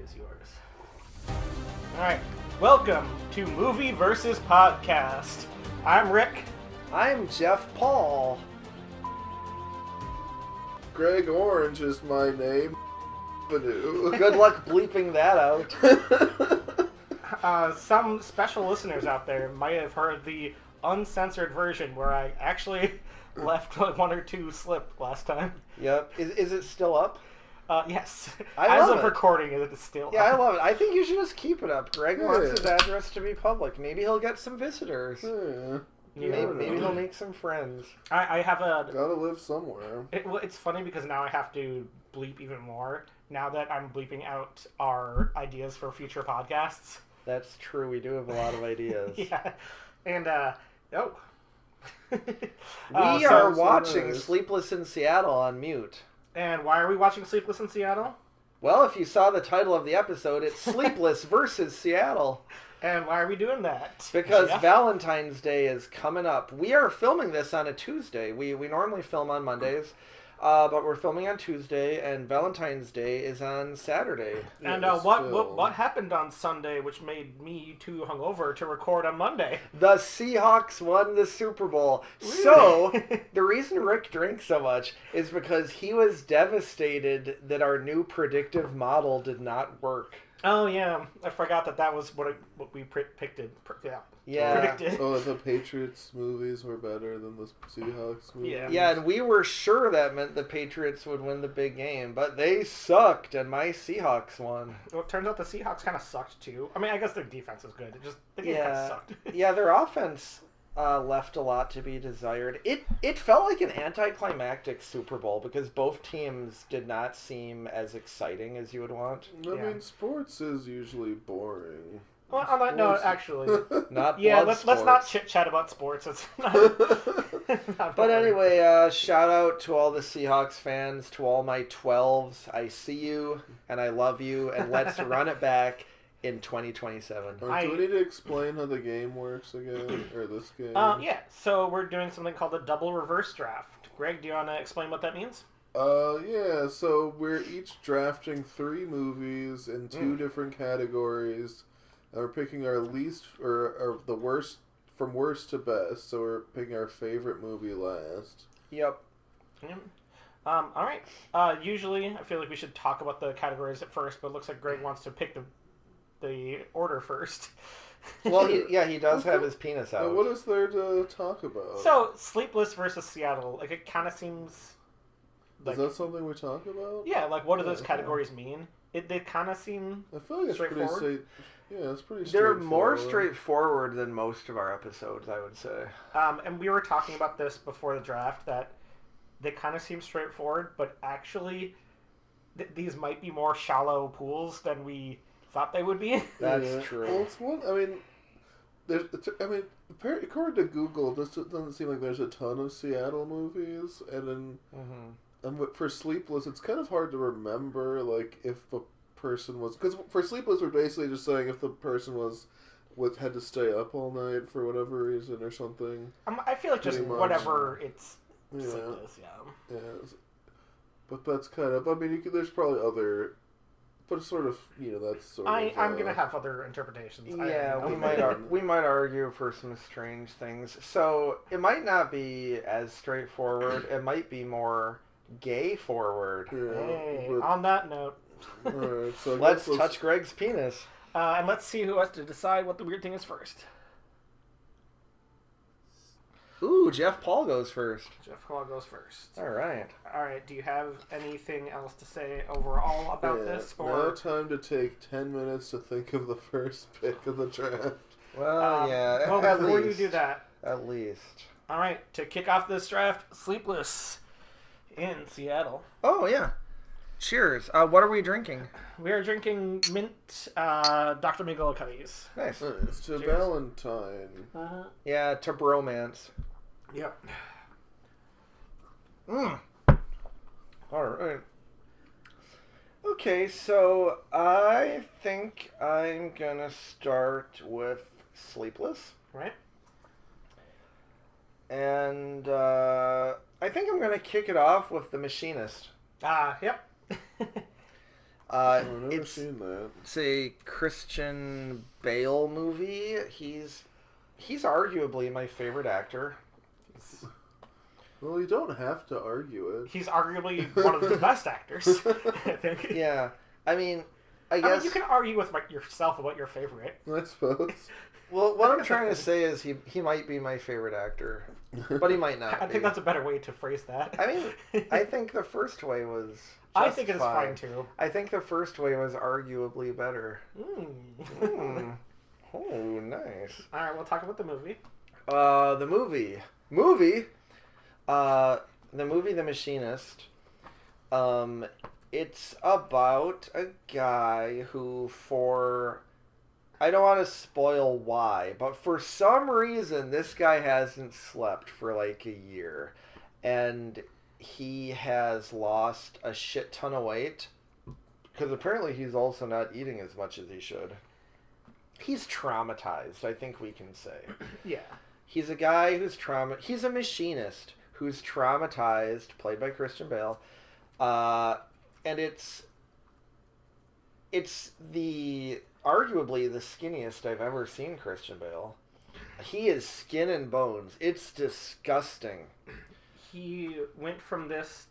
is yours. Alright, welcome to Movie Versus Podcast. I'm Rick. I'm Jeff Paul. Greg Orange is my name. Good luck bleeping that out. Some special listeners out there might have heard the uncensored version where I actually left one or two slip last time. Yep. Is it still up? Yes. I As love of it. recording, it is still Yeah, up. I love it. I think you should just keep it up. Greg Yeah. wants his address to be public. Maybe he'll get some visitors. Yeah, Maybe he'll make some friends. I have a... gotta live somewhere. It's funny because now I have to bleep even more now that I'm bleeping out our ideas for future podcasts. That's true. We do have a lot of ideas. Yeah. And, We are so watching nice. Sleepless in Seattle on mute. And why are we watching Sleepless in Seattle? Well, if you saw the title of the episode, it's Sleepless versus Seattle. And why are we doing that? Because Jeff? Valentine's Day is coming up. We are filming this on a Tuesday. We normally film on Mondays, but we're filming on Tuesday, and Valentine's Day is on Saturday. And Yes, Phil. what happened on Sunday which made me too hungover to record on Monday? The Seahawks won the Super Bowl. So, the reason Rick drank so much is because he was devastated that our new predictive model did not work. Oh yeah, I forgot that was what we predicted. Yeah. Predicted. Oh, the Patriots movies were better than the Seahawks movies. Yeah. Yeah, and we were sure that meant the Patriots would win the big game, but they sucked, and my Seahawks won. Well, it turns out the Seahawks kind of sucked too. I mean, I guess their defense is good. The game kind of sucked. Yeah, their offense left a lot to be desired. It felt like an anticlimactic Super Bowl because both teams did not seem as exciting as you would want. I Yeah. mean, sports is usually boring. Well, on that note, actually, Not yeah, blood let's not sports. chit chat about sports. It's not, not But boring. anyway, shout out to all the Seahawks fans, to all my 12s. I see you, and I love you, and let's run it back in 2027. Do we need to explain how the game works again? Or this game? Yeah, so we're doing something called a double reverse draft. Greg, do you want to explain what that means? Yeah, so we're each drafting 3 movies in 2 different categories. And we're picking our least, or the worst, from worst to best. So we're picking our favorite movie last. Yep. All right. Usually, I feel like we should talk about the categories at first, but it looks like Greg wants to pick the order first. Well, he does have his penis out. What is there to talk about? So, Sleepless versus Seattle, like, it kind of seems like... Is that something we talk about? Yeah, like, what do those Yeah. categories mean? They kind of seem... I feel like it's pretty straightforward? Yeah, it's pretty They're straightforward. more straightforward than most of our episodes, I would say. And we were talking about this before the draft, that they kind of seem straightforward, but actually, these might be more shallow pools than we thought they would be. That's true. Well, it's one. According to Google, this doesn't seem like there's a ton of Seattle movies, and then for Sleepless, it's kind of hard to remember, like, if the person was, because for Sleepless, we're basically just saying if the person had to stay up all night for whatever reason or something. I feel like just Pretty much. whatever it's Yeah. Sleepless, yeah. Yeah, but that's kind of. I mean, there's probably other, but it's sort of, that's sort of. I'm gonna have other interpretations. Yeah, I we don't know. might we might argue for some strange things. So it might not be as straightforward. It might be more gay forward. Hey, but- on that note, alright, so I Let's guess touch Greg's penis. and let's see who has to decide what the weird thing is first. Ooh, Jeff Paul goes first. Jeff Hall goes first. All right. All right. Do you have anything else to say overall about this, Now or time to take 10 minutes to think of the first pick of the draft. Well, yeah. Well, at before least. you do that, At least. all right. To kick off this draft, Sleepless in Seattle. Oh yeah. Cheers. What are we drinking? We are drinking mint Dr. McGillicuddy's. Nice. Nice. To Cheers. Valentine. Yeah, to bromance. Yep. All right. Okay, so I think I'm gonna start with Sleepless, Right. and I think I'm gonna kick it off with The Machinist. Yep. I've never It's seen that. it's a Christian Bale movie. He's arguably my favorite actor. Well, you don't have to argue it. He's arguably one of the best actors. I think. Yeah, I mean, I I guess mean, you can argue with yourself about your favorite. I suppose. Well, what I'm trying to say is he might be my favorite actor, but he might not. I think that's a better way to phrase that. I mean, I think the first way was. I think it's fine fine too. I think the first way was arguably better. Oh, nice. All right, we'll talk about the movie. The movie, The Machinist. It's about a guy who, I don't want to spoil why, but for some reason this guy hasn't slept for like a year, and he has lost a shit ton of weight because apparently he's also not eating as much as he should. He's traumatized, I think we can say. Yeah. He's a guy who's he's a machinist who's traumatized, played by Christian Bale. And it's arguably the skinniest I've ever seen Christian Bale. He is skin and bones. It's disgusting. He went from this.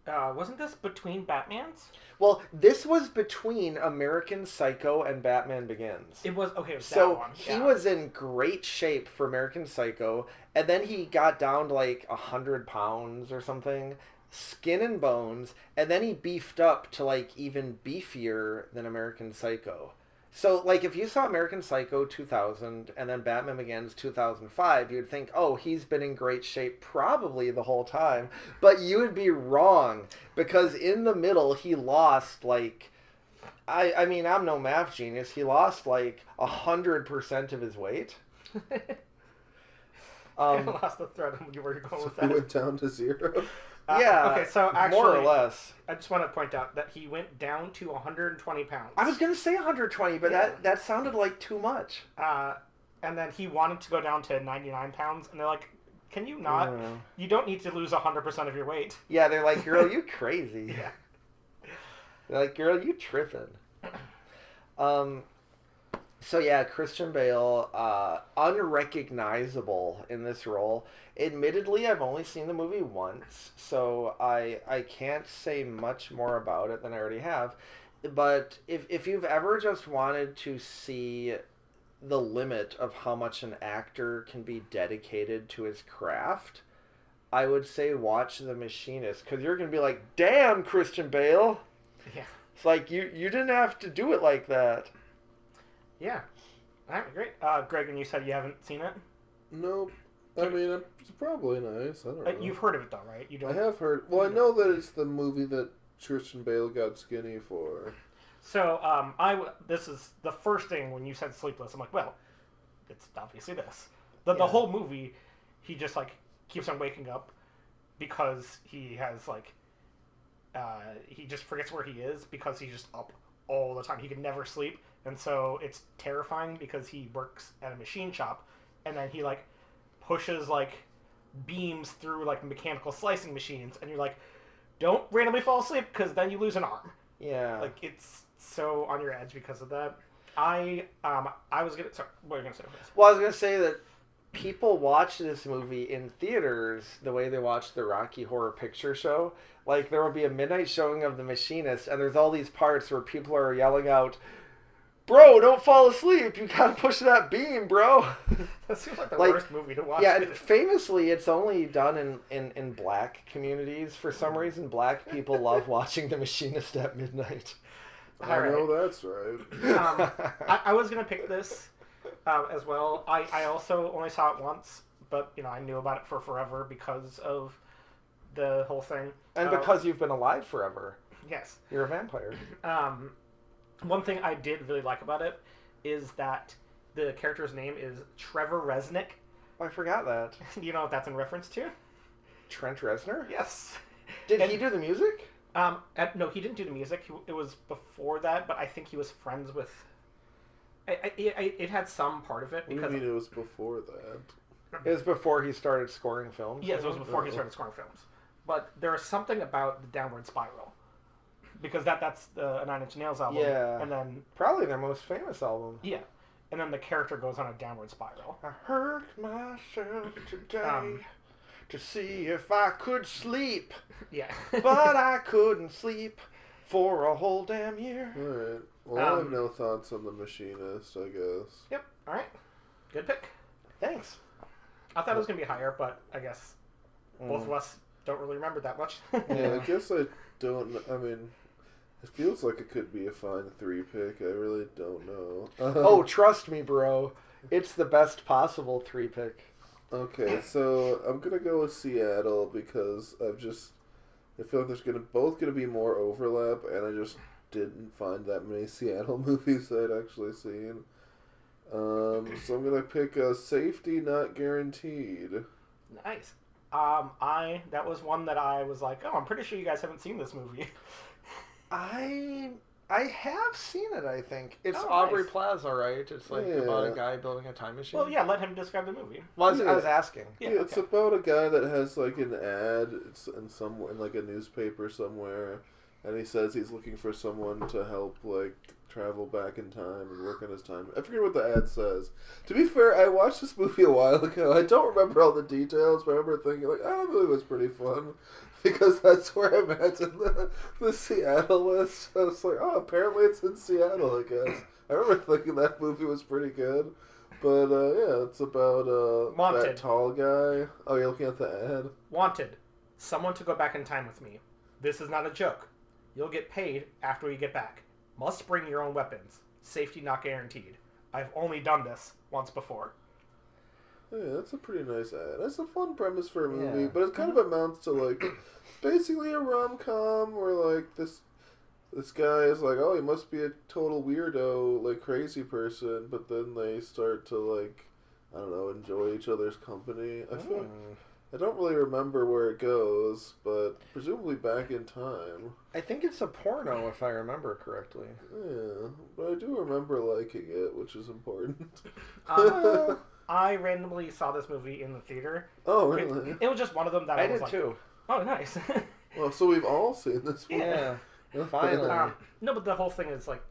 Wasn't this between Batmans? Well, this was between American Psycho and Batman Begins. It was okay. It was So that one. he was in great shape for American Psycho, and then he got down to like 100 pounds or something, skin and bones, and then he beefed up to like even beefier than American Psycho. So, like, if you saw American Psycho 2000 and then Batman Begins 2005, you'd think, oh, he's been in great shape probably the whole time. But you would be wrong, because in the middle, he lost, like, I mean, I'm no math genius. He lost, like, 100% of his weight. I lost the thread of where you're going with He that. went down to 0. Yeah, Okay, so actually, more or less. I just want to point out that he went down to 120 pounds. I was going to say 120, but Yeah. that sounded like too much. And then he wanted to go down to 99 pounds, and they're like, can you not? Yeah. You don't need to lose 100% of your weight. Yeah, they're like, girl, you crazy. Yeah. They're like, girl, you tripping. So yeah, Christian Bale, unrecognizable in this role. Admittedly, I've only seen the movie once, so I can't say much more about it than I already have. But if you've ever just wanted to see the limit of how much an actor can be dedicated to his craft, I would say watch The Machinist, because you're going to be like, damn, Christian Bale! Yeah. It's like, you didn't have to do it like that. Yeah. All right, great. Greg, and you said you haven't seen it? Nope. I mean, it's probably nice. I don't know. You've heard of it, though, right? You don't. I have heard. Well, I know that it's the movie that Christian Bale got skinny for. So, this is the first thing when you said Sleepless. I'm like, well, it's obviously this. The whole movie, he just, like, keeps on waking up because he has, like, he just forgets where he is because he's just up all the time. He can never sleep. And so it's terrifying because he works at a machine shop, and then he, like, pushes, like, beams through, like, mechanical slicing machines, and you're like, don't randomly fall asleep because then you lose an arm. Yeah. Like, it's so on your edge because of that. I was gonna. Sorry, what are you gonna say? Well, I was gonna say that people watch this movie in theaters the way they watch the Rocky Horror Picture Show. Like, there will be a midnight showing of The Machinist, and there's all these parts where people are yelling out, "Bro, don't fall asleep! You gotta push that beam, bro!" That seems like the Like, worst movie to watch. Yeah, and famously, it's only done in black communities. For some reason, black people love watching The Machinist at midnight. I know that's right. I was gonna pick this as well. I also only saw it once, but I knew about it for forever because of the whole thing. And because you've been alive forever. Yes. You're a vampire. One thing I did really like about it is that the character's name is Trevor Resnick. Oh, I forgot that. Do you know what that's in reference to? Trent Reznor? Yes. Did he do the music? No, he didn't do the music. It was before that, but I think he was friends with... It had some part of it. What do Because you mean it was before that? It was before he started scoring films. Yes, it was before he started scoring films. But there was something about the downward spiral because that's the Nine Inch Nails album. Yeah. And then Probably their most famous album. yeah, and then the character goes on a downward spiral. I hurt myself today to see if I could sleep, Yeah. but I couldn't sleep for a whole damn year. Alright. Well, I have no thoughts on The Machinist, I guess. Yep. All right. Good pick. Thanks. I thought it was gonna be higher, but I guess both of us don't really remember that much. Yeah, I guess I don't. I mean, it feels like it could be a fine 3 pick. I really don't know. Oh, trust me, bro. It's the best possible 3 pick. Okay, so I'm gonna go with Seattle because I feel like there's both gonna be more overlap, and I just didn't find that many Seattle movies that I'd actually seen. So I'm gonna pick a Safety Not Guaranteed. Nice. That was one that I was like, oh, I'm pretty sure you guys haven't seen this movie. I have seen it, I think. It's Oh, Aubrey nice. Plaza, right? It's like about a guy building a time machine. Well, yeah, let him describe the movie. Well, I was asking. Yeah, It's okay. about a guy that has like an ad in like a newspaper somewhere, and he says he's looking for someone to help like travel back in time and work on his time. I forget what the ad says. To be fair, I watched this movie a while ago. I don't remember all the details, but I remember thinking like, oh, that movie was pretty fun. Because that's where I'm at in the Seattle list. I was like, oh, apparently it's in Seattle, I guess. I remember thinking that movie was pretty good. But, yeah, it's about Wanted. that tall guy. Oh, you're looking at the ad? Wanted. Someone to go back in time with me. This is not a joke. You'll get paid after we get back. Must bring your own weapons. Safety not guaranteed. I've only done this once before. Yeah, that's a pretty nice ad. That's a fun premise for a movie, Yeah. but it kind of amounts to, like, basically a rom-com where, like, this guy is like, oh, he must be a total weirdo, like, crazy person, but then they start to, like, I don't know, enjoy each other's company. I don't really remember where it goes, but presumably back in time. I think it's a porno, if I remember correctly. Yeah, but I do remember liking it, which is important. I randomly saw this movie in the theater. Oh, really? It was just one of them that I I was did like, too. oh, nice. Well, so we've all seen this movie. Yeah. Finally. No, but the whole thing is like,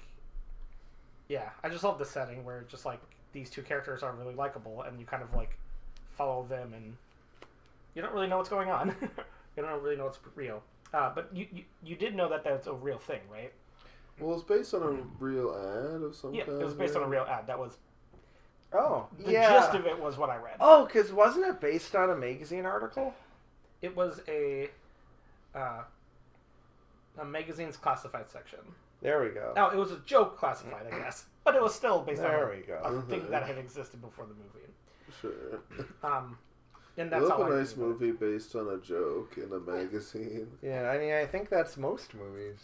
yeah, I just love the setting where just like these two characters are really likable and you kind of like follow them and you don't really know what's going on. You don't really know what's real. But you did know that that's a real thing, right? Well, it's based on a real ad of some Yeah, kind. it was based on a real ad. That was Oh, the yeah. gist of it was what I read. Oh, because wasn't it based on a magazine article? It was a magazine's classified section. There we go. Now, it was a joke classified, I guess, but it was still based There on we go. a thing that had existed before the movie. Sure. And I that's love all a I nice knew about it. movie based on a joke in a magazine. Yeah, I mean, I think that's most movies.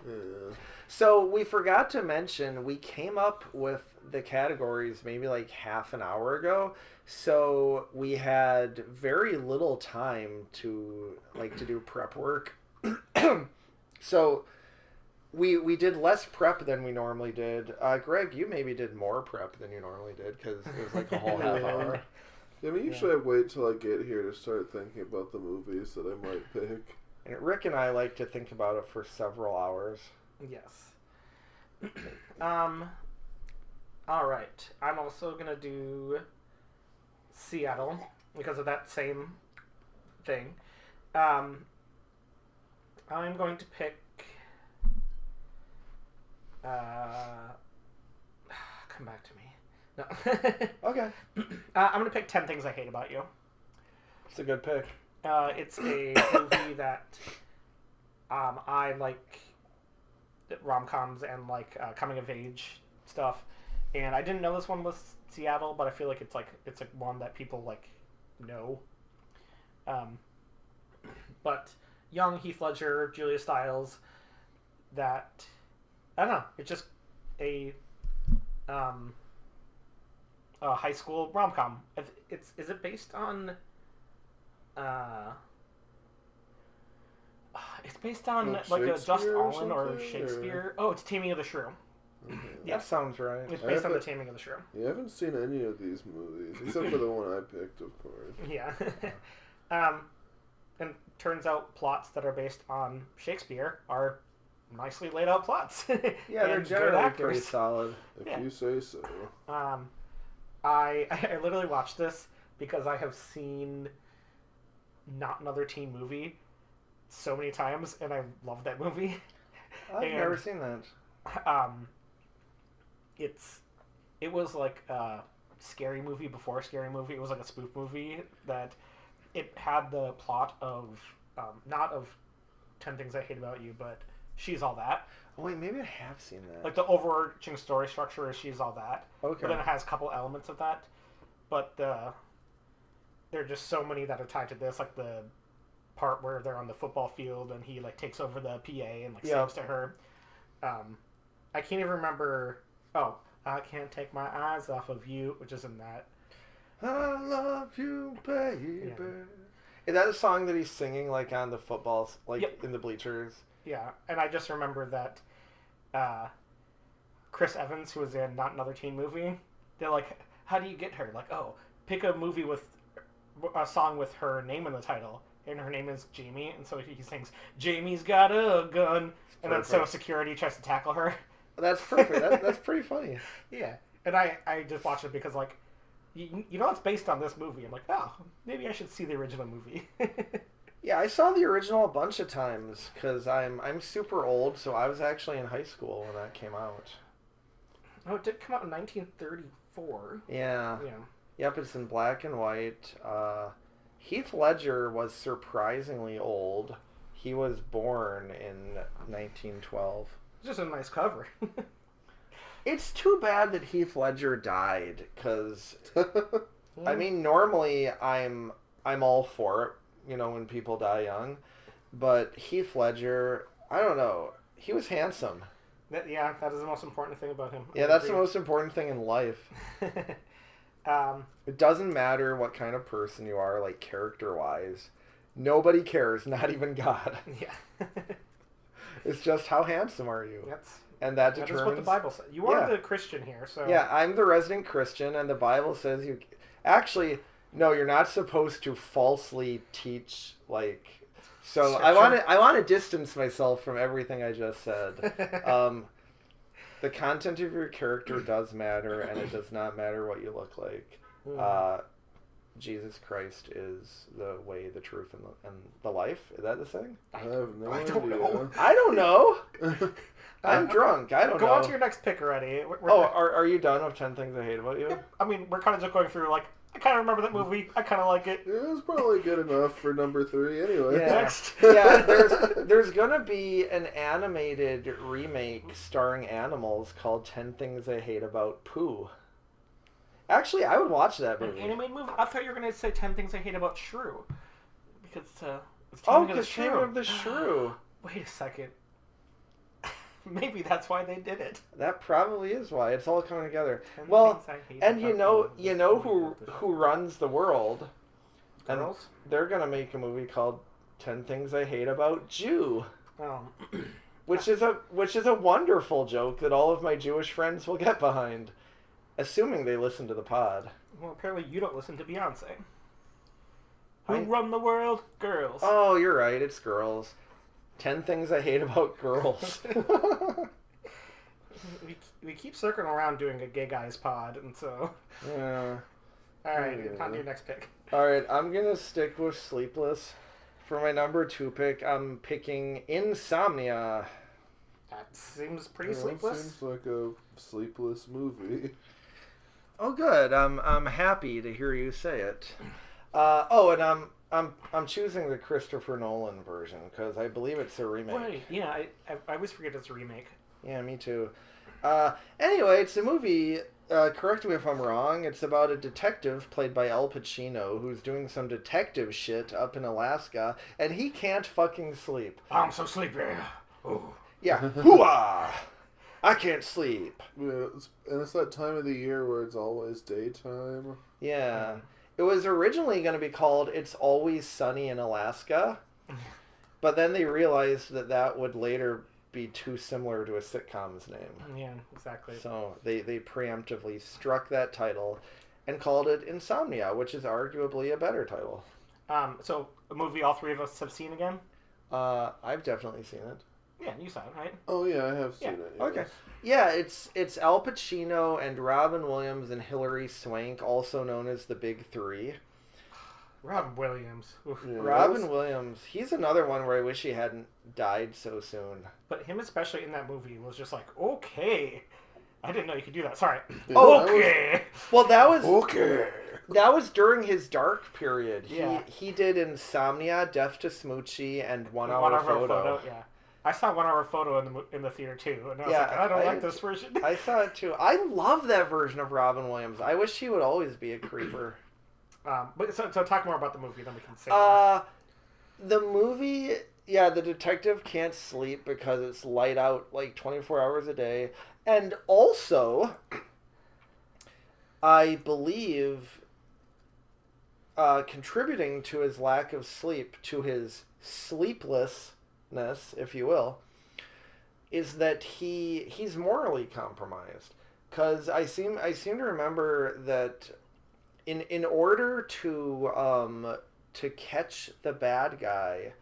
Yeah. So we forgot to mention, we came up with the categories maybe like half an hour ago. So we had very little time to do prep work. So we did less prep than we normally did. Greg, you maybe did more prep than you normally did because it was like a whole half hour. Yeah, I mean, usually I wait till I get here to start thinking about the movies that I might pick. And Rick and I like to think about it for several hours. Yes. All right. I'm also gonna do Seattle because of that same thing. I'm going to pick. Come back to me. No. Okay. I'm gonna pick 10 Things I Hate About You. It's a good pick. It's a movie that I like rom-coms and like coming of age stuff, and I didn't know this one was Seattle, but I feel like it's like one that people like know. But young Heath Ledger, Julia Stiles, that I don't know. It's just a high school rom-com. Is it based on? It's based on like a Just Allen or Shakespeare. Oh, it's Taming of the Shrew. Yeah. That sounds right. It's based on the Taming of the Shrew. You haven't seen any of these movies, except for the one I picked, of course. Yeah. And turns out plots that are based on Shakespeare are nicely laid out plots. Yeah, they're and good generally actors. pretty solid. If you say so. I literally watched this because I have seen Not Another Teen Movie so many times, and I love that movie. I've never seen that. It was like a scary movie before a scary movie. It was like a spoof movie that it had the plot of not of 10 Things I Hate About You, but She's All That. Oh wait, maybe I have seen that. Like the overarching story structure is She's All That. Okay. But then it has a couple elements of that. But there are just so many that are tied to this, like the part where they're on the football field and he like takes over the PA and like sings to her. I can't even remember. Oh, I can't take my eyes off of you, which is in that. I love you, baby. Yeah. Is that a song that he's singing like on the footballs, like in the bleachers? Yeah, and I just remember that Chris Evans, who was in Not Another Teen Movie, they're like, how do you get her? Like, oh, pick a movie with a song with her name in the title, and her name is Jamie, and so he sings, Jamie's got a gun, and then so security tries to tackle her. That's perfect. That's pretty funny. Yeah, and I just watched it because, like, you know it's based on this movie. I'm like, oh, maybe I should see the original movie. Yeah, I saw the original a bunch of times because I'm super old, so I was actually in high school when that came out. Oh, it did come out in 1934. Yeah. Yeah. Yep, it's in black and white. Heath Ledger was surprisingly old. He was born in 1912. It's just a nice cover. It's too bad that Heath Ledger died, because, I mean, normally I'm all for it, you know, when people die young, but Heath Ledger, I don't know, he was handsome. That is the most important thing about him. Yeah, that's the most important thing in life. It doesn't matter what kind of person you are, like, character-wise. Nobody cares, not even God. Yeah. It's just how handsome are you? And that determines... That's what the Bible says. You are the Christian here, so... Yeah, I'm the resident Christian, and the Bible says you... Actually, no, you're not supposed to falsely teach, like... So I want to distance myself from everything I just said. The content of your character does matter, and it does not matter what you look like. Jesus Christ is the way, the truth, and the life. Is that the thing? I have no idea. I don't know. I'm drunk. I don't know. Go on to your next pick already. Are you done with 10 Things I Hate About You? Yeah, I mean, we're kind of just going through, like, I kind of remember that movie. I kind of like it. Yeah, it was probably good enough for number 3 anyway. Yeah. Next. Yeah, there's going to be an animated remake starring animals called 10 Things I Hate About Pooh. Actually, I would watch that movie. An animated movie? I thought you were going to say 10 Things I Hate About Shrew. Because it's the Taming of the Shrew. Wait a second. Maybe that's why they did it. That probably is why. It's all coming together. Well, and you know who runs the world? Girls? And they're going to make a movie called 10 Things I Hate About Jew. Oh. Which is a wonderful joke that all of my Jewish friends will get behind. Assuming they listen to the pod. Well, apparently you don't listen to Beyonce. Who run the world? Girls. Oh, you're right. It's girls. 10 Things I Hate About Girls. we keep circling around doing a gay guys pod, and so... Yeah. Alright, on to your next pick. Alright, I'm going to stick with Sleepless. For my number 2 pick, I'm picking Insomnia. That seems pretty sleepless. Seems like a sleepless movie. Oh, good. I'm happy to hear you say it. And I'm choosing the Christopher Nolan version because I believe it's a remake. Right. Yeah, I always forget it's a remake. Yeah, me too. Anyway, it's a movie. Correct me if I'm wrong. It's about a detective played by Al Pacino who's doing some detective shit up in Alaska, and he can't fucking sleep. I'm so sleepy. Ooh. Yeah. Hoo-ah! I can't sleep. Yeah, and it's that time of the year where it's always daytime. Yeah. It was originally going to be called It's Always Sunny in Alaska, but then they realized that would later be too similar to a sitcom's name. Yeah, exactly. So they preemptively struck that title and called it Insomnia, which is arguably a better title. So a movie all three of us have seen again? I've definitely seen it. Yeah, you saw it, right? Oh yeah, I have seen it. Yes. Okay. Yeah, it's Al Pacino and Robin Williams and Hilary Swank, also known as the Big Three. Robin Williams. Oof. Yeah, Robin Williams, he's another one where I wish he hadn't died so soon. But him especially in that movie was just like, okay. I didn't know you could do that. Sorry. Yeah, Okay. Well, that was Okay. that was during his dark period. Yeah. He did Insomnia, Death to Smoochie, and One Hour 1 Hour Photo. Yeah. I saw 1 Hour Photo in the theater too, and I was Yeah, like, I don't I like did this version. I saw it too. I love that version of Robin Williams. I wish he would always be a creeper. But so talk more about the movie, then we can say. The movie, yeah, the detective can't sleep because it's light out like 24 hours a day. And also, I believe, contributing to his lack of sleep, to his sleeplessness, if you will, is that he's morally compromised. Because I seem to remember that in order to catch the bad guy,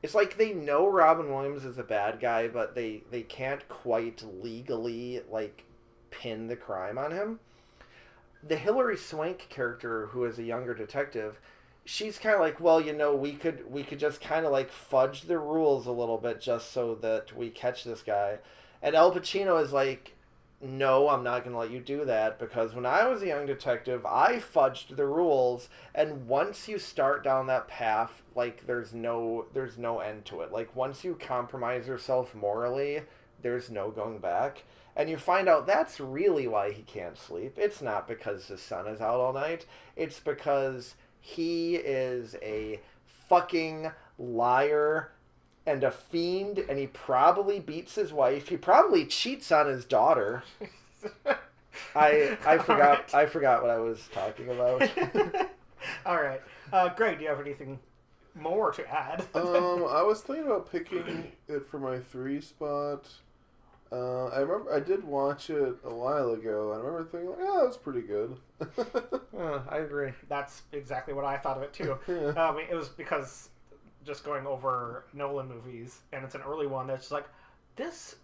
it's like they know Robin Williams is a bad guy, but they can't quite legally like pin the crime on him. The Hilary Swank character, who is a younger detective, she's kind of like, well, we could just kind of like fudge the rules a little bit just so that we catch this guy. And Al Pacino is like, no, I'm not going to let you do that, because when I was a young detective, I fudged the rules, and once you start down that path, like, there's no end to it. Like, once you compromise yourself morally, there's no going back. And you find out that's really why he can't sleep. It's not because the sun is out all night. It's because he is a fucking liar and a fiend, and he probably beats his wife. He probably cheats on his daughter. I forgot what I was talking about. All right, Greg, do you have anything more to add? I was thinking about picking it for my 3 spot. I remember I did watch it a while ago. I remember thinking, like, oh, that's pretty good. I agree. That's exactly what I thought of it too. Yeah. It was because just going over Nolan movies, and it's an early one that's just like, this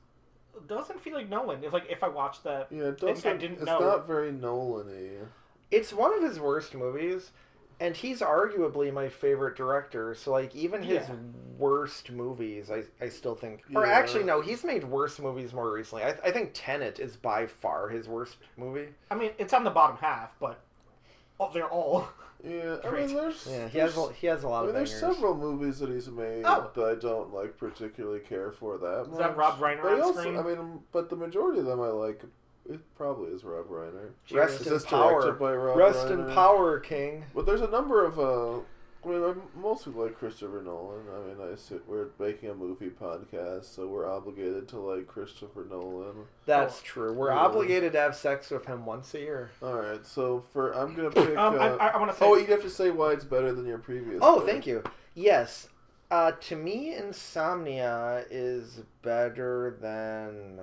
doesn't feel like Nolan. It's like if I watched that, Yeah, it doesn't. I didn't it's know. not very Nolan-y. It's one of his worst movies, and he's arguably my favorite director. So, like, even his worst movies, I still think... Or Yeah. actually, no, he's made worse movies more recently. I think Tenet is by far his worst movie. I mean, it's on the bottom half, but they're all... Yeah, I Great. mean, there's... Yeah, there's- he has a lot of there's bangers. several movies that he's made Oh. that I don't, like, particularly care for that much. Is that Rob Reiner But he on also, screen? I mean, but the majority of them I like. It probably is Rob Reiner. Rest Is in this power. directed by Rob Rest Reiner? in power, King. But there's a number of, I mean, I mostly like Christopher Nolan. I mean, we're making a movie podcast, so we're obligated to like Christopher Nolan. That's true. We're obligated to have sex with him once a year. Alright, so I'm gonna pick... I want to say... oh, you have to say why it's better than your previous Oh, pick. thank you. Yes. To me, Insomnia is better than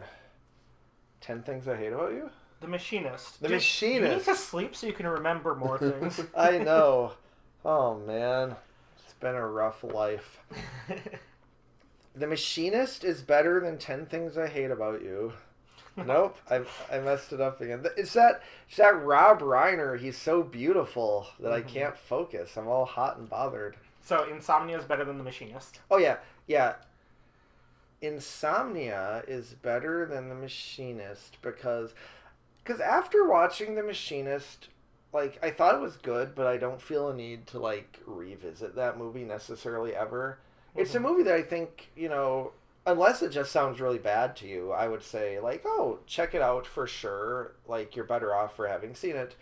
10 Things I Hate About You. The Machinist. The You Machinist. need to sleep so you can remember more things. I know. Oh, man. It's been a rough life. The Machinist is better than 10 Things I Hate About You. Nope, I messed it up again. It's that Rob Reiner. He's so beautiful that I can't focus. I'm all hot and bothered. So Insomnia is better than The Machinist. Oh, yeah. Insomnia is better than The Machinist because after watching The Machinist, like, I thought it was good, but I don't feel a need to, like, revisit that movie necessarily ever. It's a movie that I think, unless it just sounds really bad to you, I would say, like, oh, check it out for sure. Like, you're better off for having seen it.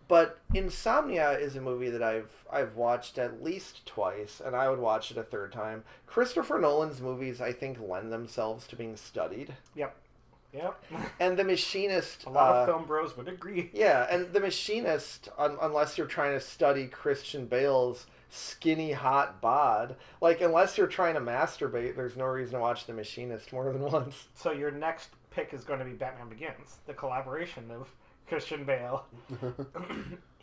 But Insomnia is a movie that I've watched at least twice, and I would watch it a third time. Christopher Nolan's movies, I think, lend themselves to being studied. Yep. And The Machinist... A lot of film bros would agree. Yeah, and The Machinist, unless you're trying to study Christian Bale's skinny, hot bod, like, unless you're trying to masturbate, there's no reason to watch The Machinist more than once. So your next pick is going to be Batman Begins, the collaboration of Christian Bale.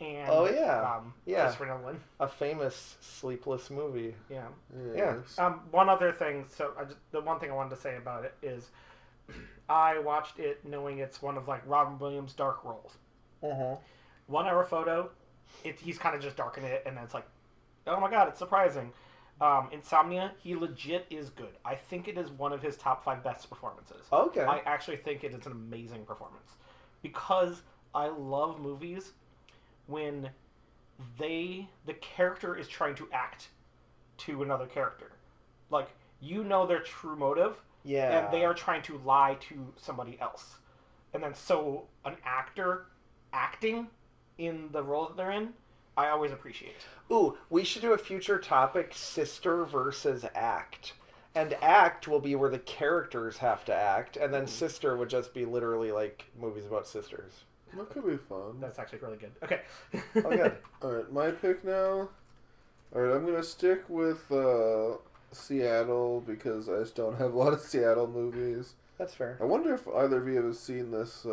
And Oh, yeah. Yeah. Christopher Nolan. A famous Sleepless movie. Yeah. Yes. One other thing. So the one thing I wanted to say about it is, I watched it knowing it's one of like Robin Williams' dark roles. 1 hour photo. He's kind of just darking it, and then it's like, oh my god, it's surprising. Insomnia, he legit is good. I think it is one of his top 5 best performances. Okay. I actually think it is an amazing performance. Because I love movies when the character is trying to act to another character. Like, you know their true motive, Yeah. and they are trying to lie to somebody else. And then so an actor acting in the role that they're in, I always appreciate. Ooh, we should do a future topic, sister versus act. And act will be where the characters have to act, and then sister would just be literally like movies about sisters. That could be fun. That's actually really good. Okay. Oh, good. Alright, my pick now. Alright, I'm gonna stick with Seattle because I just don't have a lot of Seattle movies. That's fair. I wonder if either of you have seen this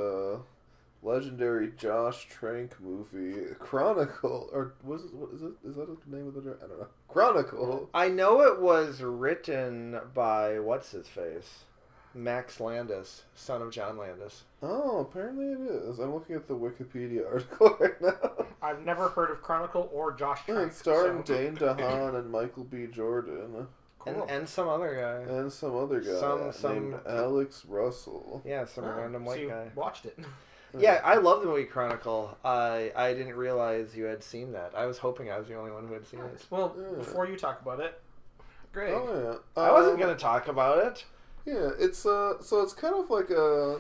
legendary Josh Trank movie, Chronicle, or what is it? Is that the name of the? I don't know. Chronicle. I know it was written by what's his face, Max Landis, son of John Landis. Oh, apparently it is. I'm looking at the Wikipedia article right now. I've never heard of Chronicle or Josh Trank. It's starring Dane DeHaan and Michael B. Jordan. Cool. And some other guy. And some other guy named Alex Russell. Yeah, some random white guy. Watched it. Yeah, I love the movie Chronicle. I didn't realize you had seen that. I was hoping I was the only one who had seen it. Well, before you talk about it, Greg. Oh yeah. I wasn't gonna talk about it. Yeah, it's so it's kind of like a.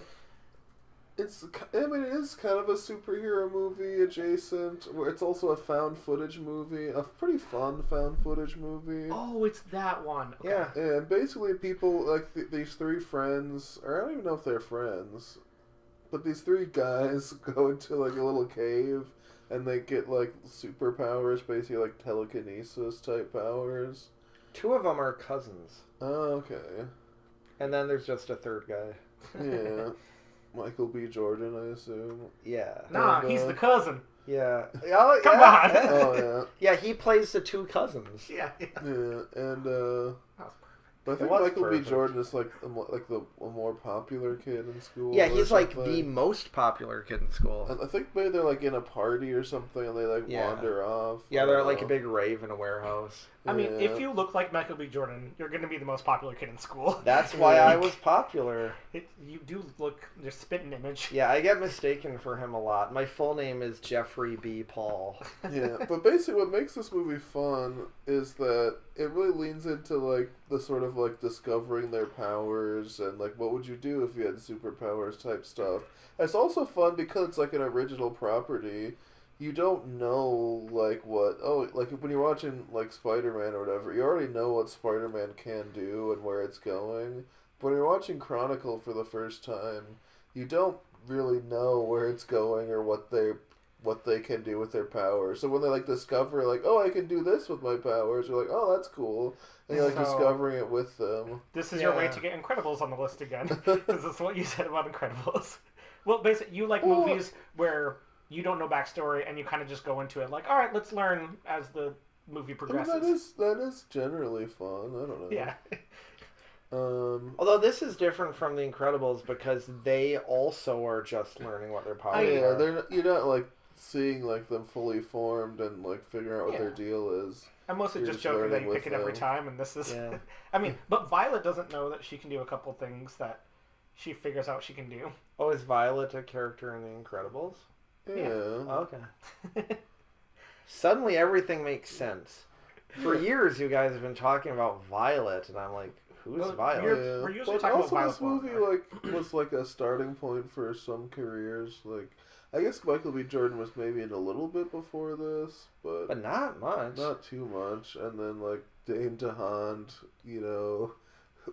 I mean, it is kind of a superhero movie adjacent, where it's also a found footage movie, a pretty fun found footage movie. Oh, it's that one. Okay. Yeah. And basically, people like these 3 friends, or I don't even know if they're friends, but these 3 guys go into like a little cave, and they get like superpowers, basically like telekinesis type powers. 2 of them are cousins, Oh, okay. and then there's just a third guy. Yeah. Michael B. Jordan, I assume. Yeah. Nah, And, he's the cousin. Yeah. Oh, Come yeah. on. Oh, Yeah, he plays the 2 cousins. Yeah. yeah. Yeah, and, That was but I think was Michael perfect. B. Jordan is like a more popular kid in school. Yeah, or he's like something. the most popular kid in school. And I think maybe they're like in a party or something, and they like Yeah. wander off. Yeah, I they're don't like a know. big rave in a warehouse. I mean, Yeah. if you look like Michael B. Jordan, you're going to be the most popular kid in school. That's why I was popular. You do look just spitting image. Yeah, I get mistaken for him a lot. My full name is Jeffrey B. Paul. Yeah, but basically what makes this movie fun is that it really leans into like the sort of like discovering their powers and like what would you do if you had superpowers type stuff. And it's also fun because it's like an original property. You don't know like like when you're watching like Spider-Man or whatever, you already know what Spider-Man can do and where it's going. But when you're watching Chronicle for the first time, you don't really know where it's going or what they can do with their powers. So when they like discover like, oh, I can do this with my powers, you're like, oh, that's cool. And you're like So- discovering it with them. This is your way Yeah. to get Incredibles on the list again. Because that's what you said about Incredibles. Well, basically, you like Well- movies where you don't know backstory and you kind of just go into it like, all right, let's learn as the movie I mean, progresses. that is generally fun. I don't know. Yeah. Although this is different from The Incredibles because they also are just learning what their powers Yeah, are. you're not like seeing like them fully formed and like figuring out what their Yeah. deal is. I'm mostly You're just just joking that learning you pick with it every them. time, and this is... Yeah. I mean, but Violet doesn't know that she can do a couple things that she figures out she can do. Oh, is Violet a character in The Incredibles? Yeah. Oh, okay. Suddenly everything makes sense. For years, you guys have been talking about Violet, and I'm like, who's Well, Violet? We're usually But talking also about this Violet movie more. like was like a starting point for some careers. Like I guess Michael B. Jordan was maybe in a little bit before this, But not much. not too much. And then like Dane DeHaan,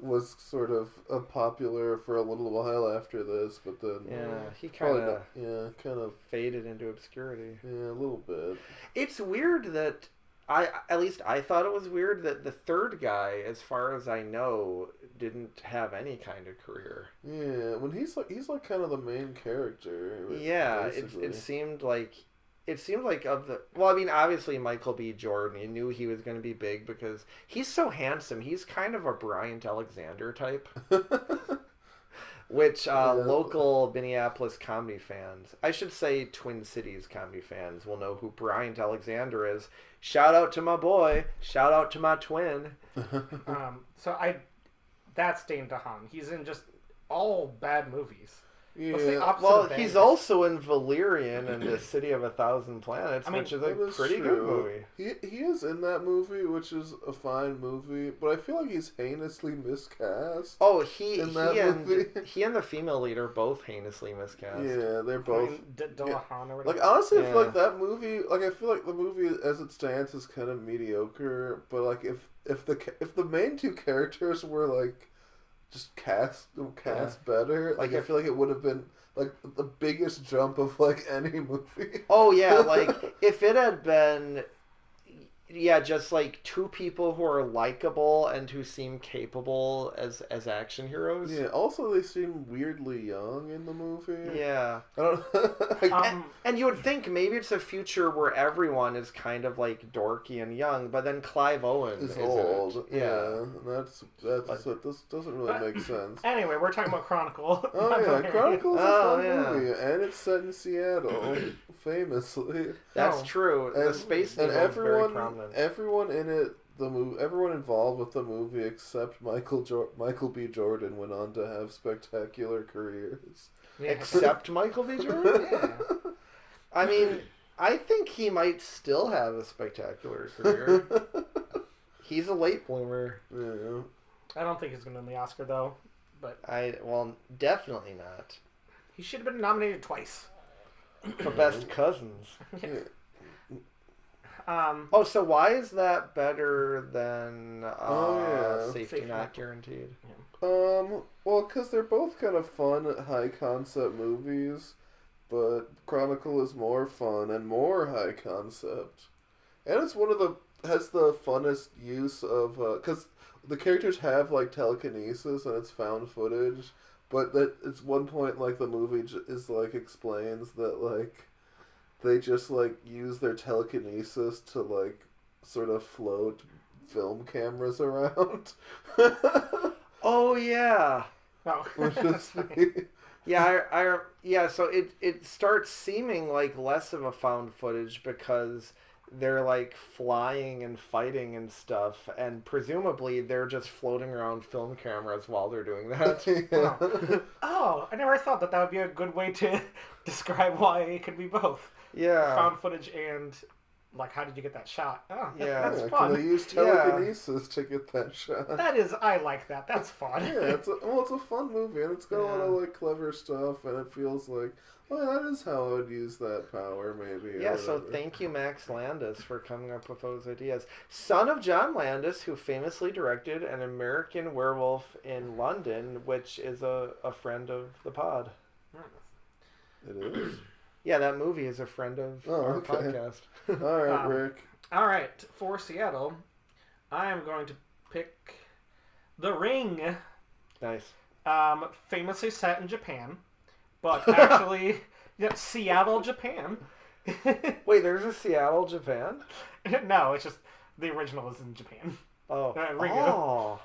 was sort of popular for a little while after this, but then Yeah, he probably kind of kind of faded into obscurity. a little bit. It's weird that at least I thought it was weird that the third guy, as far as I know, didn't have any kind of career. Yeah, when he's like kind of the main character. Yeah, basically. it seemed like of the, well, I mean, obviously Michael B. Jordan, you knew he was going to be big because he's so handsome. He's kind of a Bryant Alexander type. Which local Minneapolis comedy fans, I should say Twin Cities comedy fans, will know who Bryant Alexander is. Shout out to my boy. Shout out to my twin. That's Dane DeHaan. He's in just all bad movies. Yeah. Well, he's also in Valerian and the City of a Thousand Planets, which is a pretty good movie. He is in that movie, which is a fine movie, but I feel like he's heinously miscast. Oh, he and the female lead are both heinously miscast. Yeah, they're both. DeHaan or whatever. Like, honestly, I feel like that movie. Like, I feel like the movie as it stands is kind of mediocre. But like, if the main two characters were like just cast better, like I feel like it would have been like the biggest jump of like any movie. Oh yeah, like if it had been, yeah, just like two people who are likable and who seem capable as action heroes. Yeah. Also, they seem weirdly young in the movie. Yeah. I don't. And you would think maybe it's a future where everyone is kind of like dorky and young, but then Clive Owen is old. Yeah. That's this doesn't really make sense. Anyway, we're talking about Chronicle. Oh yeah, Chronicle's a fun movie, and it's set in Seattle, famously. That's true. The space and is very prominent. Everyone in it, everyone involved with the movie except Michael B. Jordan went on to have spectacular careers. Yeah. Except Michael B. Jordan? Yeah. I mean, I think he might still have a spectacular career. He's a late bloomer. Yeah. I don't think he's going to win the Oscar, though. But definitely not. He should have been nominated twice. For Best Cousins. Yeah. So why is that better than Safety Not Guaranteed? Yeah. Well, because they're both kind of fun, high concept movies, but Chronicle is more fun and more high concept, and it's has the funnest use of because the characters have like telekinesis and it's found footage, but that it's one point like the movie is like explains that like they just like use their telekinesis to like sort of float film cameras around. Oh yeah. Oh. Which is yeah. So it starts seeming like less of a found footage because they're like flying and fighting and stuff, and presumably they're just floating around film cameras while they're doing that. Yeah. Oh, I never thought that would be a good way to describe why it could be both. Yeah. Found footage and like, how did you get that shot? Oh, yeah. that's fun. They use telekinesis to get that shot. I like that. That's fun. Yeah, it's a fun movie, and it's got a lot of like clever stuff, and it feels like, oh, that is how I would use that power, maybe. Yeah, so thank you, Max Landis, for coming up with those ideas. Son of John Landis, who famously directed An American Werewolf in London, which is a friend of the pod. It is? Yeah, that movie is a friend of our podcast. All right, Rick. All right, for Seattle, I am going to pick The Ring. Nice. Famously set in Japan, but actually, Seattle, Japan. Wait, there's a Seattle, Japan? No, it's just the original is in Japan. Oh. Ringo.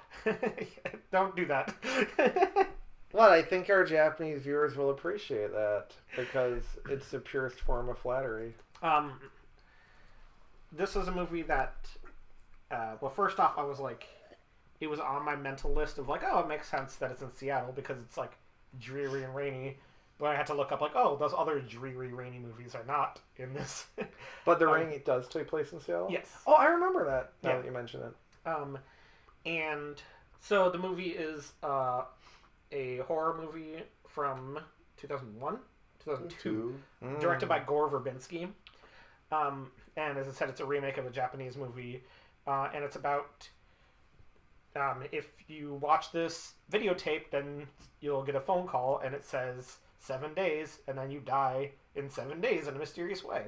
Don't do that. Well, I think our Japanese viewers will appreciate that because it's the purest form of flattery. This is a movie that, well, first off, I was like, it was on my mental list of like, oh, it makes sense that it's in Seattle because it's like dreary and rainy. But I had to look up like, oh, those other dreary, rainy movies are not in this. But The Ring, it does take place in Seattle? Yes. Oh, I remember that now that you mention it. And so the movie is a horror movie from 2001, 2002, directed by Gore Verbinski. And as I said, it's a remake of a Japanese movie. And it's about, if you watch this videotape, then you'll get a phone call and it says 7 days, and then you die in 7 days in a mysterious way.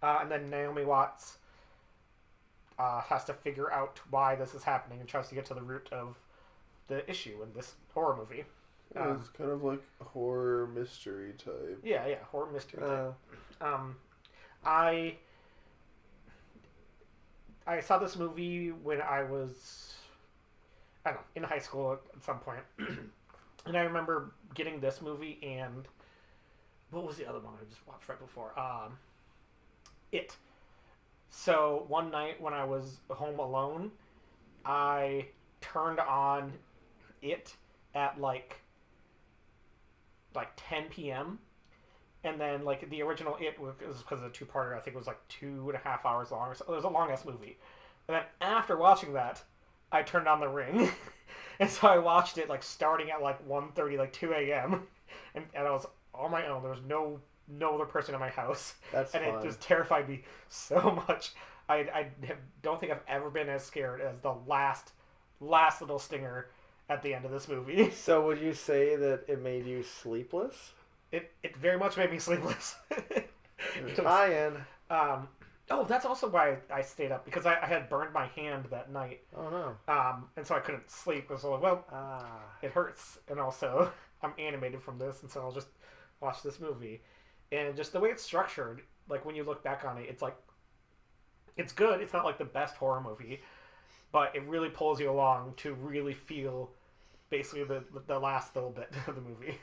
And then Naomi Watts has to figure out why this is happening and tries to get to the root of the issue in this horror movie. It's kind of like a horror mystery type. Yeah, horror mystery type. I saw this movie when I was, I don't know, in high school at some point. And I remember getting this movie and what was the other one I just watched right before? It. So one night when I was home alone, I turned on It at like 10 p.m. And then like the original It was because of a two-parter. I think it was like 2.5 hours long. So it was a long-ass movie. And then after watching that, I turned on The Ring. And so I watched it like starting at like 1:30, like 2 a.m. And I was on my own. There was no other person in my house. That's and fun. It just terrified me so much. I don't think I've ever been as scared as the last little stinger at the end of this movie. So would you say that it made you sleepless? It very much made me sleepless. Tie-in. Oh, that's also why I stayed up, because I had burned my hand that night. Oh no. And so I couldn't sleep. I was like, well, it hurts, and also I'm animated from this, and so I'll just watch this movie. And just the way it's structured, like when you look back on it, it's like, it's good. It's not like the best horror movie, but it really pulls you along to really feel basically the last little bit of the movie.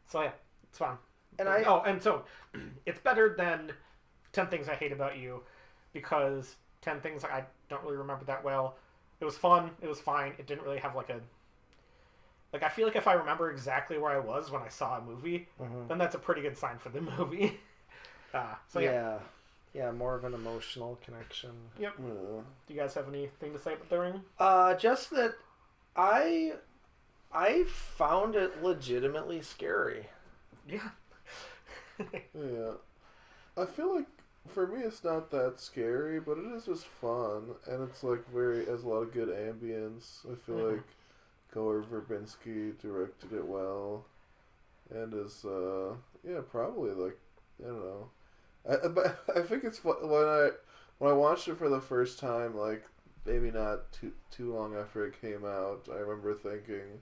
So yeah, it's fun. And so it's better than 10 Things I Hate About You, because 10 Things I don't really remember that well. It was fun. It was fine. It didn't really have like I feel like if I remember exactly where I was when I saw a movie, then that's a pretty good sign for the movie. Yeah, more of an emotional connection. Yep. Do you guys have anything to say about The Ring? Just that I found it legitimately scary. Yeah. Yeah. I feel like for me it's not that scary, but it is just fun, and it's like has a lot of good ambience. I feel like Gore Verbinski directed it well, and is probably like, I don't know. I think it's fun. When I watched it for the first time, like maybe not too long after it came out, I remember thinking,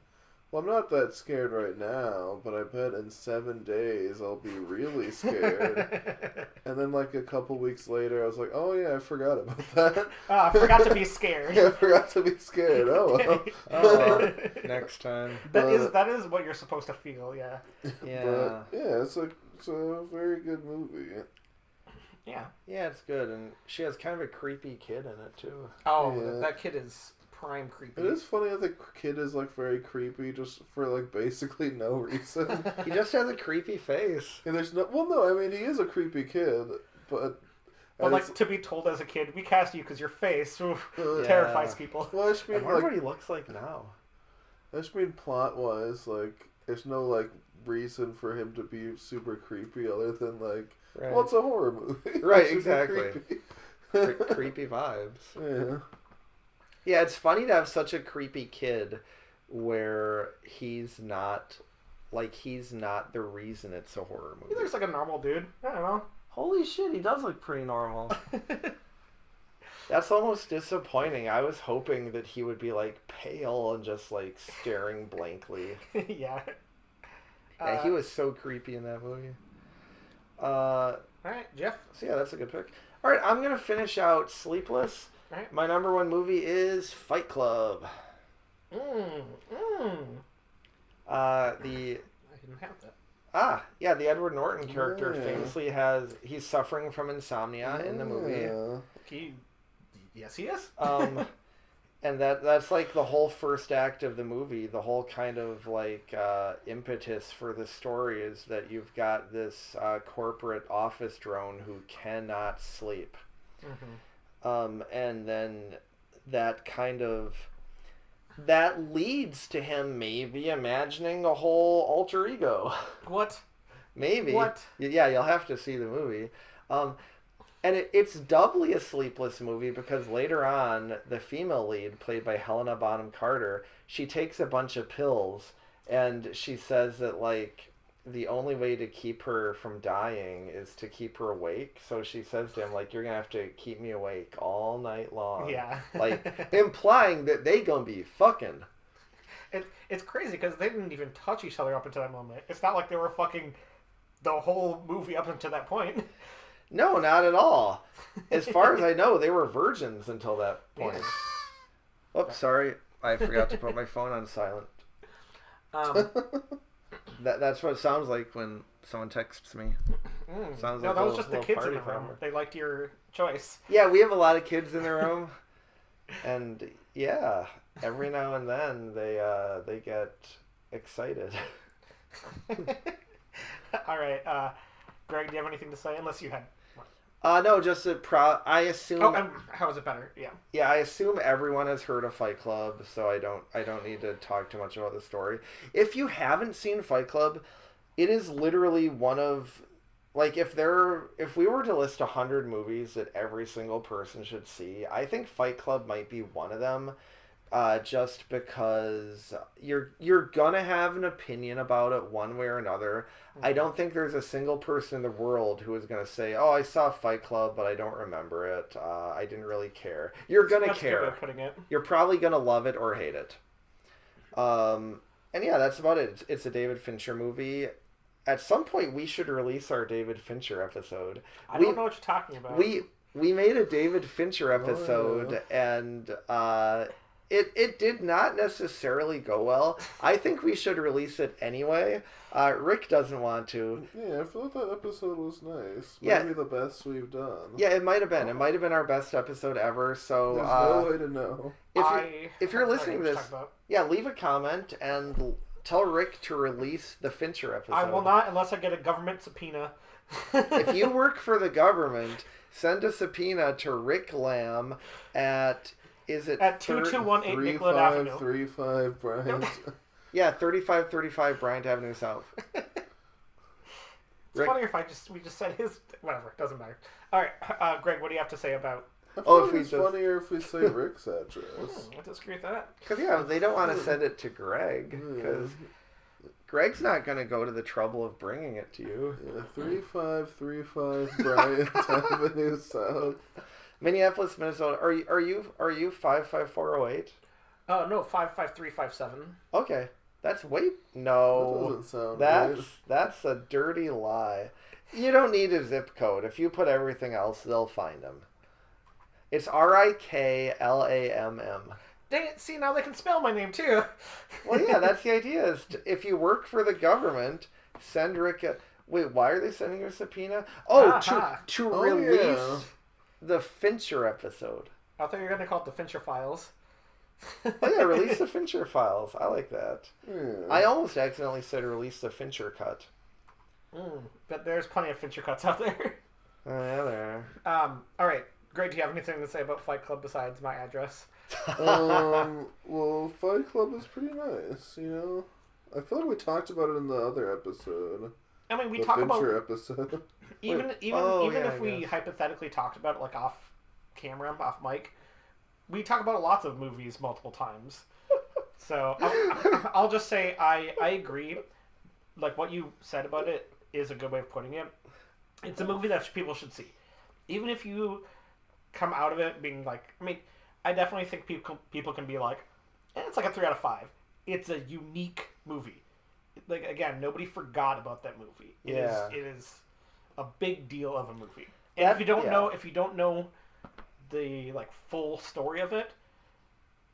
well, I'm not that scared right now, but I bet in 7 days I'll be really scared. And then like a couple weeks later, I was like, oh yeah, I forgot about that. I forgot to be scared. Yeah, I forgot to be scared. Oh well. Next time. That is what you're supposed to feel, yeah. Yeah. But, yeah, it's a very good movie. Yeah. Yeah, it's good, and she has kind of a creepy kid in it too. Oh, yeah. That kid is prime creepy. It is funny that the kid is like very creepy just for like basically no reason. He just has a creepy face. And there's no, well, no, I mean he is a creepy kid, but like to be told as a kid, we cast you because your face terrifies people. Well, I just mean, I wonder what he looks like now. I just mean plot wise, like there's no like reason for him to be super creepy other than like, right. Well, it's a horror movie. Right, exactly. Creepy vibes. Yeah. Yeah, it's funny to have such a creepy kid where he's not the reason it's a horror movie. He looks like a normal dude. I don't know. Holy shit, he does look pretty normal. That's almost disappointing. I was hoping that he would be like pale and just like staring blankly. Yeah. Yeah, he was so creepy in that movie. Alright, Jeff. So yeah, that's a good pick. Alright, I'm going to finish out Sleepless. Right. My number one movie is Fight Club. I didn't have that. Yeah, the Edward Norton character famously he's suffering from insomnia in the movie. Yes, he is. And that's like the whole first act of the movie. The whole kind of like impetus for the story is that you've got this corporate office drone who cannot sleep. And then that leads to him maybe imagining a whole alter ego. What? Maybe. What? Yeah, you'll have to see the movie. And it's doubly a sleepless movie because later on, the female lead, played by Helena Bonham Carter, she takes a bunch of pills and she says that like the only way to keep her from dying is to keep her awake. So she says to him, like, you're going to have to keep me awake all night long. Yeah. Like, implying that they gonna be fucking. It's crazy because they didn't even touch each other up until that moment. It's not like they were fucking the whole movie up until that point. No, not at all. As far as I know, they were virgins until that point. Yeah. Oops, sorry. I forgot to put my phone on silent. That's what it sounds like when someone texts me. Sounds no, like that was just the kids in the party room. They liked your choice. Yeah, we have a lot of kids in the room. And yeah, every now and then they get excited. All right, Greg, do you have anything to say? Unless you had. No, just I assume. Oh, how is it better? Yeah. Yeah, I assume everyone has heard of Fight Club, so I don't need to talk too much about the story. If you haven't seen Fight Club, it is literally one of, like, if we were to list 100 movies that every single person should see, I think Fight Club might be one of them. Just because you're gonna have an opinion about it one way or another. I don't think there's a single person in the world who is gonna say, "Oh, I saw Fight Club, but I don't remember it. I didn't really care." You're gonna That's care. A good way of putting it. You're probably gonna love it or hate it. And yeah, that's about it. It's a David Fincher movie. At some point, we should release our David Fincher episode. I don't know what you're talking about. We made a David Fincher episode, and It did not necessarily go well. I think we should release it anyway. Rick doesn't want to. Yeah, I feel like that episode was nice. Yeah. Maybe the best we've done. Yeah, it might have been. It might have been our best episode ever. So there's no way to know. If you're listening to this, yeah, leave a comment and tell Rick to release the Fincher episode. I will not unless I get a government subpoena. If you work for the government, send a subpoena to Rick Lamb at... Is it at 2218 Nicollet Avenue? 35 Bryant. Yeah, 3535 Bryant Avenue South. It's funny if we just said his... Whatever, doesn't matter. All right, Greg, what do you have to say about... It's funnier if we say Rick's address. I disagree with that. Because, yeah, they don't want to send it to Greg. Because Greg's not going to go to the trouble of bringing it to you. Yeah, 3535 Bryant Avenue South. Minneapolis, Minnesota. Are you 55408? Oh, no, 55357. Okay. That's no. That doesn't sound that's a dirty lie. You don't need a zip code. If you put everything else, they'll find them. It's RIKLAMM. Dang it, see, now they can spell my name too. Well, yeah, that's the idea. Is if you work for the government, send Rick a... Wait, why are they sending you a subpoena? Oh, to release the Fincher episode. I thought you were going to call it the Fincher Files. Oh, yeah, release the Fincher files. I like that. Yeah. I almost accidentally said release the Fincher cut. But there's plenty of Fincher cuts out there. Oh, yeah, there are. All right. Greg, do you have anything to say about Fight Club besides my address? Well, Fight Club is pretty nice, you know? I feel like we talked about it in the other episode. I mean, we the talk Fincher about... episode. Even if we hypothetically talked about it, like, off camera, off mic, we talk about lots of movies multiple times. So, I'll just say I agree. Like, what you said about it is a good way of putting it. It's a movie that people should see. Even if you come out of it being like... I mean, I definitely think people can be like, it's like a 3 out of 5. It's a unique movie. Like, again, nobody forgot about that movie. It is a big deal of a movie. And if you don't know the like full story of it,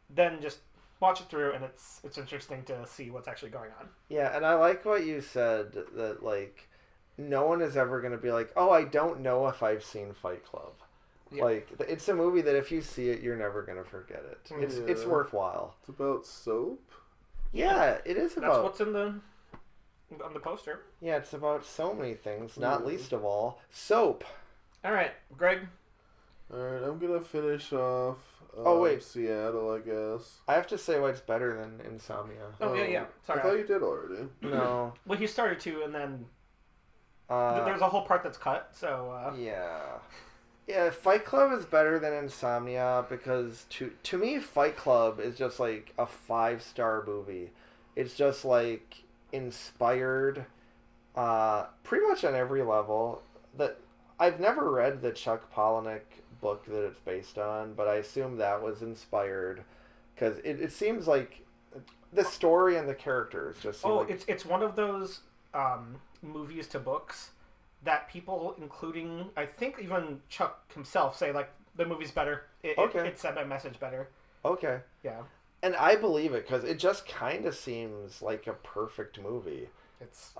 then just watch it through, and it's interesting to see what's actually going on. Yeah, and I like what you said, that like no one is ever going to be like, oh, I don't know if I've seen Fight Club. Yeah. Like, it's a movie that if you see it, you're never going to forget it. It's worthwhile. It's about soap? Yeah, it is about... That's what's on the poster. Yeah, it's about so many things, not least of all, soap. All right, Greg. All right, I'm going to finish off Seattle, I guess. I have to say why it's better than Insomnia. Oh, yeah. Sorry. I thought you did already. No. Well, he started to, and then there's a whole part that's cut, so... Yeah, Fight Club is better than Insomnia because to me, Fight Club is just like a 5-star movie. It's just like inspired Pretty much on every level. I've never read the Chuck Palahniuk book that it's based on, but I assume that was inspired because it seems like the story and the characters just seem like... it's one of those movies to books that people, including I think even Chuck himself, say like the movie's better. It sent my message better. Okay. Yeah. And I believe it because it just kind of seems like a perfect movie. It's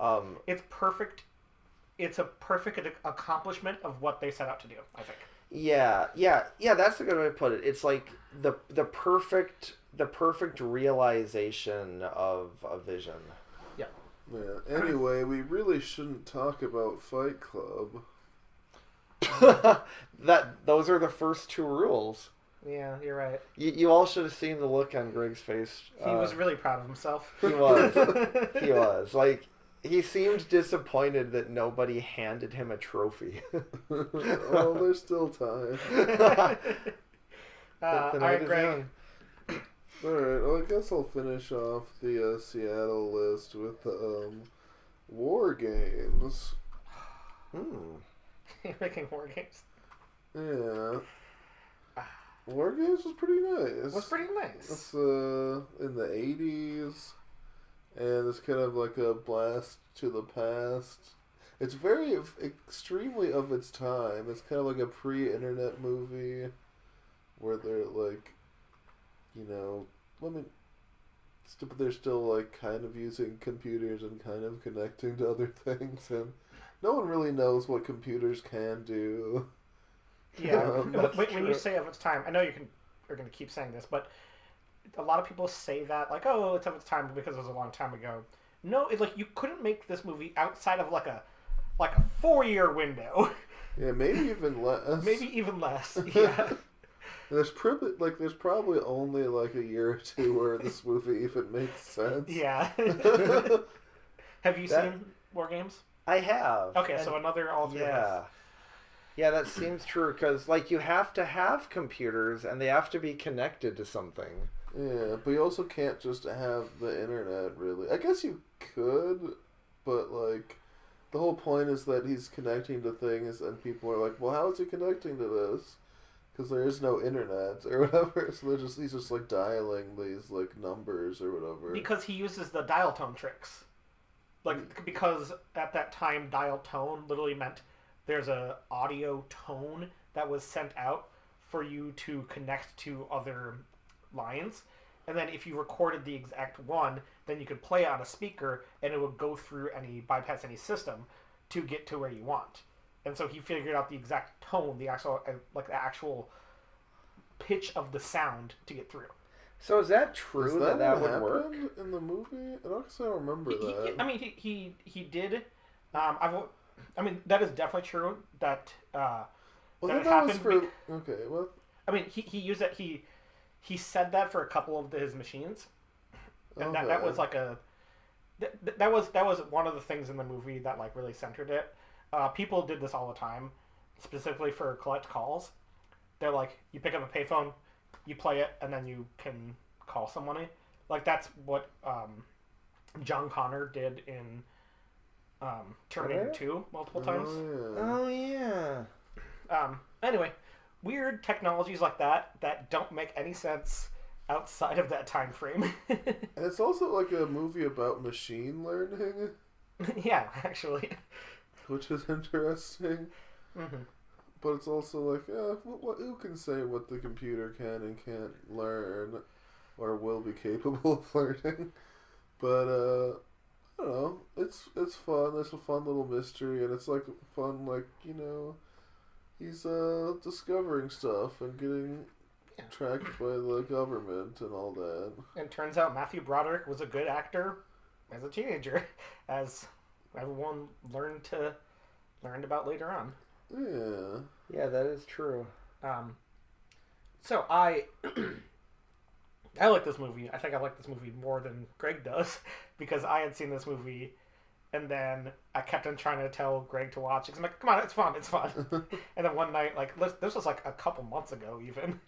perfect. It's a perfect accomplishment of what they set out to do, I think. Yeah. That's a good way to put it. It's like the perfect realization of a vision. Yeah. Yeah. Anyway, we really shouldn't talk about Fight Club. Those are the first two rules. Yeah, you're right. You all should have seen the look on Greg's face. He was really proud of himself. He was. He was. Like, he seemed disappointed that nobody handed him a trophy. Oh, there's still time. All right, Greg. Alright, well, I guess I'll finish off the Seattle list with War Games. You're making War Games? Yeah. War Games was pretty nice. Was pretty nice. It's in the 80s, and it's kind of like a blast to the past. It's very extremely of its time. It's kind of like a pre-internet movie where they're like, you know, but they're still like kind of using computers and kind of connecting to other things, and no one really knows what computers can do. Yeah, when you say of its time, I know you're going to keep saying this, but a lot of people say that, like, oh, it's of its time because it was a long time ago. No, it's like you couldn't make this movie outside of like a 4-year window. Yeah, maybe even less. Maybe even less. Yeah. There's probably only like a year or two where this movie even makes sense. Yeah. Have you seen War Games? I have. Okay, so another all three. Yeah, that seems true because like you have to have computers and they have to be connected to something. Yeah, but you also can't just have the internet, really. I guess you could, but like the whole point is that he's connecting to things, and people are like, "Well, how is he connecting to this?" Because there is no internet or whatever. So he's just like dialing these like numbers or whatever. Because he uses the dial tone tricks, like because at that time dial tone literally meant there's a audio tone that was sent out for you to connect to other lines, and then if you recorded the exact one, then you could play it on a speaker and it would go through bypass any system to get to where you want. And so he figured out the exact tone, the actual pitch of the sound to get through. So is that true that would work in the movie? I don't remember that. He did. That is definitely true. That that happened. Okay, well. I mean, he used it. He said that for a couple of his machines, and that was like that was one of the things in the movie that like really centered it. People did this all the time, specifically for collect calls. They're like, you pick up a payphone, you play it, and then you can call somebody. Like that's what John Connor did in Terminator 2 multiple times. Oh yeah. Anyway, weird technologies like that don't make any sense outside of that time frame. And it's also like a movie about machine learning. Yeah, actually. Which is interesting. Mm-hmm. But it's also like, who can say what the computer can and can't learn or will be capable of learning? But, I don't know. It's fun. It's a fun little mystery, and it's like fun, like, you know, he's discovering stuff and getting tracked by the government and all that. And turns out Matthew Broderick was a good actor as a teenager, as everyone learned about later on. Yeah, that is true. So I like this movie. I think I like this movie more than Greg does because I had seen this movie, and then I kept on trying to tell Greg to watch it. 'Cause I'm like, come on, it's fun. And then one night, like this was like a couple months ago even,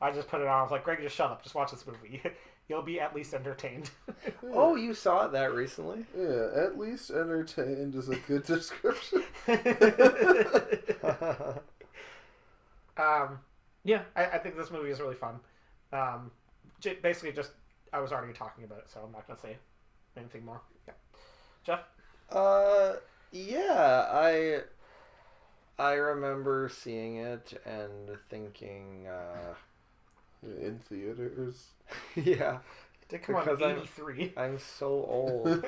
I just put it on. I was like, Greg, just shut up. Just watch this movie. You'll be at least entertained. Oh, you saw it that recently? Yeah, at least entertained is a good description. Yeah, I think this movie is really fun. Basically, just I was already talking about it, so I'm not gonna say anything more. Yeah, Jeff. Yeah, I remember seeing it and thinking, In theaters. yeah. It did come out in 83. I'm so old.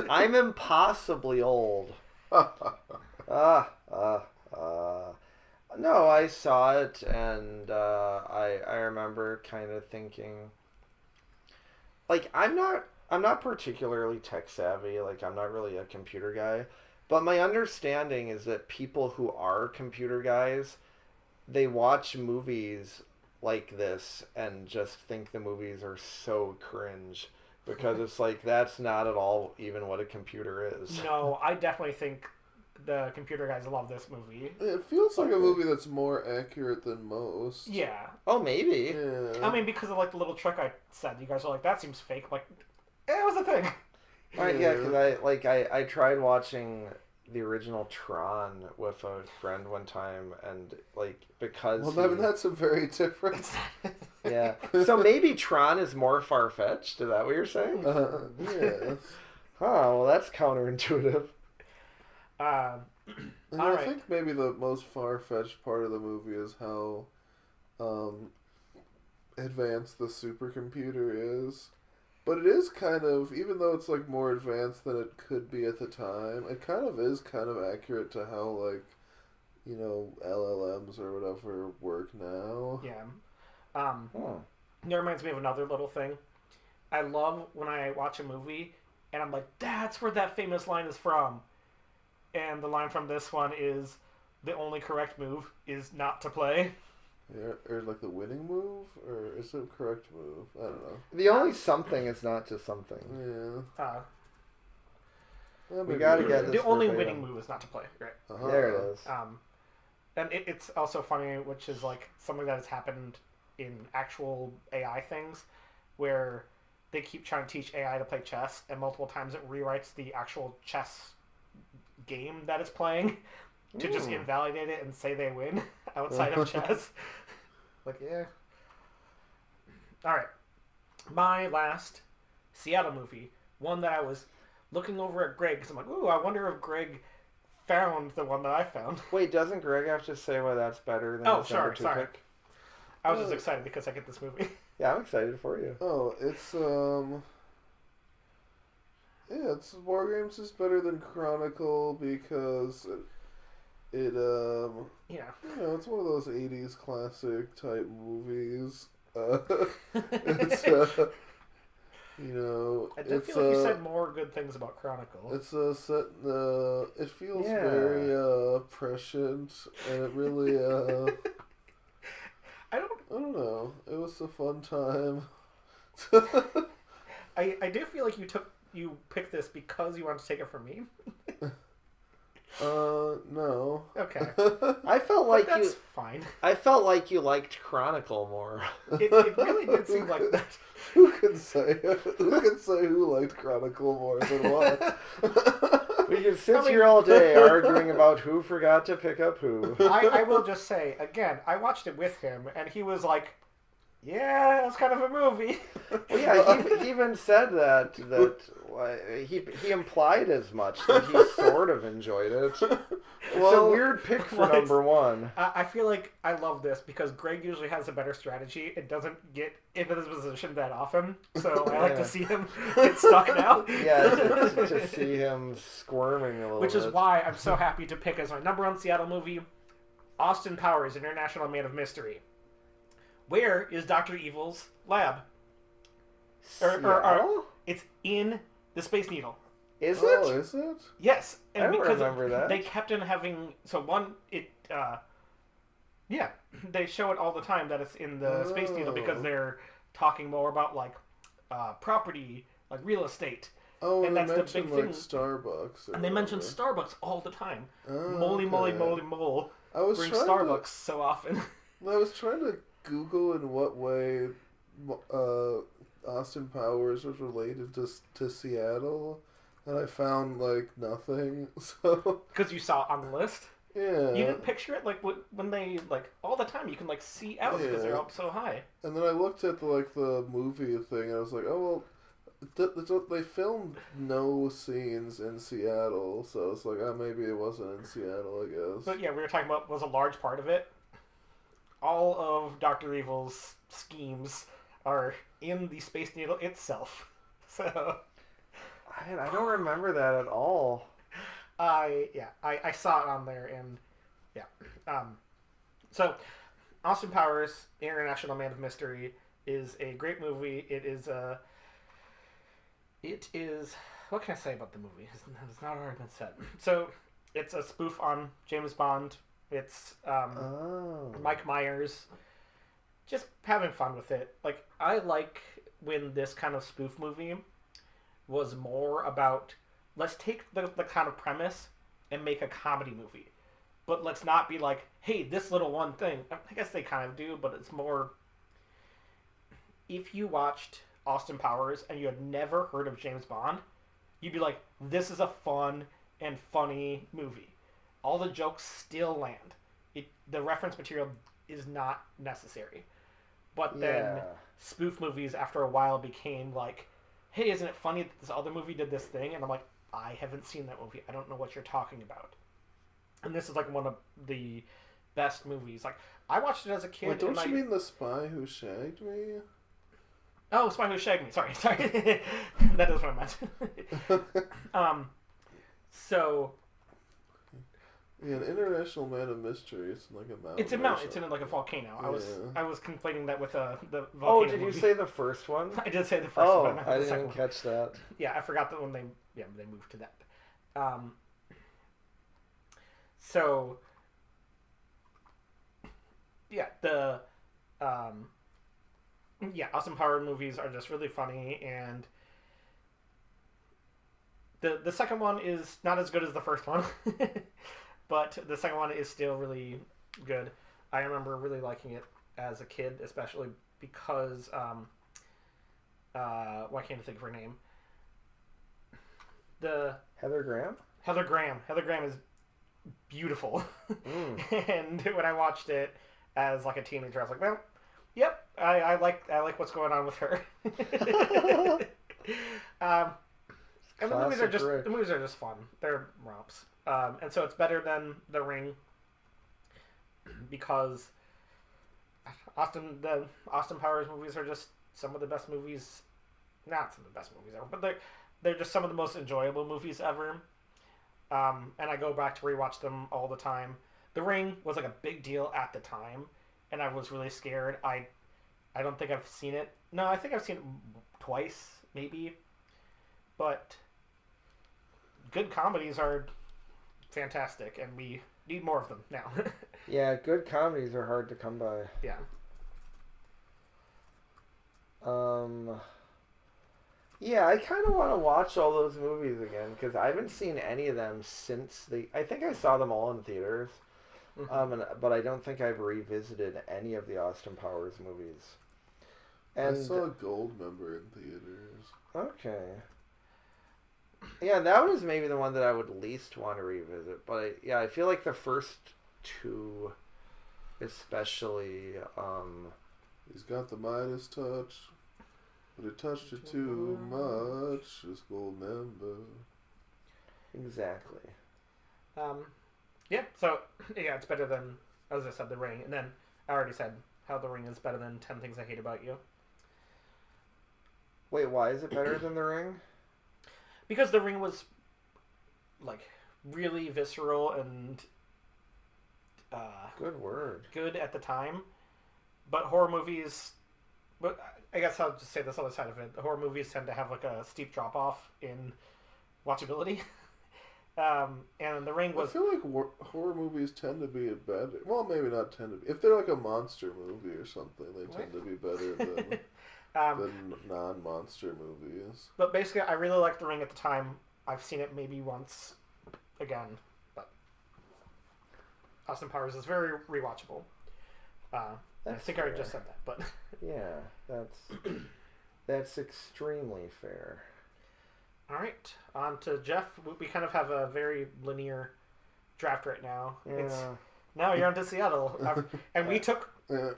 I'm impossibly old. No, I saw it and I remember kind of thinking, like, I'm not particularly tech savvy. Like, I'm not really a computer guy. But my understanding is that people who are computer guys, they watch movies like this and just think the movies are so cringe because it's like that's not at all even what a computer is. No, I definitely think the computer guys love this movie. It feels like a movie that's more accurate than most. Yeah. Oh, maybe. Yeah. I mean, because of like the little trick I said, you guys are like, that seems fake. I'm like, it was a thing. Right, yeah, because I tried watching the original Tron with a friend one time, and like because that's a very different. Yeah, so maybe Tron is more far fetched. Is that what you're saying? Yes. Huh. Well, that's counterintuitive. And I think maybe the most far fetched part of the movie is how advanced the supercomputer is. But it is kind of, even though it's like more advanced than it could be at the time, it kind of is kind of accurate to how, like, you know, LLMs or whatever work now. Yeah. It reminds me of another little thing. I love when I watch a movie and I'm like, that's where that famous line is from. And the line from this one is, the only correct move is not to play. Yeah, or like the winning move, or is it a correct move? I don't know. The only something is not just something. Yeah. We gotta get this. The only winning move is not to play. Right. There it is. And it's also funny, which is like something that has happened in actual AI things, where they keep trying to teach AI to play chess, and multiple times it rewrites the actual chess game that it's playing to just invalidate it and say they win outside of chess. Like, yeah. Alright. My last Seattle movie, one that I was looking over at Greg, because I'm like, ooh, I wonder if Greg found the one that I found. Wait, doesn't Greg have to say why that's better than his number 2 pick? I was just excited because I get this movie. Yeah, I'm excited for you. Oh, it's War Games is better than Chronicle because it yeah. You know, it's one of those 80s classic type movies. It's you know, I did feel like you said more good things about Chronicle. It's set it feels very prescient, and it really I don't know. It was a fun time. I do feel like you picked this because you wanted to take it from me. No. Okay. I felt like that's fine. I felt like you liked Chronicle more. It really did seem like that. Who can say who liked Chronicle more than what? We can sit here all day arguing about who forgot to pick up who. I will just say, again, I watched it with him, and he was like, yeah, it's kind of a movie. Well, yeah, he even said that he implied as much, that he sort of enjoyed it. It's a weird pick for number 1. I feel like I love this because Greg usually has a better strategy and doesn't get into this position that often. So I like to see him get stuck now. Yeah, to see him squirming a little bit. Which is why I'm so happy to pick as my number 1 Seattle movie, Austin Powers, International Man of Mystery. Where is Dr. Evil's lab? Or it's in the Space Needle. Is it? Oh, is it? Yes. And I don't because remember that. They kept on having... So one, yeah, they show it all the time that it's in the Space Needle because they're talking more about, like, property, like real estate. Oh, and that's the big like thing. Starbucks. And they mention Starbucks all the time. Oh, Moly, okay. moly, mole. I was Bring trying Starbucks so often. I was trying to Google in what way Austin Powers was related to Seattle, and I found like nothing. So Because you saw it on the list. yeah, You didn't picture it like when they like all the time. You can like see out because they're up so high. And then I looked at the movie thing, and I was like, oh well, they filmed no scenes in Seattle, so it's like, oh, maybe it wasn't in Seattle, I guess. But yeah, we were talking about was a large part of it. All of Dr. Evil's schemes are in the Space Needle itself. So I don't remember that at all. I saw it on there, and yeah. So Austin Powers, International Man of Mystery, is a great movie. It is what can I say about the movie? It's not already been said. So it's a spoof on James Bond. It's Mike Myers. Just having fun with it. Like, I like when this kind of spoof movie was more about, let's take the kind of premise and make a comedy movie. But let's not be like, hey, this little one thing. I guess they kind of do, but it's more... If you watched Austin Powers and you had never heard of James Bond, you'd be like, this is a fun and funny movie. All the jokes still land. The reference material is not necessary. But then spoof movies after a while became like, hey, isn't it funny that this other movie did this thing? And I'm like, I haven't seen that movie. I don't know what you're talking about. And this is like one of the best movies. Like, I watched it as a kid. Wait, don't you mean The Spy Who Shagged Me? Oh, Spy Who Shagged Me. Sorry. That is what I meant. So... Yeah, an International Man of Mystery. It's like a mountain. It's a mountain. It's in like a volcano. I was conflating that with the volcano. Oh, did you movie. say the first one? I did say the first one. one. Oh, I didn't catch that. Yeah, I forgot that when they moved to that. So yeah, Austin Power movies are just really funny, and the second one is not as good as the first one. But the second one is still really good. I remember really liking it as a kid, especially because why can't I think of her name? Heather Graham? Heather Graham is beautiful. And when I watched it as like a teenager, I was like, well, yep, I like what's going on with her. And the movies are just fun. They're romps. And so it's better than The Ring because Austin Powers movies are just some of the best movies. Not some of the best movies ever, but they're just some of the most enjoyable movies ever. And I go back to rewatch them all the time. The Ring was like a big deal at the time, and I was really scared. I don't think I've seen it. No, I think I've seen it twice, maybe. But good comedies are fantastic, and we need more of them now. Yeah, good comedies are hard to come by. Yeah. Yeah, I kind of want to watch all those movies again because I haven't seen any of them since I think I saw them all in theaters, but I don't think I've revisited any of the Austin Powers movies. And I saw Goldmember in theaters. Okay. Yeah, that was maybe the one that I would least want to revisit. But I feel like the first two, especially. He's got the Midas touch, but it touched it too much. This Goldmember. Exactly. Yeah. So yeah, it's better than, as I said, The Ring, and then I already said how The Ring is better than 10 Things I Hate About You. Wait, why is it better than The Ring? Because The Ring was, like, really visceral and good at the time. But horror movies... But I guess I'll just say this other side of it. The horror movies tend to have, like, a steep drop-off in watchability. And The Ring was... I feel like horror movies tend to be better... Well, maybe not tend to be. If they're, like, a monster movie or something, they tend to be better than... than non-monster movies. But basically, I really liked The Ring at the time. I've seen it maybe once again, but Austin Powers is very rewatchable. I think I already just said that, but Yeah, that's extremely fair. All right, on to Jeff. We kind of have a very linear draft right now. Yeah. Now you're on to Seattle, and we took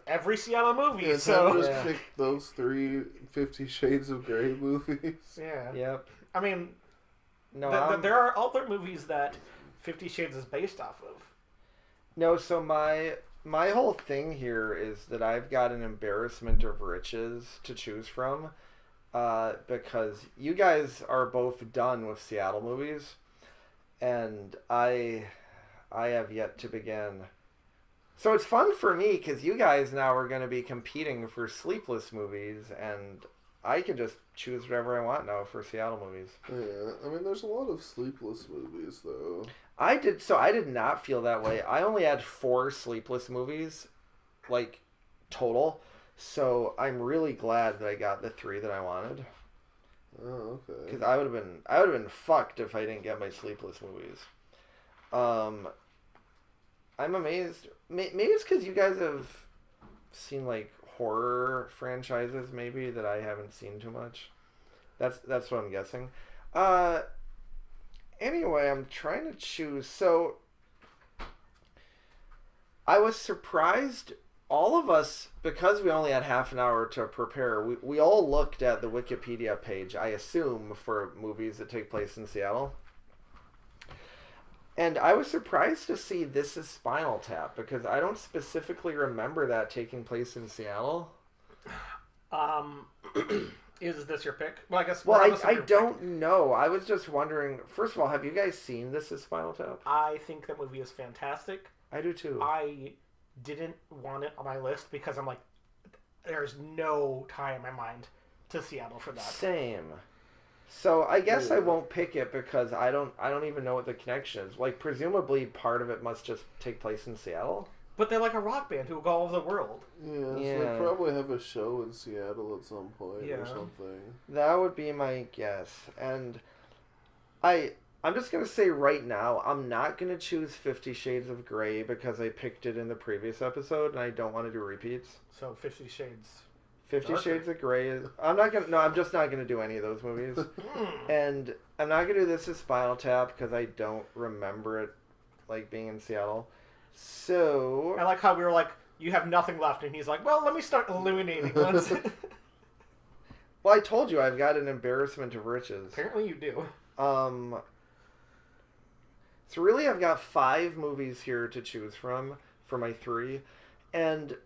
every Seattle movie. Yeah, so just pick those 3 50 Shades of Grey movies. Yeah. Yep. I mean, No, there are other movies that 50 Shades is based off of. No, so my whole thing here is that I've got an embarrassment of riches to choose from, because you guys are both done with Seattle movies, and I have yet to begin. So it's fun for me because you guys now are going to be competing for Sleepless movies, and I can just choose whatever I want now for Seattle movies. Yeah, I mean, there's a lot of Sleepless movies, though. I did not feel that way. I only had 4 Sleepless movies, like, total. So I'm really glad that I got the 3 that I wanted. Oh, okay. Because I would have been fucked if I didn't get my Sleepless movies. I'm amazed. Maybe it's because you guys have seen like horror franchises, maybe that I haven't seen too much. That's what I'm guessing. Anyway, I'm trying to choose. So I was surprised. All of us, because we only had half an hour to prepare, we all looked at the Wikipedia page, I assume, for movies that take place in Seattle. And I was surprised to see This Is Spinal Tap, because I don't specifically remember that taking place in Seattle. Is this your pick? Well, I guess. Well, I don't know. I was just wondering, first of all, have you guys seen This Is Spinal Tap? I think that movie is fantastic. I do too. I didn't want it on my list because I'm like, there's no tie in my mind to Seattle for that. Same. So I guess I won't pick it because I don't even know what the connection is. Like, presumably part of it must just take place in Seattle. But they're like a rock band who go all over the world. Yeah, so they probably have a show in Seattle at some point or something. That would be my guess. And I'm just going to say right now, I'm not going to choose 50 Shades of Grey because I picked it in the previous episode and I don't want to do repeats. So 50 Shades. 50 Shades of Grey is... I'm just not going to do any of those movies. And I'm not going to do This Is Spinal Tap because I don't remember it, like, being in Seattle. So... I like how we were like, you have nothing left, and he's like, well, let me start illuminating ones. Well, I told you I've got an embarrassment of riches. Apparently you do. So really I've got 5 movies here to choose from for my 3. And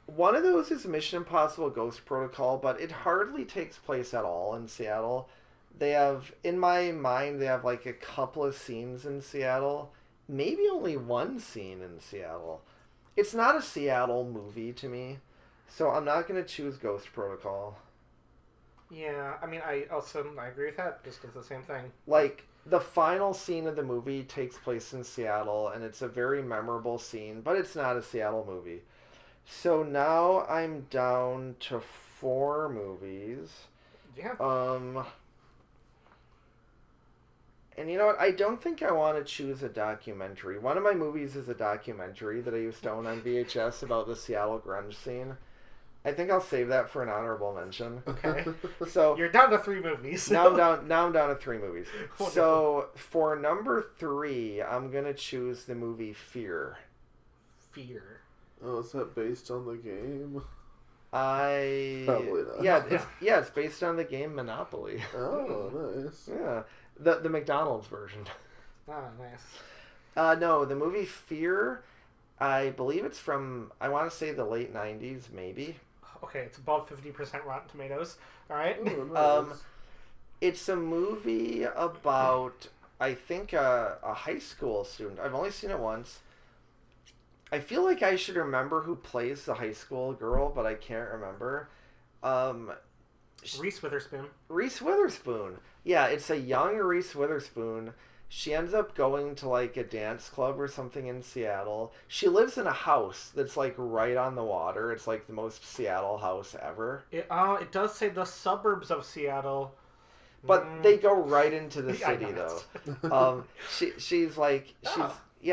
one of those is Mission Impossible Ghost Protocol, but it hardly takes place at all in Seattle. They have, in my mind, they have like a couple of scenes in Seattle. Maybe only one scene in Seattle. It's not a Seattle movie to me, so I'm not going to choose Ghost Protocol. Yeah, I mean, I agree with that, just because the same thing. Like, the final scene of the movie takes place in Seattle, and it's a very memorable scene, but it's not a Seattle movie. So now I'm down to 4 movies. Yeah. And you know what? I don't think I want to choose a documentary. One of my movies is a documentary that I used to own on VHS about the Seattle grunge scene. I think I'll save that for an honorable mention. Okay. So you're down to 3 movies. Now I'm down to 3 movies. Wonderful. So for number 3, I'm gonna choose the movie Fear. Fear. Oh, is that based on the game? Probably not. It's based on the game Monopoly. Oh, nice. Yeah. The McDonald's version. Oh, nice. No, the movie Fear, I believe it's from, I want to say the late 90s, maybe. Okay, it's above 50% Rotten Tomatoes. All right. Oh, nice. It's a movie about, I think, a high school student. I've only seen it once. I feel like I should remember who plays the high school girl, but I can't remember. Reese Witherspoon. Reese Witherspoon. Yeah, it's a young Reese Witherspoon. She ends up going to like a dance club or something in Seattle. She lives in a house that's like right on the water. It's like the most Seattle house ever. It does say the suburbs of Seattle. But they go right into the city though. She's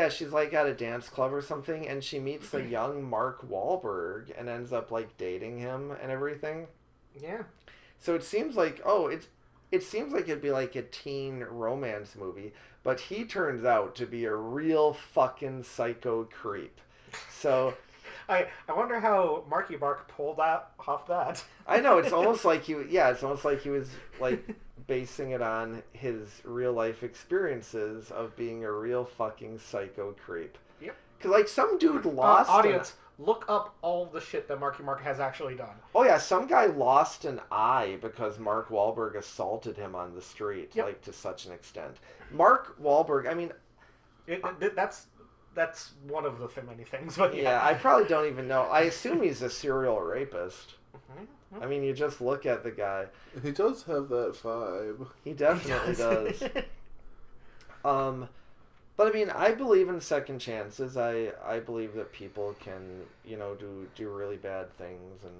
she's like at a dance club or something, and she meets a young Mark Wahlberg and ends up like dating him and everything. Yeah. So it seems like it seems like it'd be like a teen romance movie, but he turns out to be a real fucking psycho creep. So I wonder how Marky Mark pulled off that. I know it's almost like it's almost like he was like basing it on his real life experiences of being a real fucking psycho creep. Yep. Because like some dude lost audience. Look up all the shit that Marky Mark has actually done. Oh yeah, some guy lost an eye because Mark Wahlberg assaulted him on the street, like to such an extent. Mark Wahlberg, I mean, that's one of the many things. But yeah, I probably don't even know. I assume he's a serial rapist. I mean, you just look at the guy. He does have that vibe. He definitely does. But I mean, I believe in second chances. I believe that people can, do really bad things and,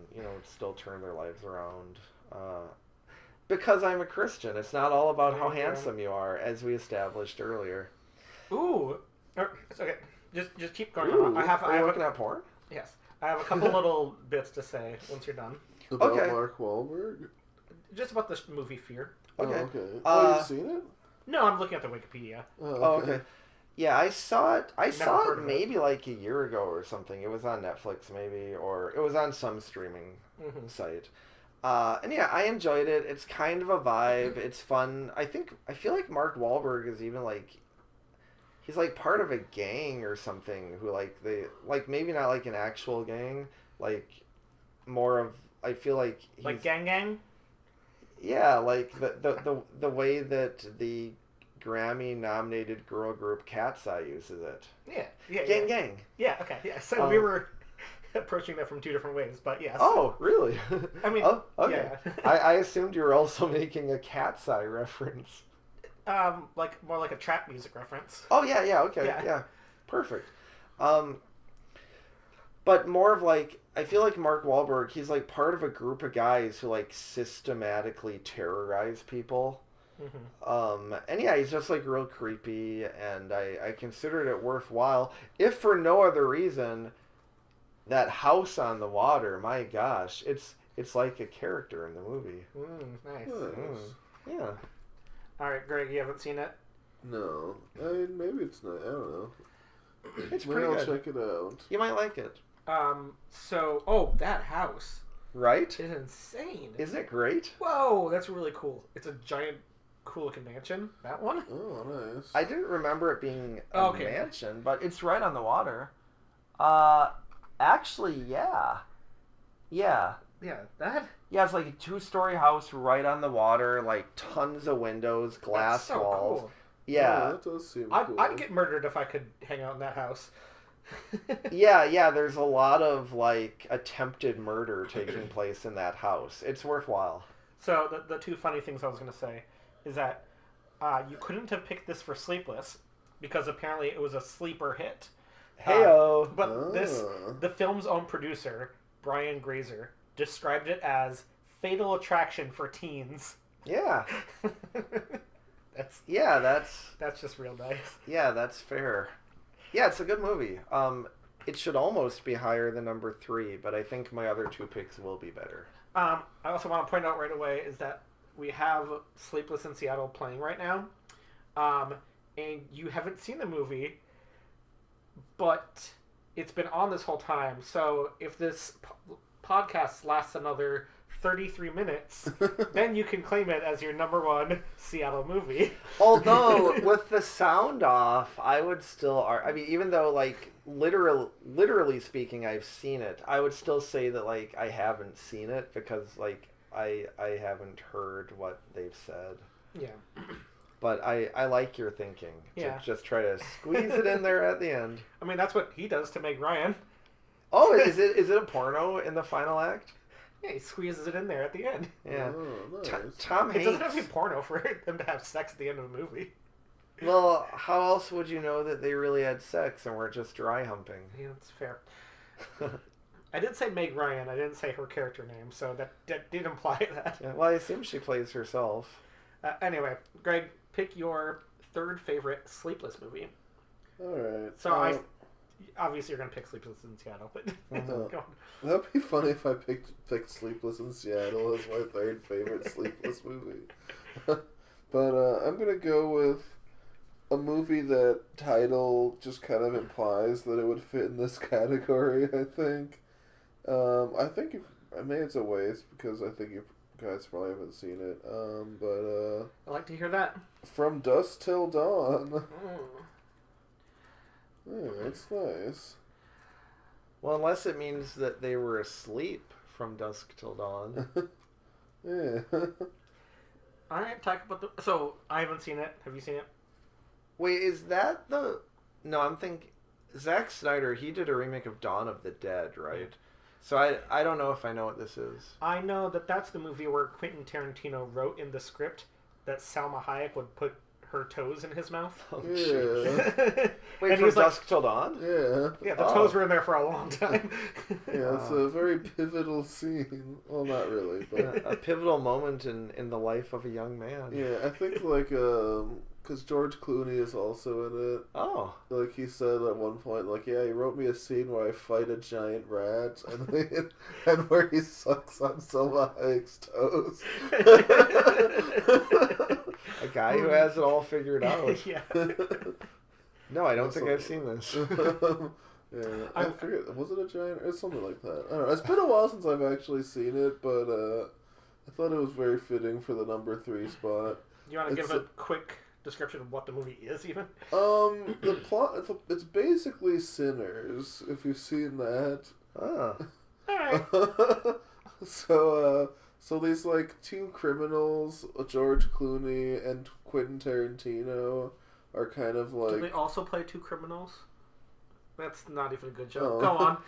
still turn their lives around. Because I'm a Christian. It's not all about how handsome you are, as we established earlier. Ooh. It's okay. Just keep going Ooh, on. I have looking at porn? Yes. I have a couple little bits to say once you're done. About Mark Wahlberg? Just about the movie Fear. Okay. Oh, okay. Oh, you've seen it? No, I'm looking at the Wikipedia. Oh, okay. Yeah, I saw it. I saw it heard of maybe like a year ago or something. It was on Netflix maybe, or it was on some streaming site. And yeah, I enjoyed it. It's kind of a vibe. It's fun. I feel like Mark Wahlberg is even like, he's like part of a gang or something who maybe not like an actual gang, like more of, I feel like he's, like gang? Yeah, like the way that the Grammy-nominated girl group Cat's Eye uses it. Yeah. Gang. Yeah, okay. Yeah, so we were approaching that from two different ways, but yes. Oh, really? I mean, okay. Yeah. I assumed you were also making a Cat's Eye reference. Like more like a trap music reference. Oh, yeah, okay. Yeah. Perfect. But more of like, I feel like Mark Wahlberg, he's like part of a group of guys who like systematically terrorize people. And yeah, he's just like real creepy, and I considered it worthwhile, if for no other reason, that house on the water, my gosh, it's like a character in the movie. Nice. Yeah. Alright, Greg, you haven't seen it? No. I mean, maybe it's not. I don't know. It's Maybe pretty I'll good. check it out. You might like it. That house. Right? Is insane. Isn't it great? Whoa, that's really cool. It's a giant, cool looking mansion. That one? Oh, nice. I didn't remember it being a mansion, but it's right on the water. Actually, yeah. Yeah. Yeah, that? Yeah, it's like a 2-story house right on the water, like tons of windows, glass that's so walls. Cool. Yeah. That does seem cool. I'd get murdered if I could hang out in that house. yeah, there's a lot of like attempted murder taking place in that house. It's worthwhile. So the two funny things I was going to say is that you couldn't have picked this for Sleepless because apparently it was a sleeper hit. Heyo. But the film's own producer, Brian Grazer, described it as fatal attraction for teens. Yeah. That's just real nice. Yeah, that's fair. Yeah, it's a good movie. It should almost be higher than number 3, but I think my other 2 picks will be better. I also want to point out right away is that we have Sleepless in Seattle playing right now, and you haven't seen the movie, but it's been on this whole time. So if this podcast lasts another 33 minutes, then you can claim it as your number 1 Seattle movie. Although, with the sound off, I would still... I mean, even though, like, literally speaking, I've seen it, I would still say that, like, I haven't seen it because, like, I haven't heard what they've said. Yeah. But I like your thinking. Yeah. To just try to squeeze it in there at the end. I mean, that's what he does to Meg Ryan. Oh, is it a porno in the final act? Yeah, he squeezes it in there at the end. Yeah. Oh, nice. Tom It Hanks... doesn't have to be porno for them to have sex at the end of a movie. Well, how else would you know that they really had sex and weren't just dry humping? Yeah, that's fair. I did say Meg Ryan. I didn't say her character name, so that did imply that. Yeah, well, I assume she plays herself. Anyway, Greg, pick your third favorite Sleepless movie. All right. So obviously you're gonna pick Sleepless in Seattle, but go on. That'd be funny if I picked Sleepless in Seattle as my third favorite Sleepless movie. But I'm gonna go with a movie that title just kind of implies that it would fit in this category. I think. I think maybe it's a waste because I think you guys probably haven't seen it. But I like to hear that. From Dusk Till Dawn. Yeah, that's nice. Well, unless it means that they were asleep from dusk till dawn. Yeah. All right, talk about the. So I haven't seen it. Have you seen it? Wait, is that the? No, I'm thinking. Zack Snyder. He did a remake of Dawn of the Dead, right? So I don't know if I know what this is. I know that that's the movie where Quentin Tarantino wrote in the script that Salma Hayek would put her toes in his mouth. Oh, yeah. Wait, from dusk till dawn? Yeah. Yeah, the toes were in there for a long time. Yeah, it's a very pivotal scene. Well, not really, but a pivotal moment in the life of a young man. Yeah, I think because George Clooney is also in it. Oh. Like he said at one point, like, yeah, he wrote me a scene where I fight a giant rat and where he sucks on Salma Hayek's toes. A guy who has it all figured out. Yeah. No, I don't think I've seen this. Yeah, I forget. Was it a giant? It's something like that. I don't know. It's been a while since I've actually seen it, but I thought it was very fitting for the number 3 spot. You want to give a quick description of what the movie is, even? The plot, it's basically Sinners, if you've seen that. Ah. Alright. So these, like, 2 criminals, George Clooney and Quentin Tarantino, are kind of like... Do they also play 2 criminals? That's not even a good joke. Go on.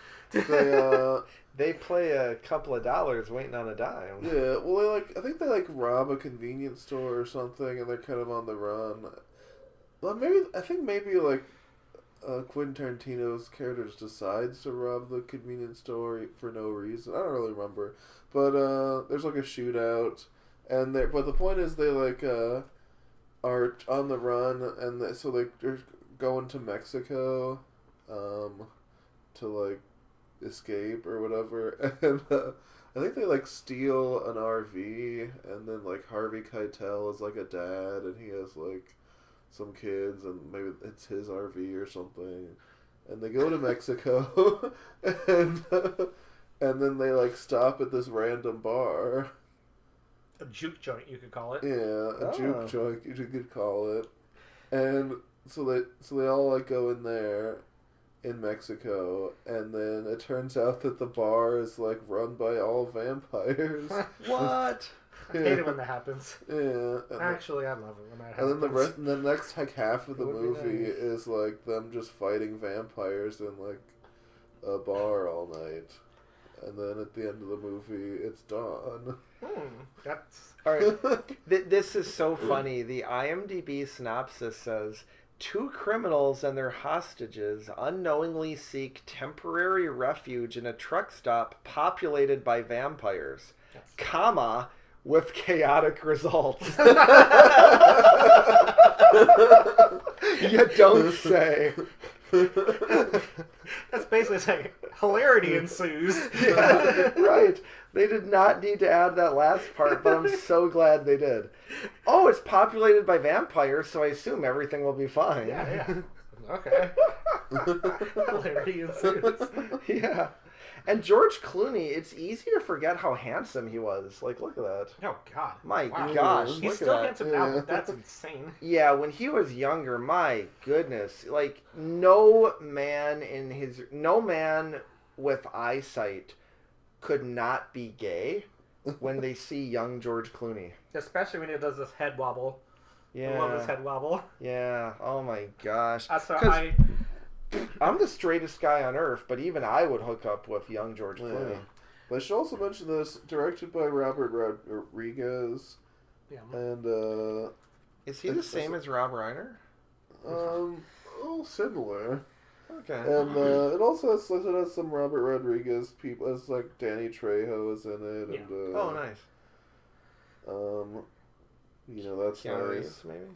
They play a couple of dollars waiting on a dime. Yeah, well, I think they rob a convenience store or something, and they're kind of on the run. Well, maybe Quentin Tarantino's character just decides to rob the convenience store for no reason. I don't really remember, but there's a shootout, but the point is they are on the run, and they're going to Mexico, to escape or whatever, and I think they steal an RV, and then Harvey Keitel is a dad, and he has some kids, and maybe it's his RV or something, and they go to Mexico, and then they stop at this random bar. A juke joint, you could call it. Yeah, a juke joint, you could call it, and so they all go in there in Mexico, and then it turns out that the bar is run by all vampires. What? I hate it when that happens. Yeah. Actually, I love it when that happens. And then the next half of the movie is them just fighting vampires in a bar all night, and then at the end of the movie it's dawn. That's all right. This is so funny. The IMDb synopsis says, 2 criminals and their hostages unknowingly seek temporary refuge in a truck stop populated by vampires, comma, with chaotic results. You don't say. That's basically saying hilarity ensues. Yeah, right. They did not need to add that last part, but I'm so glad they did. Oh, it's populated by vampires, so I assume everything will be fine. Yeah. Okay. Hilarity ensues. Yeah. And George Clooney, it's easy to forget how handsome he was. Look at that. Oh, God. My gosh. He's look still at that. handsome now, but that's insane. Yeah, when he was younger, my goodness. No man with eyesight could not be gay when they see young George Clooney. Especially when he does this head wobble. Yeah. I love his head wobble. Yeah. Oh, my gosh. I'm the straightest guy on earth, but even I would hook up with young George Clooney. Yeah. But I should also mention this, directed by Robert Rodriguez. Yeah. And, is he the same as Rob Reiner? Similar. Okay. And, it also has some Robert Rodriguez people, as Danny Trejo is in it. Yeah. And, oh, nice. that's Keanu nice. Reeves, maybe?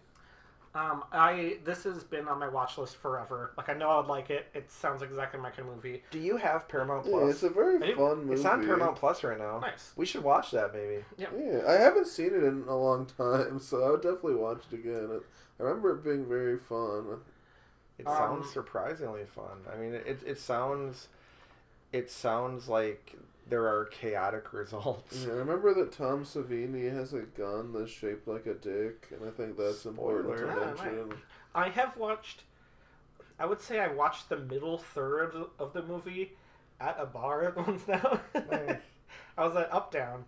This has been on my watch list forever. Like, I know I'd like it. It sounds exactly my kind of movie. Do you have Paramount Yeah, Plus? it's a very fun movie. It's on Paramount Plus right now. Nice. We should watch that, maybe. Yeah. Yeah, I haven't seen it in a long time, so I would definitely watch it again. I remember it being very fun. It sounds surprisingly fun. I mean, it sounds like there are chaotic results. Yeah, I remember that Tom Savini has a gun that's shaped like a dick, and I think that's important to mention. I have watched, I would say I watched the middle third of the movie at a bar once now. Nice. I was at Up Down,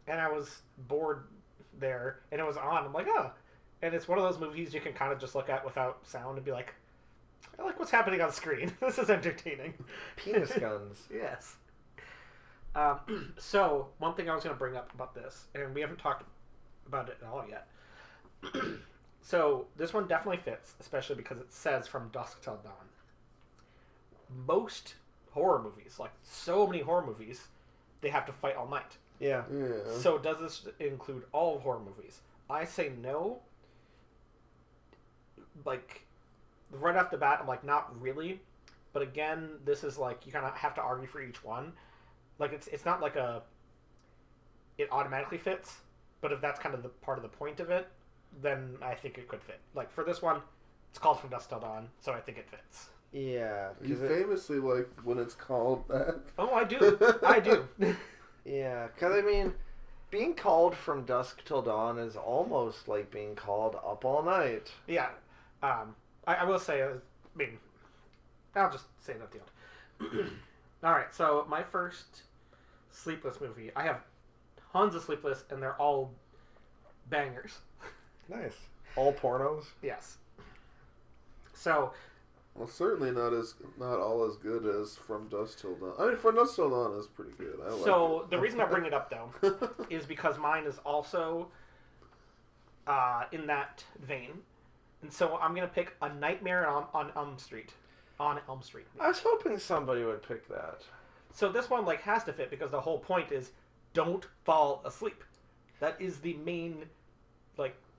and I was bored there, and it was on. I'm like, oh. And it's one of those movies you can kind of just look at without sound and be like, I like what's happening on screen. This is entertaining. Penis guns. Yes. So, one thing I was going to bring up about this, and we haven't talked about it at all yet. So, this one definitely fits, especially because it says From Dusk Till Dawn. Most horror movies, like so many horror movies, they have to fight all night. Yeah. So, does this include all horror movies? I say no. Like, right off the bat, I'm like, not really. But again, this is like, you kind of have to argue for each one. Like, it's not like it automatically fits, but if that's kind of the part of the point of it, then I think it could fit. Like, for this one, it's called From Dusk Till Dawn, so I think it fits. Yeah. You famously like when it's called that. Oh, I do. I do. Yeah, because, I mean, being called From Dusk Till Dawn is almost like being called Up All Night. Yeah. I will say, I'll just say it at the end. Alright, so my first Sleepless movie, I have tons of Sleepless, and they're all bangers. Nice. All pornos? Yes. So... Well, certainly not all as good as From Dusk Till Dawn. I mean, From Dusk Till Dawn is pretty good. I like it. The reason I bring it up, though, is because mine is also in that vein. And so I'm going to pick A Nightmare on Elm Street. On Elm Street. I was hoping somebody would pick that. So this one has to fit because the whole point is don't fall asleep. That is the main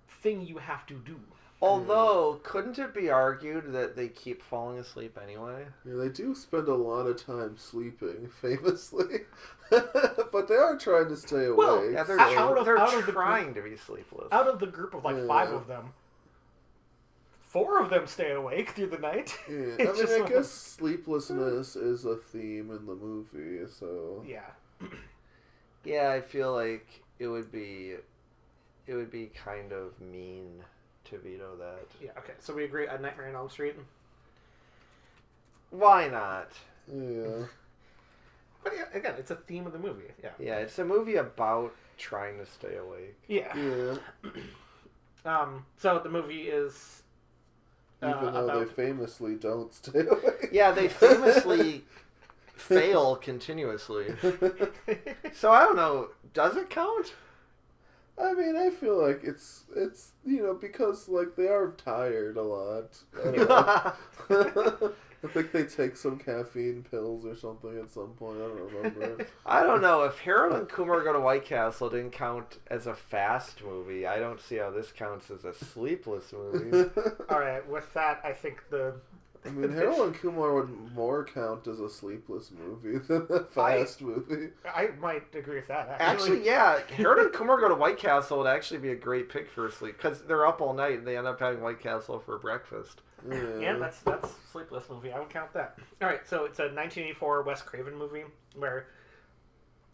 thing you have to do. Although, couldn't it be argued that they keep falling asleep anyway? Yeah, they do spend a lot of time sleeping, famously. But they are trying to stay awake. Well, yeah, they're trying to be sleepless. Out of the group of 5 of them, 4 of them stay awake through the night. Yeah, I guess sleeplessness is a theme in the movie, so... Yeah. Yeah, I feel like it would be kind of mean to veto that. Yeah, okay. So we agree A Nightmare on Elm Street? Why not? Yeah. But yeah, again, it's a theme of the movie. Yeah. Yeah, it's a movie about trying to stay awake. Yeah. Yeah. So the movie is... Even though they famously don't stay awake. Yeah, they famously fail continuously. So I don't know. Does it count? I mean, I feel like it's because they are tired a lot. I think they take some caffeine pills or something at some point. I don't remember. I don't know. If Harold and Kumar Go to White Castle didn't count as a fast movie, I don't see how this counts as a sleepless movie. All right, with that, I think I mean, Harold and Kumar would more count as a sleepless movie than a fast movie. I might agree with that. Actually, yeah. Harold and Kumar Go to White Castle would actually be a great pick for a sleep, because they're up all night and they end up having White Castle for breakfast. Yeah, that's Sleepless movie. I would count that. All right, so it's a 1984 Wes Craven movie where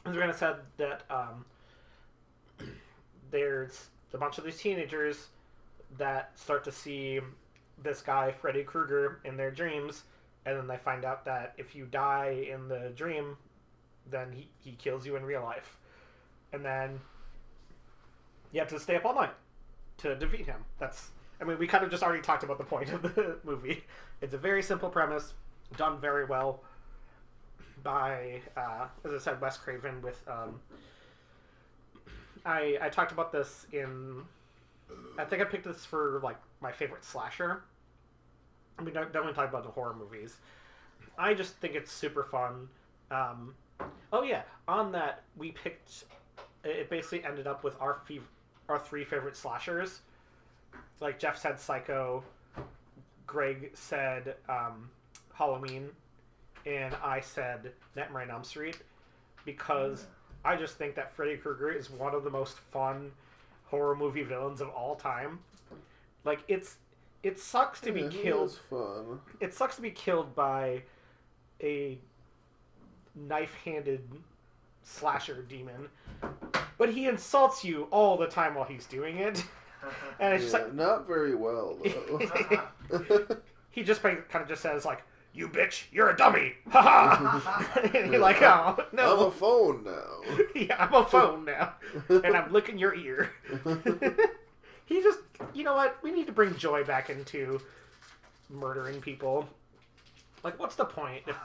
we're going to say that there's a bunch of these teenagers that start to see this guy, Freddy Krueger, in their dreams, and then they find out that if you die in the dream, then he kills you in real life. And then you have to stay up all night to defeat him. We kind of just already talked about the point of the movie. It's a very simple premise, done very well by, as I said, Wes Craven with... I talked about this in... I think I picked this for, my favorite slasher. We definitely talked about the horror movies. I just think it's super fun. On that, we picked... It basically ended up with our 3 favorite slashers. like Jeff said Psycho, Greg said Halloween, and I said Nightmare on Elm Street, because I just think that Freddy Krueger is one of the most fun horror movie villains of all time. Like, it sucks to be killed. Is fun. It sucks to be killed by a knife-handed slasher demon, but he insults you all the time while he's doing it, and it's just like, not very well though. he just kind of just says like, "You bitch, you're a dummy, haha," and you're like, "Oh no, I'm a phone now." Yeah, I'm a phone now, and I'm licking your ear. He just, you know what? We need to bring joy back into murdering people. Like, what's the point if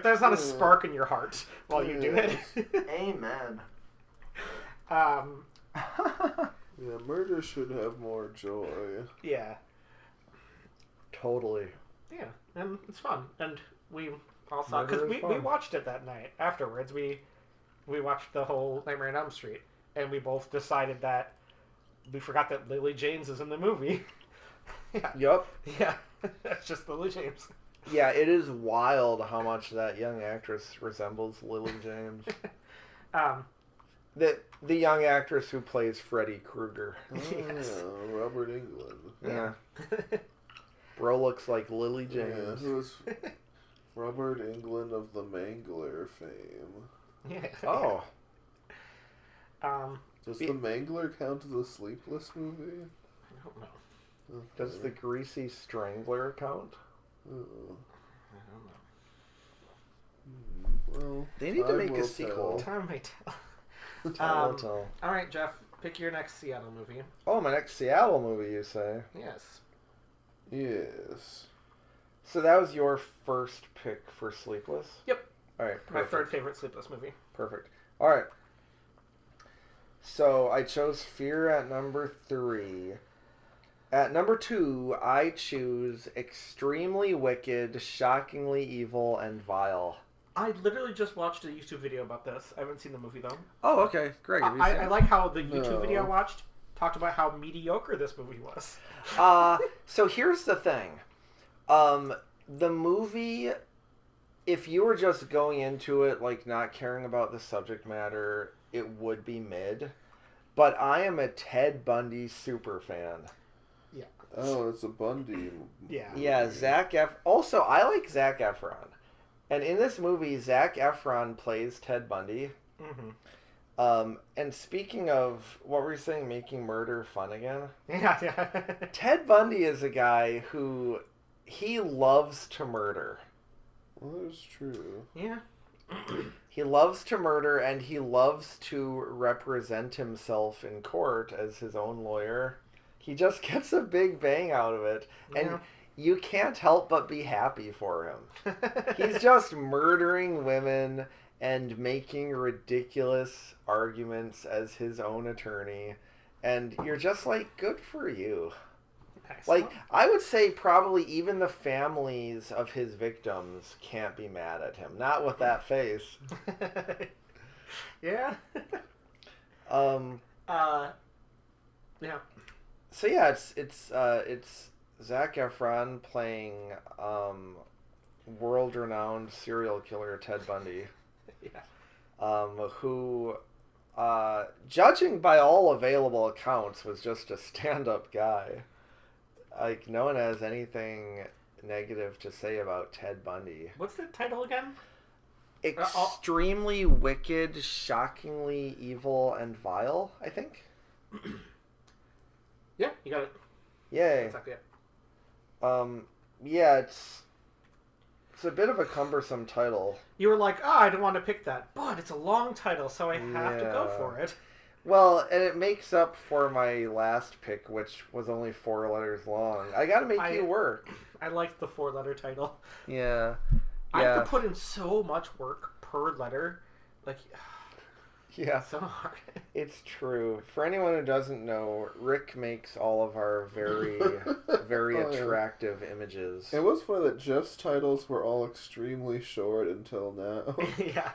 there's not a spark in your heart while you do it? Amen. Yeah, murder should have more joy. Yeah. Totally. Yeah, and it's fun, and we all saw it because we watched it that night. Afterwards, we watched the whole Nightmare on Elm Street, and we both decided that we forgot that Lily James is in the movie. Yeah. Yep. Yeah, that's just Lily James. Yeah, it is wild how much that young actress resembles Lily James. The young actress who plays Freddy Krueger. Oh, Yes. yeah, Robert Englund. Yeah. Bro looks like Lily James. Yeah, who's Robert Englund of the Mangler fame. Yeah. Oh. Does the Mangler count as a Sleepless movie? I don't know. Okay. Does the Greasy Strangler count? Oh. I don't know. Well, They need to time make a will sequel. Time may tell. Time will tell. All right, Jeff, pick your next Seattle movie. Oh, my next Seattle movie, you say? Yes. Yes. So that was your first pick for Sleepless? Yep. All right, My perfect. third favorite Sleepless movie. Perfect. All right. So I chose Fear at number 3. At number 2, I choose Extremely Wicked, Shockingly Evil, and Vile. I literally just watched a YouTube video about this. I haven't seen the movie, though. Oh, okay. Greg, have you seen I it? like how the YouTube No. video I watched talked about how mediocre this movie was. So here's the thing. The movie, if you were just going into it, like, not caring about the subject matter, it would be mid. But I am a Ted Bundy super fan. Yeah. Oh, it's a Bundy. Yeah. Yeah, Also, I like Zac Efron. And in this movie, Zac Efron plays Ted Bundy. Mm-hmm. And speaking of, what were you saying, making murder fun again? Yeah, yeah. Ted Bundy is a guy who, he loves to murder. Well, that's true. Yeah. He loves to murder, and he loves to represent himself in court as his own lawyer. He just gets a big bang out of it. And Yeah. you can't help but be happy for him. He's just murdering women and making ridiculous arguments as his own attorney. And you're just like, good for you. Nice. Like, I would say probably even the families of his victims can't be mad at him. Not with that face. Yeah. Yeah. So yeah, it's Zac Efron playing world-renowned serial killer Ted Bundy. Yeah. Who, judging by all available accounts, was just a stand-up guy. Like, no one has anything negative to say about Ted Bundy. What's the title again? Extremely wicked, shockingly evil, and vile, I think. Yeah, you got it. Yay. Exactly it. Yeah, it's a bit of a cumbersome title. You were like, I don't want to pick that, but it's a long title, so I have to go Yeah. for it. Well, and it makes up for my last pick, which was only 4 letters long. I gotta make you work. I liked the 4-letter title. Yeah. I have to put in so much work per letter. Like, Yeah. so hard. It's true. For anyone who doesn't know, Rick makes all of our very, very Oh, yeah. attractive images. It was funny that Jeff's titles were all extremely short until now. Yeah.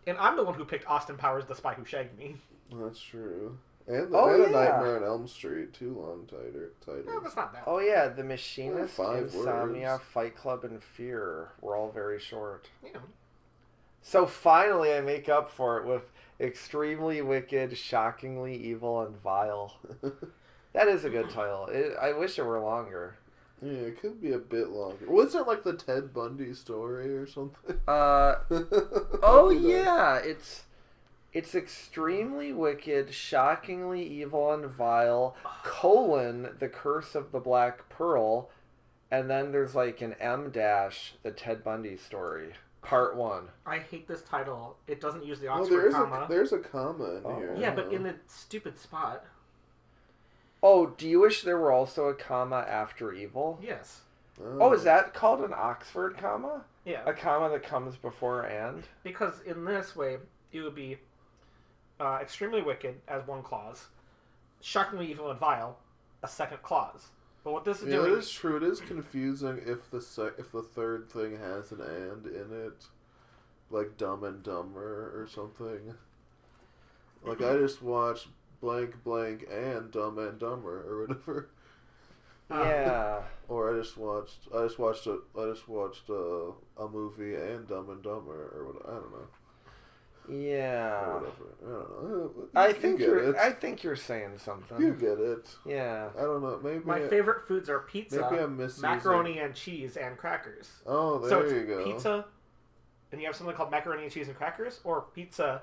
And I'm the one who picked Austin Powers, The Spy Who Shagged Me. That's true. And, Oh, and yeah. A Nightmare on Elm Street, 2 long titles. No, that's not bad. Oh yeah, The Machinist, 5 Insomnia, words. Fight Club, and Fear were all very short. Yeah. So finally I make up for it with Extremely Wicked, Shockingly Evil, and Vile. That is a good title. I wish it were longer. Yeah, it could be a bit longer. Was it like the Ted Bundy story or something? Oh yeah, it's Extremely Wicked, Shockingly Evil, and Vile, The Curse of the Black Pearl, and then there's like an M dash, the Ted Bundy story, part 1. I hate this title. It doesn't use the Well, Oxford comma. there's a comma in Oh. here. Yeah, but in the stupid spot. Oh, do you wish there were also a comma after evil? Yes. Oh, is that called an Oxford comma? Yeah. A comma that comes before and? Because in this way, it would be extremely wicked as one clause, shockingly evil and vile, a second clause. But what this is Yeah, doing... it is true. It is confusing if the third thing has an and in it, like Dumb and Dumber or something. Like I just watched blank blank and Dumb and Dumber or whatever. Yeah. Or I just watched a movie and Dumb and Dumber or what, I don't know. Yeah. Or whatever. I don't know. I think you're saying something. You get it. Yeah. I don't know. Maybe My favorite foods are pizza, maybe I'm misusing. macaroni and cheese, and crackers. Oh, there So it's you go. pizza, and you have something called macaroni and cheese and crackers, or pizza,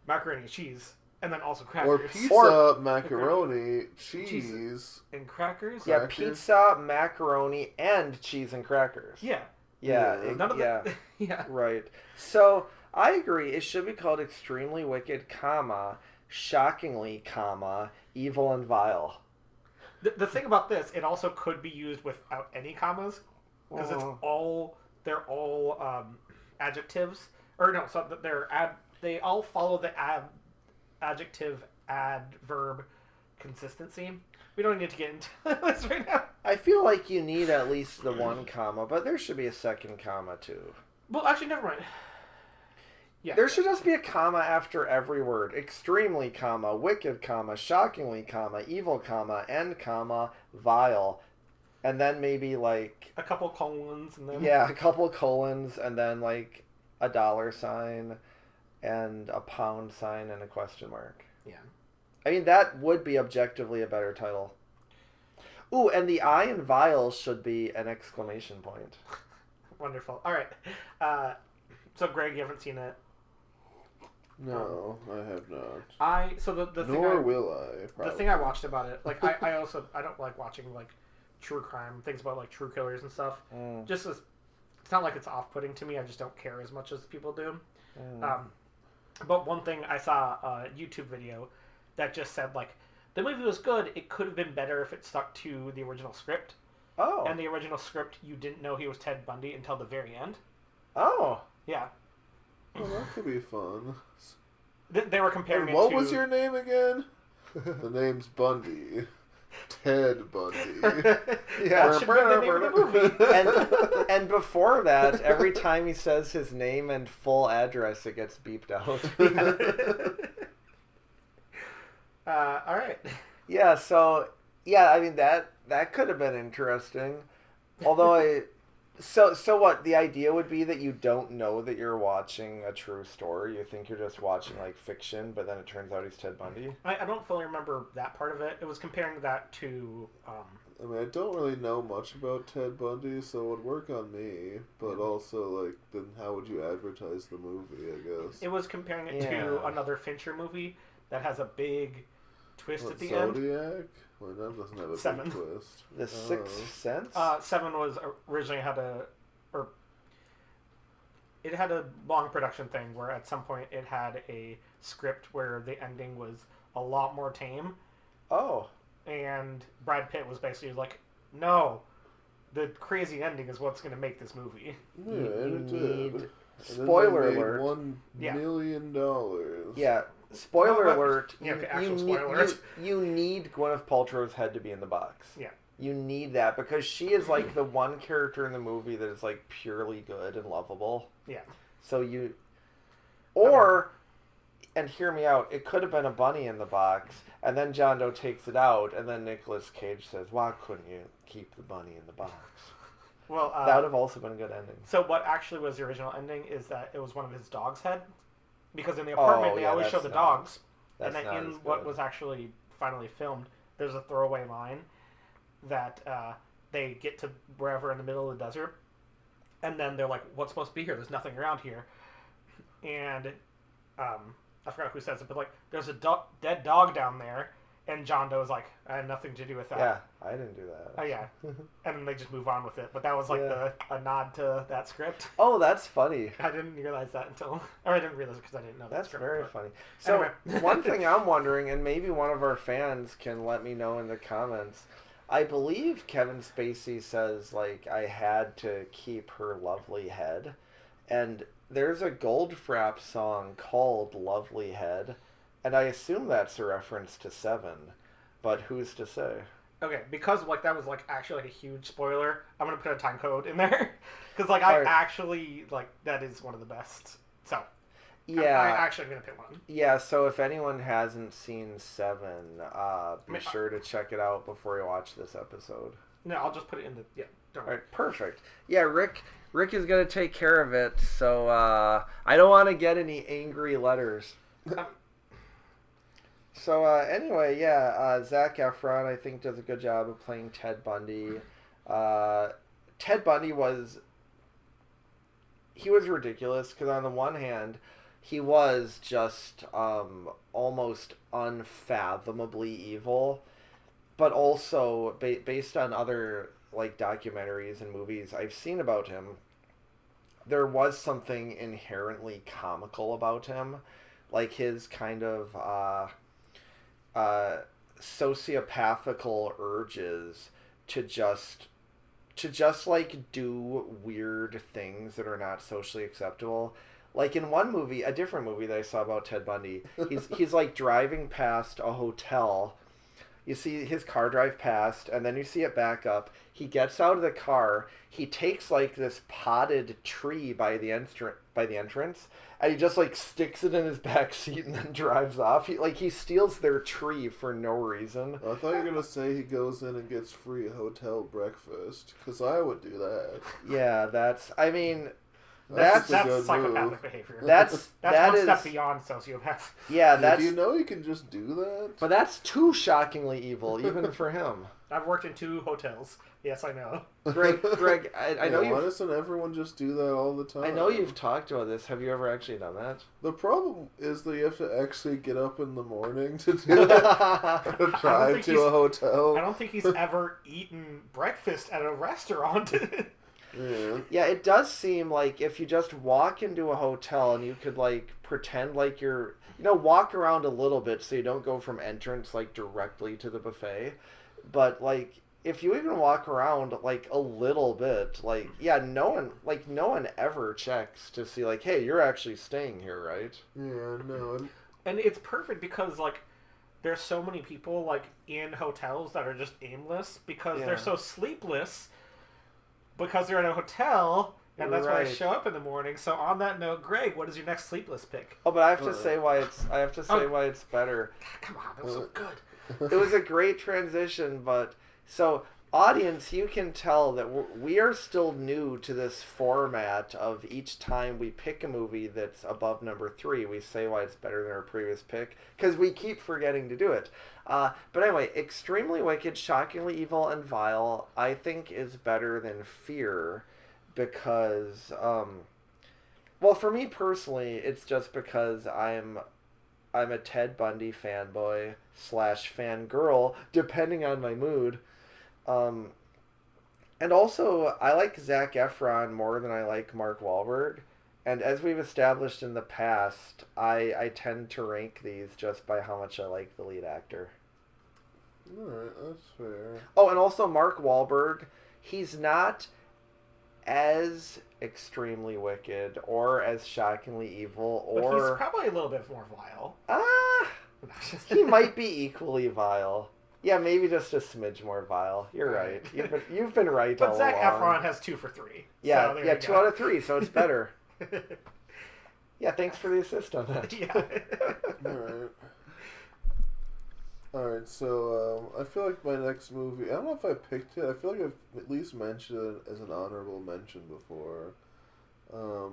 macaroni and cheese, and then also crackers. Or pizza, Or- macaroni, cheese. and crackers. Yeah, Crackers? pizza, macaroni, and cheese and crackers. Yeah. Yeah. Yeah. None of yeah. that. Yeah. Right. So I agree. It should be called Extremely Wicked, comma, Shockingly, comma, Evil and Vile. The thing about this, it also could be used without any commas, because they're all adjectives, or no, so they all follow the adjective adverb consistency. We don't need to get into this right now. I feel like you need at least the one comma, but there should be a second comma too. Well, actually, never mind. Yeah. There should just be a comma after every word. Extremely, comma, wicked, comma, shockingly, comma, evil, comma, and comma, vile. And then maybe like... a couple colons and then... Yeah, a couple colons and then like a $sign and a pound sign and a question mark. Yeah. I mean, that would be objectively a better title. Ooh, and the I in vile should be an exclamation point. Wonderful. All right. So, Greg, you haven't seen it. No, I have not. So the thing Nor will I. the Probably. thing I watched about it, like I also I don't like watching like true crime things about like true killers and stuff. Just as it's not like it's off-putting to me. I just don't care as much as people do. But one thing I saw a YouTube video that just said like the movie was good. It could have been better if it stuck to the original script. Oh. And the original script, you didn't know he was Ted Bundy until the very end. Oh. Yeah. Well, that could be fun. They were comparing And it what to... was your name again? The name's Bundy. Ted Bundy. Yeah. That should be the name of the movie. And before that, every time he says his name and full address, it gets beeped out. All right. Yeah, so I mean that could have been interesting. Although so what, the idea would be that you don't know that you're watching a true story. You think you're just watching like fiction, but then it turns out he's Ted Bundy. I don't fully remember that part of it. It was comparing that to I mean, I don't really know much about Ted Bundy, so it would work on me. But also, like, then how would you advertise the movie, I guess? it was comparing it Yeah. to another Fincher movie that has a big twist What, at the end. Zodiac? Well, that doesn't have a Seven. big twist. The Sixth Sense? Seven was originally it had a long production thing where at some point it had a script where the ending was a lot more tame, Oh. and Brad Pitt was basically like, no, the crazy ending is what's going to make this movie. Yeah, You and it need... did. And then Spoiler they made alert. $1 Yeah. million. Yeah. Spoiler Well, alert. yeah, okay, You actual need, spoiler alert. you need Gwyneth Paltrow's head to be in the box. Yeah. You need that because she is like the one character in the movie that is like purely good and lovable. Yeah. So you, or and hear me out, it could have been a bunny in the box, and then John Doe takes it out, and then Nicolas Cage says, "Why couldn't you keep the bunny in the box?" Well, that would have also been a good ending. So what actually was the original ending is that it was one of his dog's head, because in the apartment they always show the dogs, and then in what was actually finally filmed, there's a throwaway line that they get to wherever in the middle of the desert, and then they're like, "What's supposed to be here? There's nothing around here," and I forgot who says it, but like, there's a dead dog down there. And John Doe was like, "I had nothing to do with that." Yeah, I didn't do that. Oh, yeah. And then they just move on with it. But that was like a nod to that script. Oh, that's funny. I didn't realize that until... Or I didn't realize it because I didn't know that That's script. very funny. So, anyway. one thing I'm wondering, and maybe one of our fans can let me know in the comments, I believe Kevin Spacey says, like, I had to keep her lovely head. And there's a Goldfrapp song called Lovely Head. And I assume that's a reference to Seven, but who's to say? Okay, because like that was like actually like a huge spoiler, I'm gonna put a time code in there because like I actually like that is one of the best. So yeah, I actually am gonna pick one. Yeah, so if anyone hasn't seen Seven, be sure to check it out before you watch this episode. No, I'll just put it in the Don't worry. All right, perfect. Yeah, Rick is gonna take care of it. So I don't want to get any angry letters. So, anyway, Zac Efron, I think, does a good job of playing Ted Bundy. Ted Bundy was ridiculous, because on the one hand, he was just almost unfathomably evil, but also, based on other, like, documentaries and movies I've seen about him, there was something inherently comical about him, like his kind of... sociopathical urges to just like do weird things that are not socially acceptable. Like in one movie, a different movie that I saw about Ted Bundy, he's like driving past a hotel. You see his car drive past, and then you see it back up. He gets out of the car. He takes like this potted tree by the entrance, and he just like sticks it in his back seat and then drives off. He steals their tree for no reason. I thought you were gonna say he goes in and gets free hotel breakfast, because I would do that. Yeah, that's psychopathic behavior. That's one step beyond sociopath. Yeah, do you know you can just do that? But that's too shockingly evil, even for him. I've worked in 2 hotels. Yes, I know. Greg, I know you. Why doesn't everyone just do that all the time? I know you've talked about this. Have you ever actually done that? The problem is that you have to actually get up in the morning to do that. To drive to a hotel. I don't think he's ever eaten breakfast at a restaurant. Yeah, it does seem like if you just walk into a hotel and you could like pretend like you're, walk around a little bit so you don't go from entrance like directly to the buffet, but like if you even walk around like a little bit, like no one ever checks to see like, hey, you're actually staying here, right? Yeah, no. And it's perfect because like there's so many people like in hotels that are just aimless because they're so sleepless. Because they're in a hotel, and that's why I show up in the morning. So on that note, Greg, what is your next Sleepless pick? Oh, but I have to say why it's better. Come on, that was so good. It was a great transition, but so audience, you can tell that we are still new to this format of each time we pick a movie that's above number 3, we say why it's better than our previous pick, because we keep forgetting to do it. But anyway, Extremely Wicked, Shockingly Evil, and Vile, I think is better than Fear, because, well, for me personally, it's just because I'm a Ted Bundy fanboy / fangirl, depending on my mood. And also, I like Zac Efron more than I like Mark Wahlberg. And as we've established in the past, I tend to rank these just by how much I like the lead actor. Alright, that's fair. Oh, and also Mark Wahlberg, he's not as Extremely Wicked or as Shockingly Evil or... But he's probably a little bit more vile. He might be equally vile. Yeah, maybe just a smidge more vile. You're right. You've been right all along. But Zac Efron has 2 for 3. Yeah, so 2 out of 3, so it's better. Yeah, thanks for the assist on that. Yeah. Alright, so I feel like my next movie, I don't know if I picked it, I feel like I've at least mentioned it as an honorable mention before. The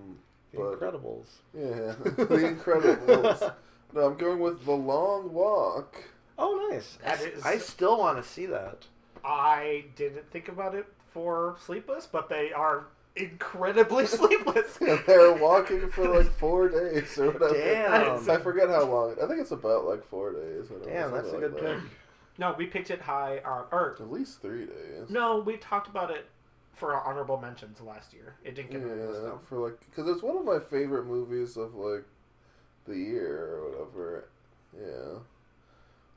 Incredibles. Yeah, The Incredibles. No, I'm going with The Long Walk. Oh, nice. That is... I still want to see that. I didn't think about it for Sleepless, but they are incredibly sleepless. Yeah, they're walking for like 4 days or whatever. Damn. I forget how long. I think it's about like 4 days. Damn, that's a good pick. No, we picked it high. Or at least 3 days. No, we talked about it for our honorable mentions last year. It didn't get on the list though. For like, because it's one of my favorite movies of like the year or whatever. Yeah.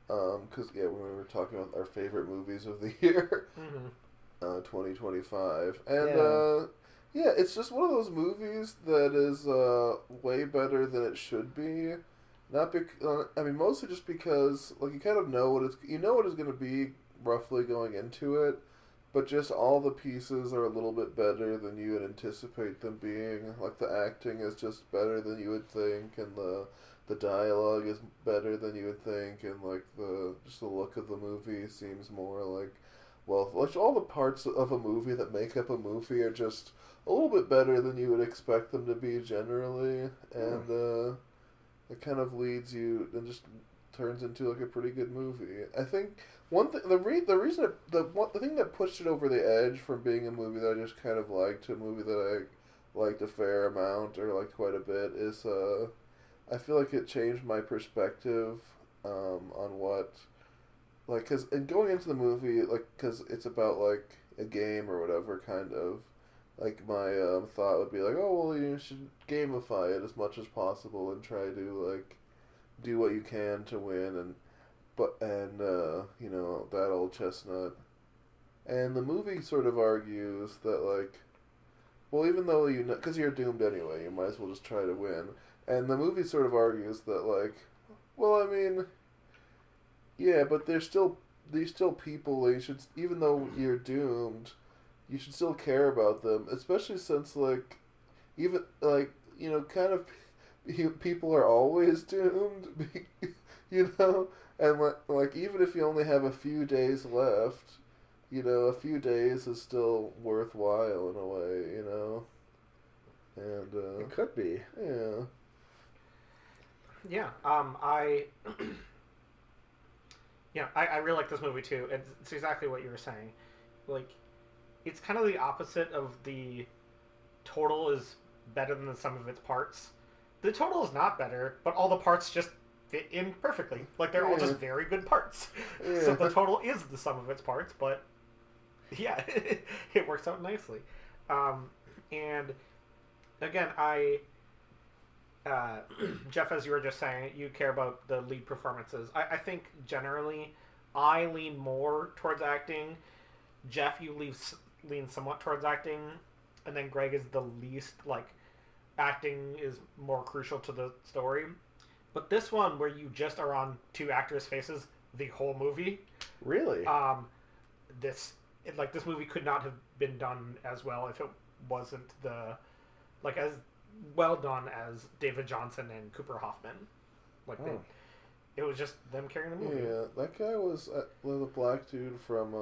Because when we were talking about our favorite movies of the year, 2025, and it's just one of those movies that is way better than it should be. Not mostly just because like you kind of know what it's going to be roughly going into it, but just all the pieces are a little bit better than you would anticipate them being. Like the acting is just better than you would think, and the dialogue is better than you would think, and like the look of the movie seems more like, well, like all the parts of a movie that make up a movie are just a little bit better than you would expect them to be generally, and it kind of leads you and just turns into like a pretty good movie. I think one thing, the thing that pushed it over the edge from being a movie that I just kind of liked to a movie that I liked a fair amount or liked quite a bit is I feel like it changed my perspective on what, like, cause and going into the movie, like, cause it's about like a game or whatever, kind of, like my thought would be like, oh well, you should gamify it as much as possible and try to like do what you can to win, you know, that old chestnut, and the movie sort of argues that like, well, even though you know, cause you're doomed anyway, you might as well just try to win. And the movie sort of argues that, like, well, I mean, yeah, but they're still people. You should, even though you're doomed, you should still care about them, especially since, like, even like you know, kind of people are always doomed, you know, and like even if you only have a few days left, you know, a few days is still worthwhile in a way, you know, and it could be, yeah. Yeah, I really like this movie too. It's exactly what you were saying. Like, it's kind of the opposite of the total is better than the sum of its parts. The total is not better, but all the parts just fit in perfectly. Like, they're all just very good parts. Yeah. So the total is the sum of its parts, but yeah, it works out nicely. And again, Jeff, as you were just saying, you care about the lead performances. I think generally I lean more towards acting. Jeff, you lean somewhat towards acting. And then Greg is the least, like, acting is more crucial to the story. But this one, where you just are on two actors' faces the whole movie. Really? This movie could not have been done as well if it wasn't as well done as David Johnson and Cooper Hoffman. It was just them carrying the movie. Yeah, that guy was the black dude from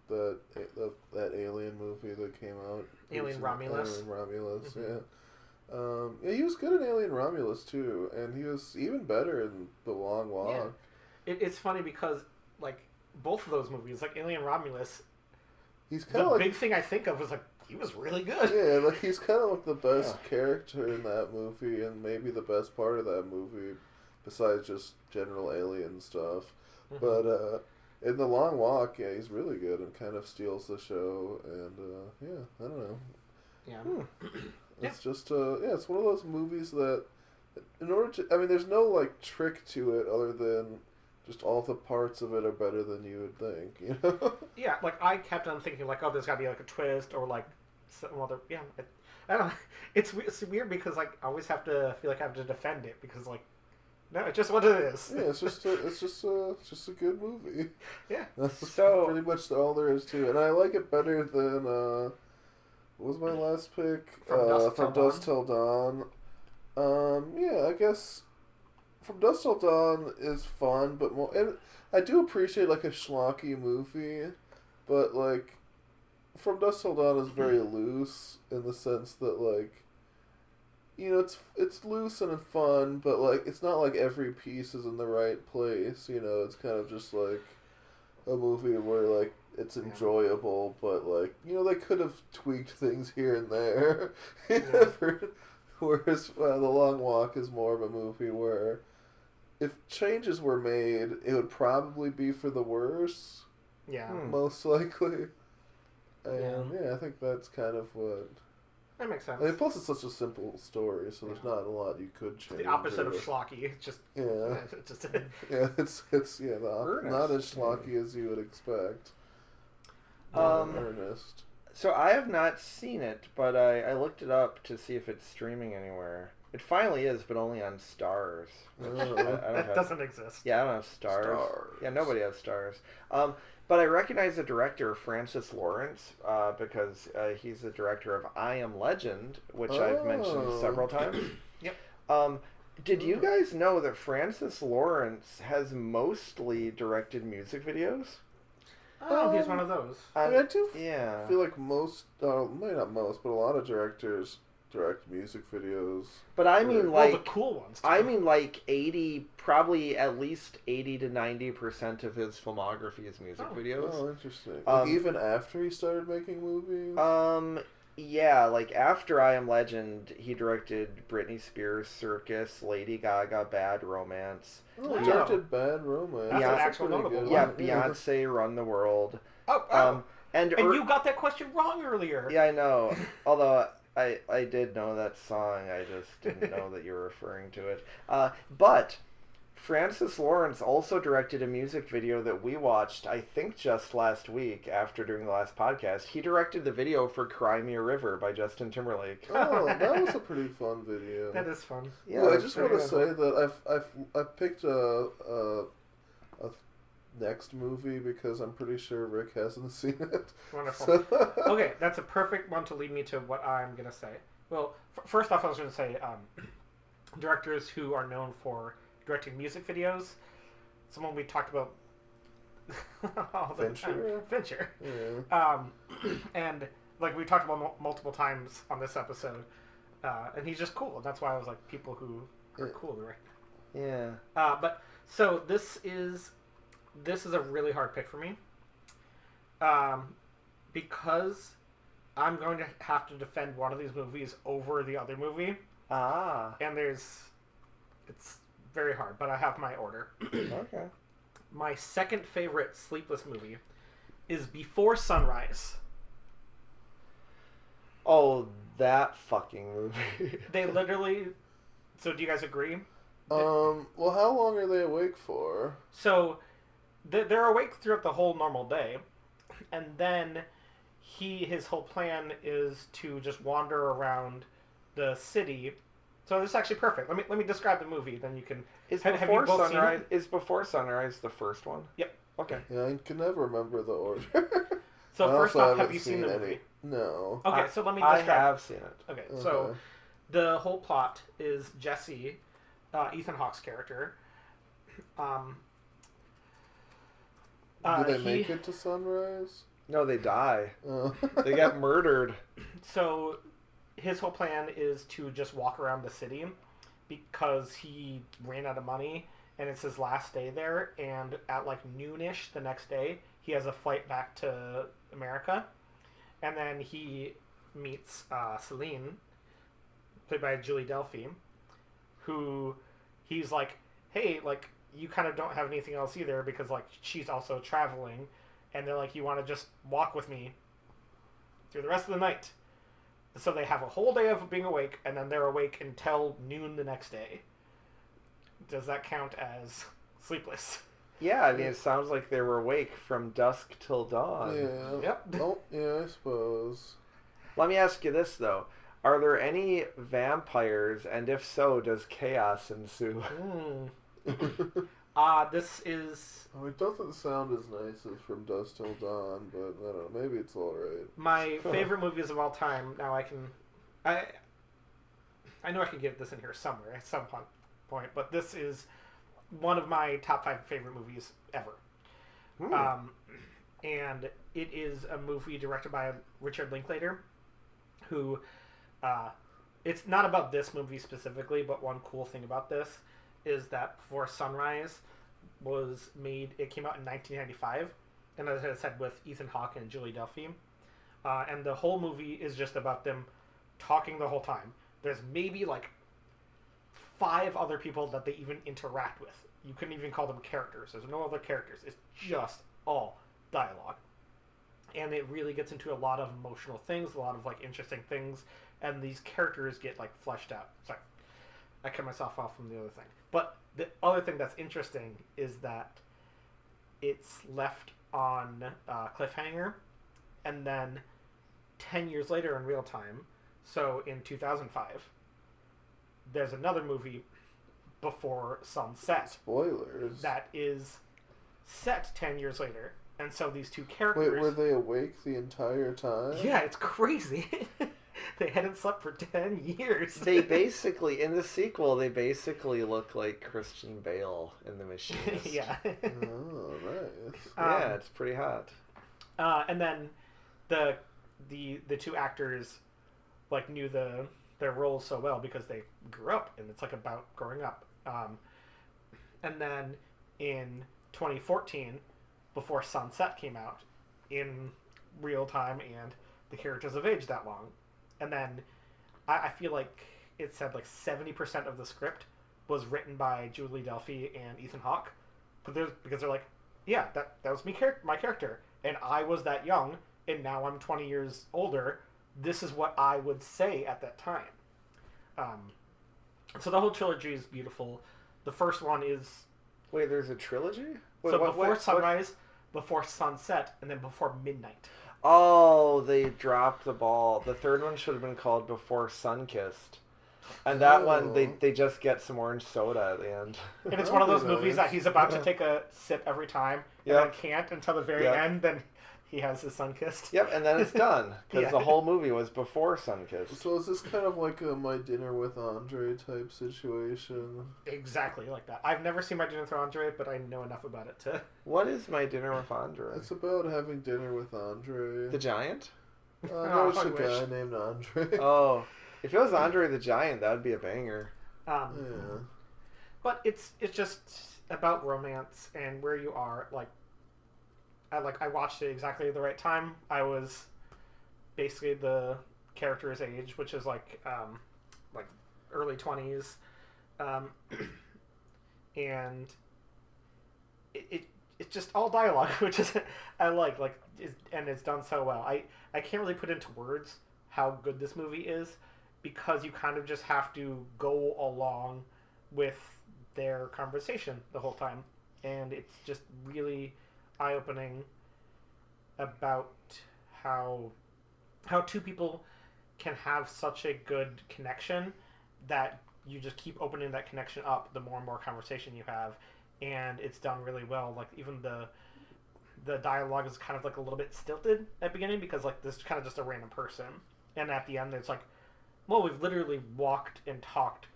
that Alien movie that came out. Alien Romulus. Alien Romulus, yeah. He was good in Alien Romulus too, and he was even better in The Long Walk. Yeah. It's funny because like both of those movies, like Alien Romulus, he's kind of the big thing I think of is like he was really good. Yeah, like he's kind of like the best character in that movie, and maybe the best part of that movie, besides just general alien stuff. Mm-hmm. But in The Long Walk, yeah, he's really good and kind of steals the show. And I don't know. Yeah. It's just it's one of those movies that, in order to, I mean, there's no like trick to it other than just all the parts of it are better than you would think, you know? Yeah, like, I kept on thinking, like, oh, there's gotta be, like, a twist, or, like, some other, I don't know, it's weird because, like, I always feel like I have to defend it, because, like, no, it's just what it is. Yeah, it's just a good movie. Yeah. That's pretty much all there is to it, and I like it better than, what was my last pick? From Dusk Till Dawn. Yeah, I guess From Dusk Till Dawn is fun, but more, and I do appreciate like a schlocky movie, but like From Dusk Till Dawn is very loose in the sense that like, you know, it's loose and fun, but like it's not like every piece is in the right place. You know, it's kind of just like a movie where like it's enjoyable, but like, you know, they could have tweaked things here and there. Yeah. Whereas The Long Walk is more of a movie where if changes were made, it would probably be for the worse, Yeah. most likely. And Yeah. yeah, I think that's kind of what. That makes sense. I mean, plus it's such a simple story, so there's not a lot you could change. The opposite of or- schlocky. It's just Yeah. it's just Yeah, it's not as schlocky as you would expect. Ernest. So I have not seen it, but I looked it up to see if it's streaming anywhere. It finally is, but only on Stars. I don't that have, doesn't exist. yeah, I don't have Stars. Yeah, nobody has Stars. But I recognize the director, Francis Lawrence, because he's the director of I Am Legend, which I've mentioned several times. Yep. Did you guys know that Francis Lawrence has mostly directed music videos? Oh, he's one of those. I mean, I do Yeah. feel like most, maybe not most, but a lot of directors direct music videos. But I mean, Well, like, the cool ones. Too. I mean, like 80, probably at least 80 to 90% of his filmography is music videos. Oh, interesting. Like, even after he started making movies? Yeah, like after I Am Legend, he directed Britney Spears' Circus, Lady Gaga, Bad Romance. Oh, he directed Bad Romance. That's an actual pretty notable good. Yeah, one. Beyonce, Run the World. Oh. And You got that question wrong earlier. Yeah, I know. Although I did know that song, I just didn't know that you were referring to it. But Francis Lawrence also directed a music video that we watched, I think, just last week after doing the last podcast. He directed the video for Cry Me a River by Justin Timberlake. Oh, that was a pretty fun video. That is fun. Yeah, Well, I it's just pretty want to good. say that I've picked a next movie because I'm pretty sure Rick hasn't seen it. Wonderful. So- Okay, that's a perfect one to lead me to what I'm going to say. Well, first off, I was going to say directors who are known for directing music videos. Someone we talked about all the time. Fincher. Yeah. And like we talked about multiple times on this episode. And he's just cool. And that's why I was like, people who are cool, right? Yeah. But so this is a really hard pick for me. Because I'm going to have to defend one of these movies over the other movie. And it's very hard, but I have my order. Okay. My second favorite Sleepless movie is Before Sunrise. Oh, that fucking movie. They literally... So do you guys agree? Well, how long are they awake for? So they're awake throughout the whole normal day. And then his whole plan is to just wander around the city. So this is actually perfect. Let me describe the movie, then you can... Have you both seen Sunrise it? is Before Sunrise the first one? Yep. Okay. Yeah, I can never remember the order. So I first also off, have haven't you seen the any- movie? No. Okay, so let me I describe. have seen it. Okay, so the whole plot is Jesse, Ethan Hawke's character. Do they make it to sunrise? No, they die. Oh. They get murdered. So his whole plan is to just walk around the city because he ran out of money and it's his last day there. And at like noonish the next day, he has a flight back to America. And then he meets Celine, played by Julie Delphi, who he's like, hey, like, you kind of don't have anything else either because, like, she's also traveling. And they're like, you want to just walk with me through the rest of the night. So they have a whole day of being awake, and then they're awake until noon the next day. Does that count as Sleepless? Yeah, I mean, it sounds like they were awake from dusk till dawn. Yeah. Yep. Oh, yeah, I suppose. Let me ask you this, though. Are there any vampires, and if so, does chaos ensue? This is... Oh, it doesn't sound as nice as From Dusk Till Dawn, but I don't know. Maybe it's alright. my favorite movies of all time. Now I I know I can get this in here somewhere at some point, but this is one of my top 5 favorite movies ever. And it is a movie directed by Richard Linklater, who, it's not about this movie specifically, but one cool thing about this is that Before Sunrise was made, it came out in 1995, and as I said, with Ethan Hawke and Julie Delpy. And the whole movie is just about them talking the whole time. There's maybe like 5 other people that they even interact with. You couldn't even call them characters. There's no other characters. It's just all dialogue. And it really gets into a lot of emotional things, a lot of like interesting things, and these characters get like fleshed out. Sorry, I cut myself off from the other thing. But the other thing that's interesting is that it's left on cliffhanger, and then 10 years later in real time, so in 2005, there's another movie, Before Sunset. Spoilers. That is set 10 years later. And so these two characters... Wait, were they awake the entire time? Yeah, it's crazy. They hadn't slept for 10 years. They basically, in the sequel, they basically look like Christian Bale in The Machinist. Yeah. Oh, nice. Yeah, it's pretty hot. And then the two actors like knew their roles so well because they grew up, and it's like about growing up. And then in 2014, Before Sunset came out in real time, and the characters have aged that long. And then I feel like it said like 70% of the script was written by Julie Delpy and Ethan Hawke, because they're like, yeah, that was my character, and I was that young, and now I'm 20 years older. This is what I would say at that time. So the whole trilogy is beautiful. The first one is... Wait, there's a trilogy? Wait, so Before Sunrise, Before Sunset, and then Before Midnight. Oh, they dropped the ball. The third one should have been called Before Sunkissed. And that one, they just get some orange soda at the end. And it's one of those movies that he's about to take a sip every time, and then can't until the very end, then he has his sun-kissed. Yep, and then it's done. Because the whole movie was Before Sunkissed. So is this kind of like a My Dinner with Andre type situation? Exactly like that. I've never seen My Dinner with Andre, but I know enough about it to... What is My Dinner with Andre? It's about having dinner with Andre. The Giant? No, it's a guy named Andre. Oh, if it was Andre the Giant, that would be a banger. Yeah. But it's just about romance and where you are. I watched it exactly at the right time. I was basically the character's age, which is like early 20s, and it's just all dialogue, which is I and it's done so well. I can't really put into words how good this movie is, because you kind of just have to go along with their conversation the whole time, and it's just really eye-opening about how two people can have such a good connection that you just keep opening that connection up the more and more conversation you have, and it's done really well. Like, even the dialogue is kind of like a little bit stilted at the beginning, because like this is kind of just a random person, and at the end it's like, well, we've literally walked and talked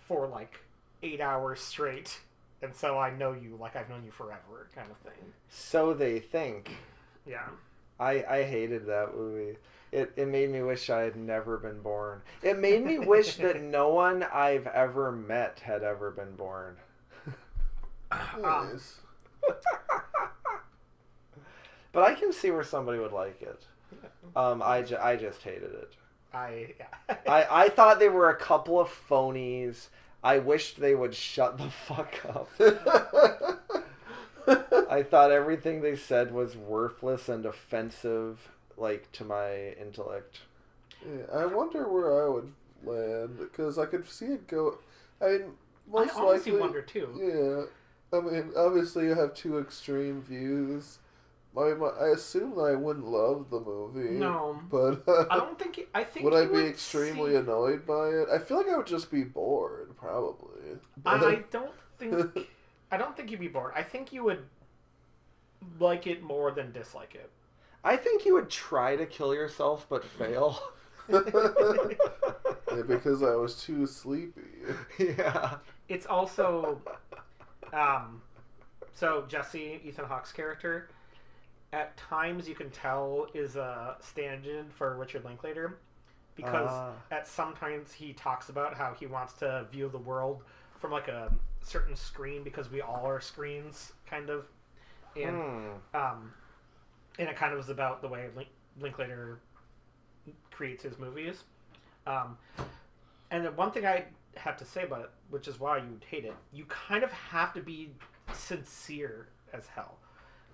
for like 8 hours straight, and so I know you like I've known you forever, kind of thing. So they think. Yeah. I hated that movie. It made me wish I had never been born. It made me wish that no one I've ever met had ever been born. Nice. But I can see where somebody would like it. I just hated it. I thought they were a couple of phonies. I wished they would shut the fuck up. I thought everything they said was worthless and offensive, like, to my intellect. Yeah, I wonder where I would land, because I could see it go... I mean, most I honestly likely... wonder, too. Yeah. I mean, obviously you have two extreme views. I assume that I wouldn't love the movie. No. But I don't think... I think would I be extremely annoyed by it? I feel like I would just be bored, probably. I don't think you'd be bored. I think you would like it more than dislike it. I think you would try to kill yourself but fail. Yeah, because I was too sleepy. Yeah. It's also, so Jesse, Ethan Hawke's character, at times you can tell is a stand-in for Richard Linklater, because at sometimes he talks about how he wants to view the world from like a certain screen because we all are screens, kind of, and it kind of is about the way Linklater creates his movies. And the one thing I have to say about it, which is why you would hate it, you kind of have to be sincere as hell.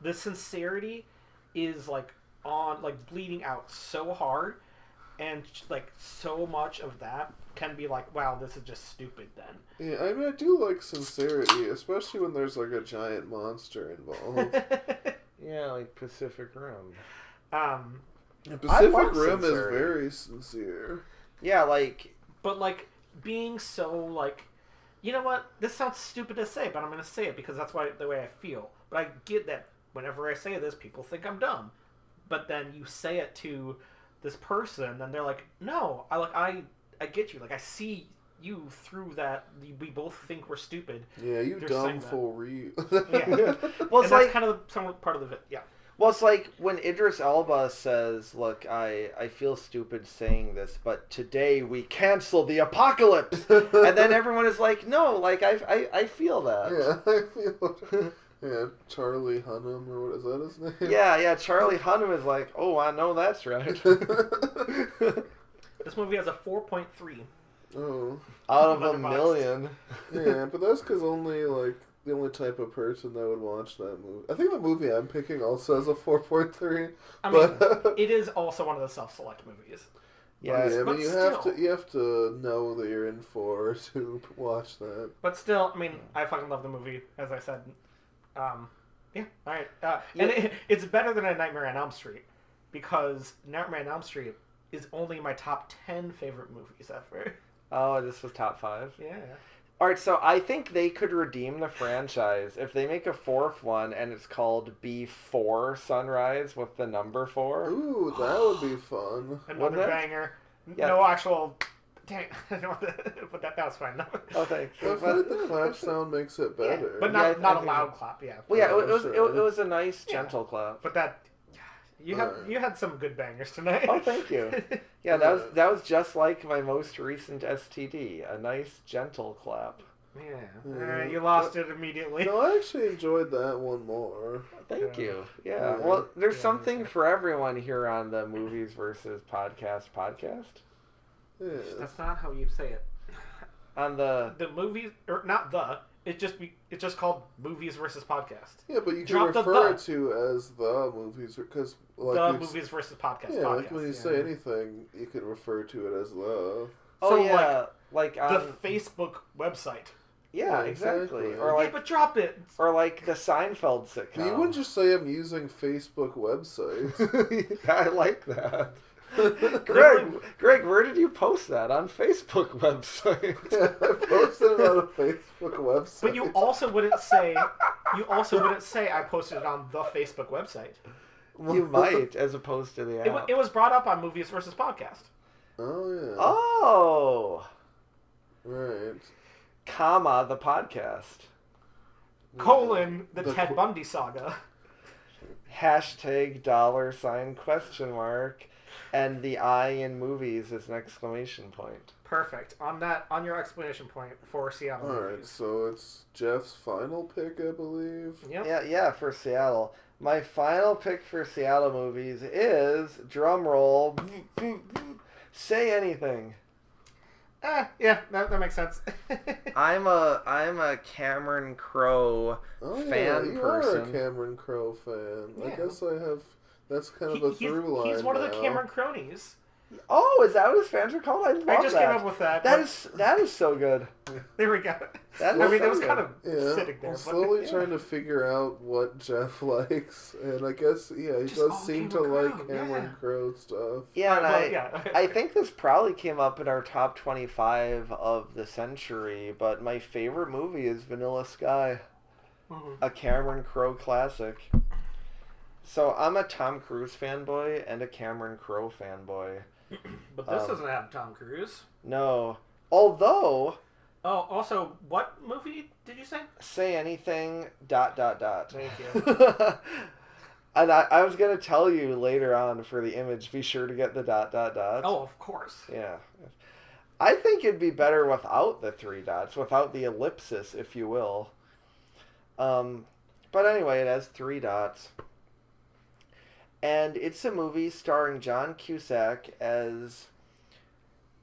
The sincerity is like bleeding out so hard, and like so much of that can be like, wow, this is just stupid then. Yeah, I mean, I do like sincerity, especially when there's like a giant monster involved. Yeah, like Pacific Rim. Pacific Rim is very sincere. Yeah, like... But, like, being so, like... You know what? This sounds stupid to say, but I'm going to say it because that's the way I feel. But I get that whenever I say this, people think I'm dumb. But then you say it to this person, and they're like, no, I get you. Like, I see you through that. We both think we're stupid. Yeah, you dumb for real. Yeah. Well, it's like kind of part of it. Yeah. Well, it's like when Idris Elba says, look, I feel stupid saying this, but today we cancel the apocalypse. And then everyone is like, no, like, I feel that. Yeah, I feel yeah, Charlie Hunnam, or what is that his name? Yeah, Charlie Hunnam is like, oh, I know that's right. This movie has a 4.3. Oh. Out of a million. Yeah, but that's because only, like, the only type of person that would watch that movie. I think the movie I'm picking also has a 4.3. I mean, it is also one of the self-select movies. Yeah, I mean, but you have to know that you're in for to watch that. But still, I mean, I fucking love the movie, as I said. Yeah, all right. And it's better than A Nightmare on Elm Street, because Nightmare on Elm Street is only my top 10 favorite movies ever. Oh, this was top 5? Yeah. Alright, so I think they could redeem the franchise if they make a 4th one and it's called B4 Sunrise with the number 4. Ooh, that would be fun. Another banger. Yeah. No actual... Dang, I don't want to put that. That was fine. No. Oh, thanks. I feel like the clap sound makes it better. Yeah, but not a loud clap, yeah. Well, yeah, it was a nice, gentle clap. But that... You had some good bangers tonight. Oh, thank you. Yeah, that was just like my most recent STD. A nice, gentle clap. Yeah. You lost it immediately. No, I actually enjoyed that one more. Thank you. Yeah. Well, there's something for everyone here on the Movies versus Podcast. Yeah. That's not how you say it. On the movies, or not the. It's just called Movies versus Podcast. Yeah, but you can refer it to as the movies because like the Movies versus Podcast. Yeah, podcast, like when you say anything, you can refer to it as the. Oh so yeah, like the Facebook website. Yeah, exactly. Or like, but drop it. Or like the Seinfeld sitcom. You wouldn't just say I'm using Facebook websites. I like that. Greg, where did you post that? On Facebook website? I posted it on a Facebook website. But you also wouldn't say I posted it on the Facebook website. You might, as opposed to the app. It was brought up on Movies versus Podcast. Oh yeah. Oh. Right. Comma the podcast. Colon the Ted Bundy saga. Hashtag $? And the I in movies is an exclamation point. Perfect. On your exclamation point for Seattle movies. Alright, so it's Jeff's final pick, I believe. Yep. Yeah, for Seattle. My final pick for Seattle movies is, drum roll, Say Anything. Yeah, that makes sense. I'm a Cameron Crowe fan you person. are a Cameron Crowe fan. Yeah. I guess I have. That's kind of a through line. He's one of the now. Cameron cronies. Oh, is that what his fans are called? I love that. I just came up with that. That is so good. There we go. That was good. kind of sitting there. I'm slowly trying to figure out what Jeff likes, and I guess he does seem to like Cameron Crowe stuff. Yeah, and I think this probably came up in our top 25 of the century, but my favorite movie is Vanilla Sky, a Cameron Crowe classic. So I'm a Tom Cruise fanboy and a Cameron Crowe fanboy. But this doesn't have Tom Cruise. No. Although... Oh, also, what movie did you say? Say anything, ... Thank you. And I was going to tell you later on for the image, be sure to get the ... Oh, of course. Yeah. I think it'd be better without the 3 dots, without the ellipsis, if you will. But anyway, it has 3 dots. And it's a movie starring John Cusack as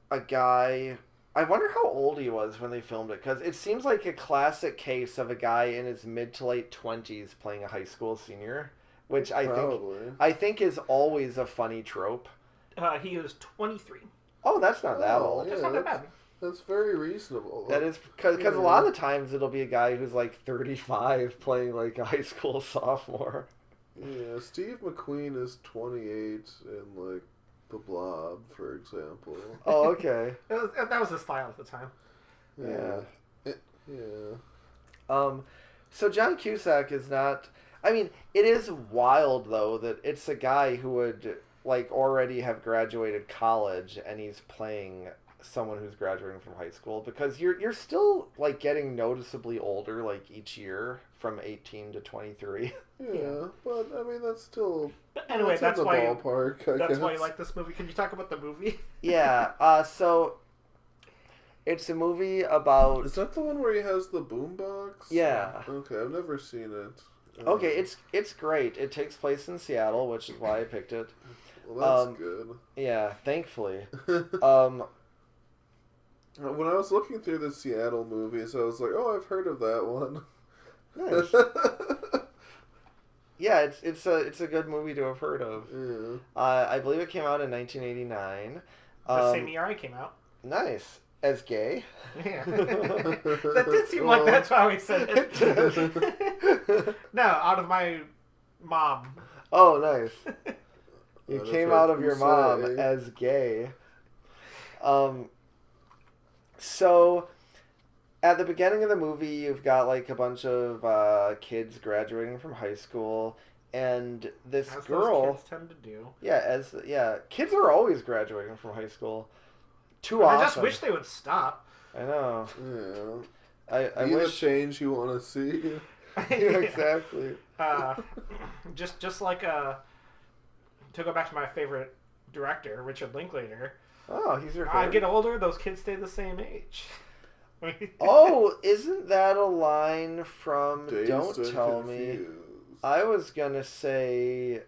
a guy... I wonder how old he was when they filmed it, because it seems like a classic case of a guy in his mid to late 20s playing a high school senior, which I think is always a funny trope. He was 23. Oh, that's not that old. That's not that bad. That's very reasonable. That is, because a lot of the times it'll be a guy who's like 35 playing like a high school sophomore. Yeah, Steve McQueen is 28 in like The Blob, for example. Oh, okay. That was his style at the time. Yeah. So John Cusack is not... I mean, it is wild, though, that it's a guy who would, like, already have graduated college, and he's playing someone who's graduating from high school, because you're still, like, getting noticeably older, like, each year, from 18 to 23. Yeah, but, I mean, that's still... But anyway, that's in the why ballpark, I that's guess. why you like this movie. Can you talk about the movie? Yeah, so... It's a movie about... Is that the one where he has the boombox? Yeah. Okay, I've never seen it. Okay, it's great. It takes place in Seattle, which is why I picked it. Well, that's good. Yeah, thankfully. When I was looking through the Seattle movies, I was like, oh, I've heard of that one. Nice. Yeah, it's a good movie to have heard of. Yeah. I believe it came out in 1989. The same year I came out. Nice. As gay? Yeah. That did seem like that's how he said it. No, out of my mom. Oh, nice. You came out of your mom say. as gay. So, at the beginning of the movie, you've got like a bunch of kids graduating from high school, and this As girl. those kids tend to do. Yeah, kids are always graduating from high school. Too I often. just wish they would stop. I know. Yeah. I Be wish. the change you want to see. Yeah, exactly. Just like to go back to my favorite director, Richard Linklater. Oh, he's your favorite. I get older, those kids stay the same age. Oh, isn't that a line from Dazed Don't and Tell Me? Confused. I was gonna say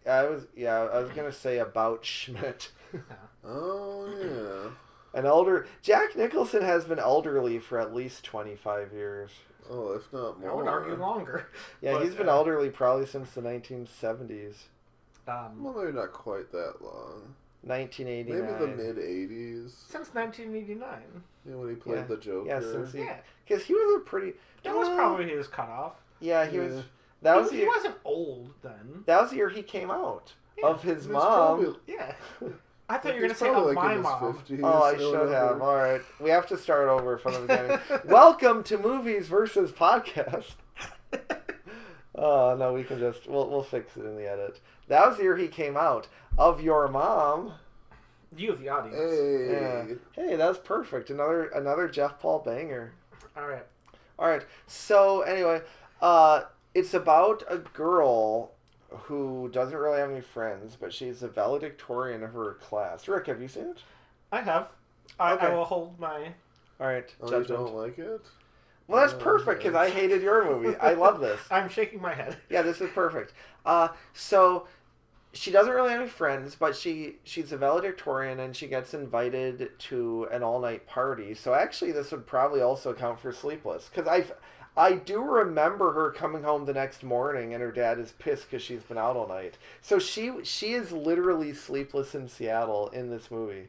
About Schmidt. Oh, yeah. Jack Nicholson has been elderly for at least 25 years. Oh, if not more. I would argue longer. Yeah, But, he's been elderly probably since the 1970s. Well, maybe not quite that long. 1989. Maybe the mid-'80s. Since 1989. Yeah, when he played the Joker. Yeah, Yeah. because he was a pretty... That was probably his cutoff. Yeah, he Yeah. was... That was the He year, wasn't old then. that was the year he came out. Yeah, Of his He's mom. probably- Yeah. I thought you were going to he's say, probably of like my in his mom. 50s Oh, I or should whatever. have. All right. We have to start over from the beginning. Welcome to Movies versus Podcast. Oh, no, we can just... We'll fix it in the edit. That was the year he came out. Of your mom. You, the audience. Hey. Yeah. Hey, that's perfect. Another Jeff Paul banger. All All right. So, anyway, it's about a girl who doesn't really have any friends, but she's the valedictorian of her class. Rick, have you seen it? I have. Okay. I will hold my... All right. Oh, you Judgment. don't like it? Well, that's perfect because I hated your movie. I love this. I'm shaking my head. Yeah, this is perfect. So she doesn't really have any friends, but she's a valedictorian and she gets invited to an all-night party. So actually, this would probably also count for Sleepless because I do remember her coming home the next morning and her dad is pissed because she's been out all night. So she is literally sleepless in Seattle in this movie,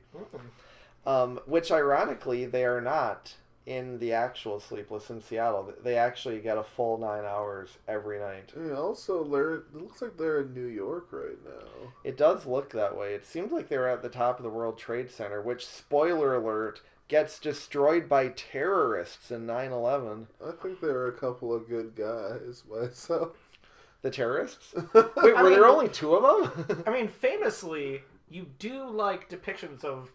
which ironically they are not in the actual Sleepless in Seattle. They actually get a full 9 hours every night. Yeah, also, it looks like they're in New York right now. It does look that way. It seems like they were at the top of the World Trade Center, which, spoiler alert, gets destroyed by terrorists in 9/11. I think there are a couple of good guys myself. The terrorists? Wait, were there only 2 of them? I mean, famously, you do like depictions of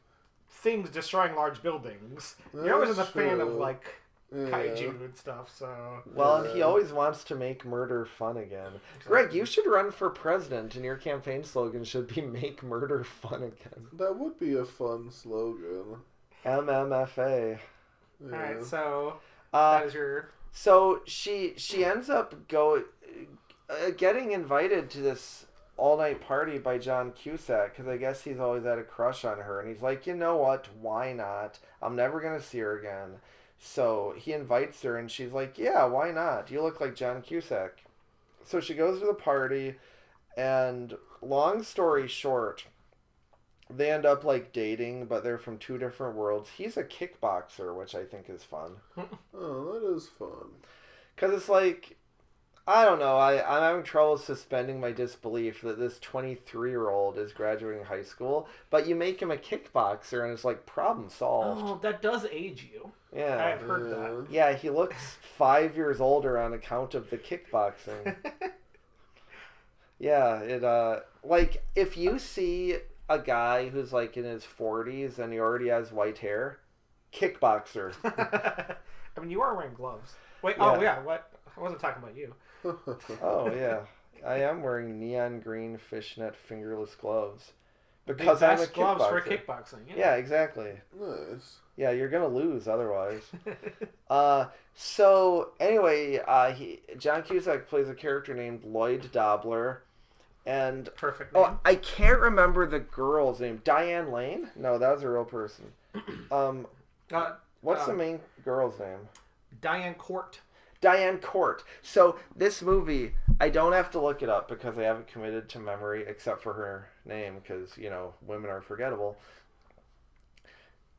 things destroying large buildings. That's You're always a fan of true. like Yeah. kaiju and stuff. So Well, and he always wants to make murder fun again. Greg, you should run for president, and your campaign slogan should be "Make Murder Fun Again." That would be a fun slogan. MMFA. Yeah. all right, so Uh, that is your So she ends up getting invited to this all-night party by John Cusack because I guess he's always had a crush on her, and he's like, you know what, why not? I'm never gonna see her again. So he invites her, and she's like, yeah, why not? You look like John Cusack. So she goes to the party, and long story short, they end up like dating, but they're from two different worlds. He's a kickboxer, which I think is fun. Oh, that is fun. Because it's like, I don't know, I'm having trouble suspending my disbelief that this 23-year-old is graduating high school, but you make him a kickboxer and it's like, problem solved. Oh, that does age you. Yeah. I've heard that. Yeah, he looks 5 years older on account of the kickboxing. Yeah, like, if you see a guy who's like in his 40s and he already has white hair, kickboxer. I mean, you are wearing gloves. Wait, Yeah. oh yeah, what? I wasn't talking about you. Oh, yeah. I am wearing neon green fishnet fingerless gloves. The Because I'm a best gloves for kickboxer. kickboxing. Yeah, exactly. Nice. Yeah, you're gonna lose otherwise. So anyway, John Cusack plays a character named Lloyd Dobler, and Perfect name. oh, I can't remember the girl's name. Diane Lane? No, that was a real person. What's the main girl's name? Diane Court. Diane Court. So this movie, I don't have to look it up because I haven't committed to memory except for her name because, you know, women are forgettable.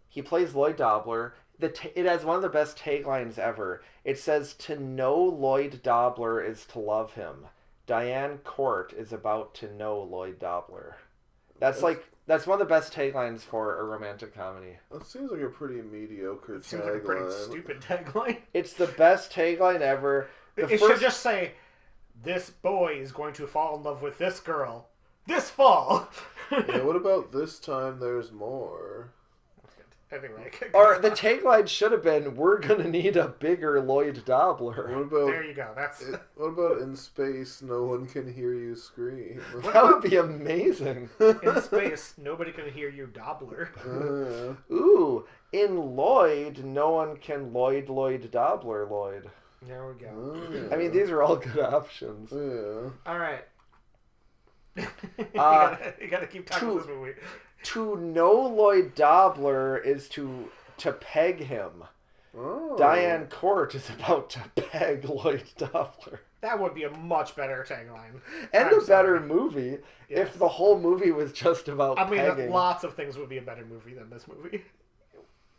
He plays Lloyd Dobler. It has one of the best taglines ever. It says, "To know Lloyd Dobler is to love him. Diane Court is about to know Lloyd Dobler." That's one of the best taglines for a romantic comedy. That seems like a pretty mediocre Seems like a pretty tagline. stupid tagline. It's the best tagline ever. It should just say, "This boy is going to fall in love with this girl this fall." Yeah, what about this time there's more? Anyway. Or the tagline should have been, "We're gonna need a bigger Lloyd Dobler." What about There you go. That's what about in space no one can hear you scream? That would be amazing. in space. Nobody can hear you, Dobler. Ooh, in Lloyd, no one can Lloyd Dobler Lloyd. There we go. Oh, I mean, these are all good options. yeah. All right. You gotta keep talking about this movie. To know Lloyd Dobler is to peg him. Oh. Diane Court is about to peg Lloyd Dobler. That would be a much better tagline. And I'm a better sorry. movie Yes. if the whole movie was just about I mean, pegging. lots of things would be a better movie than this movie.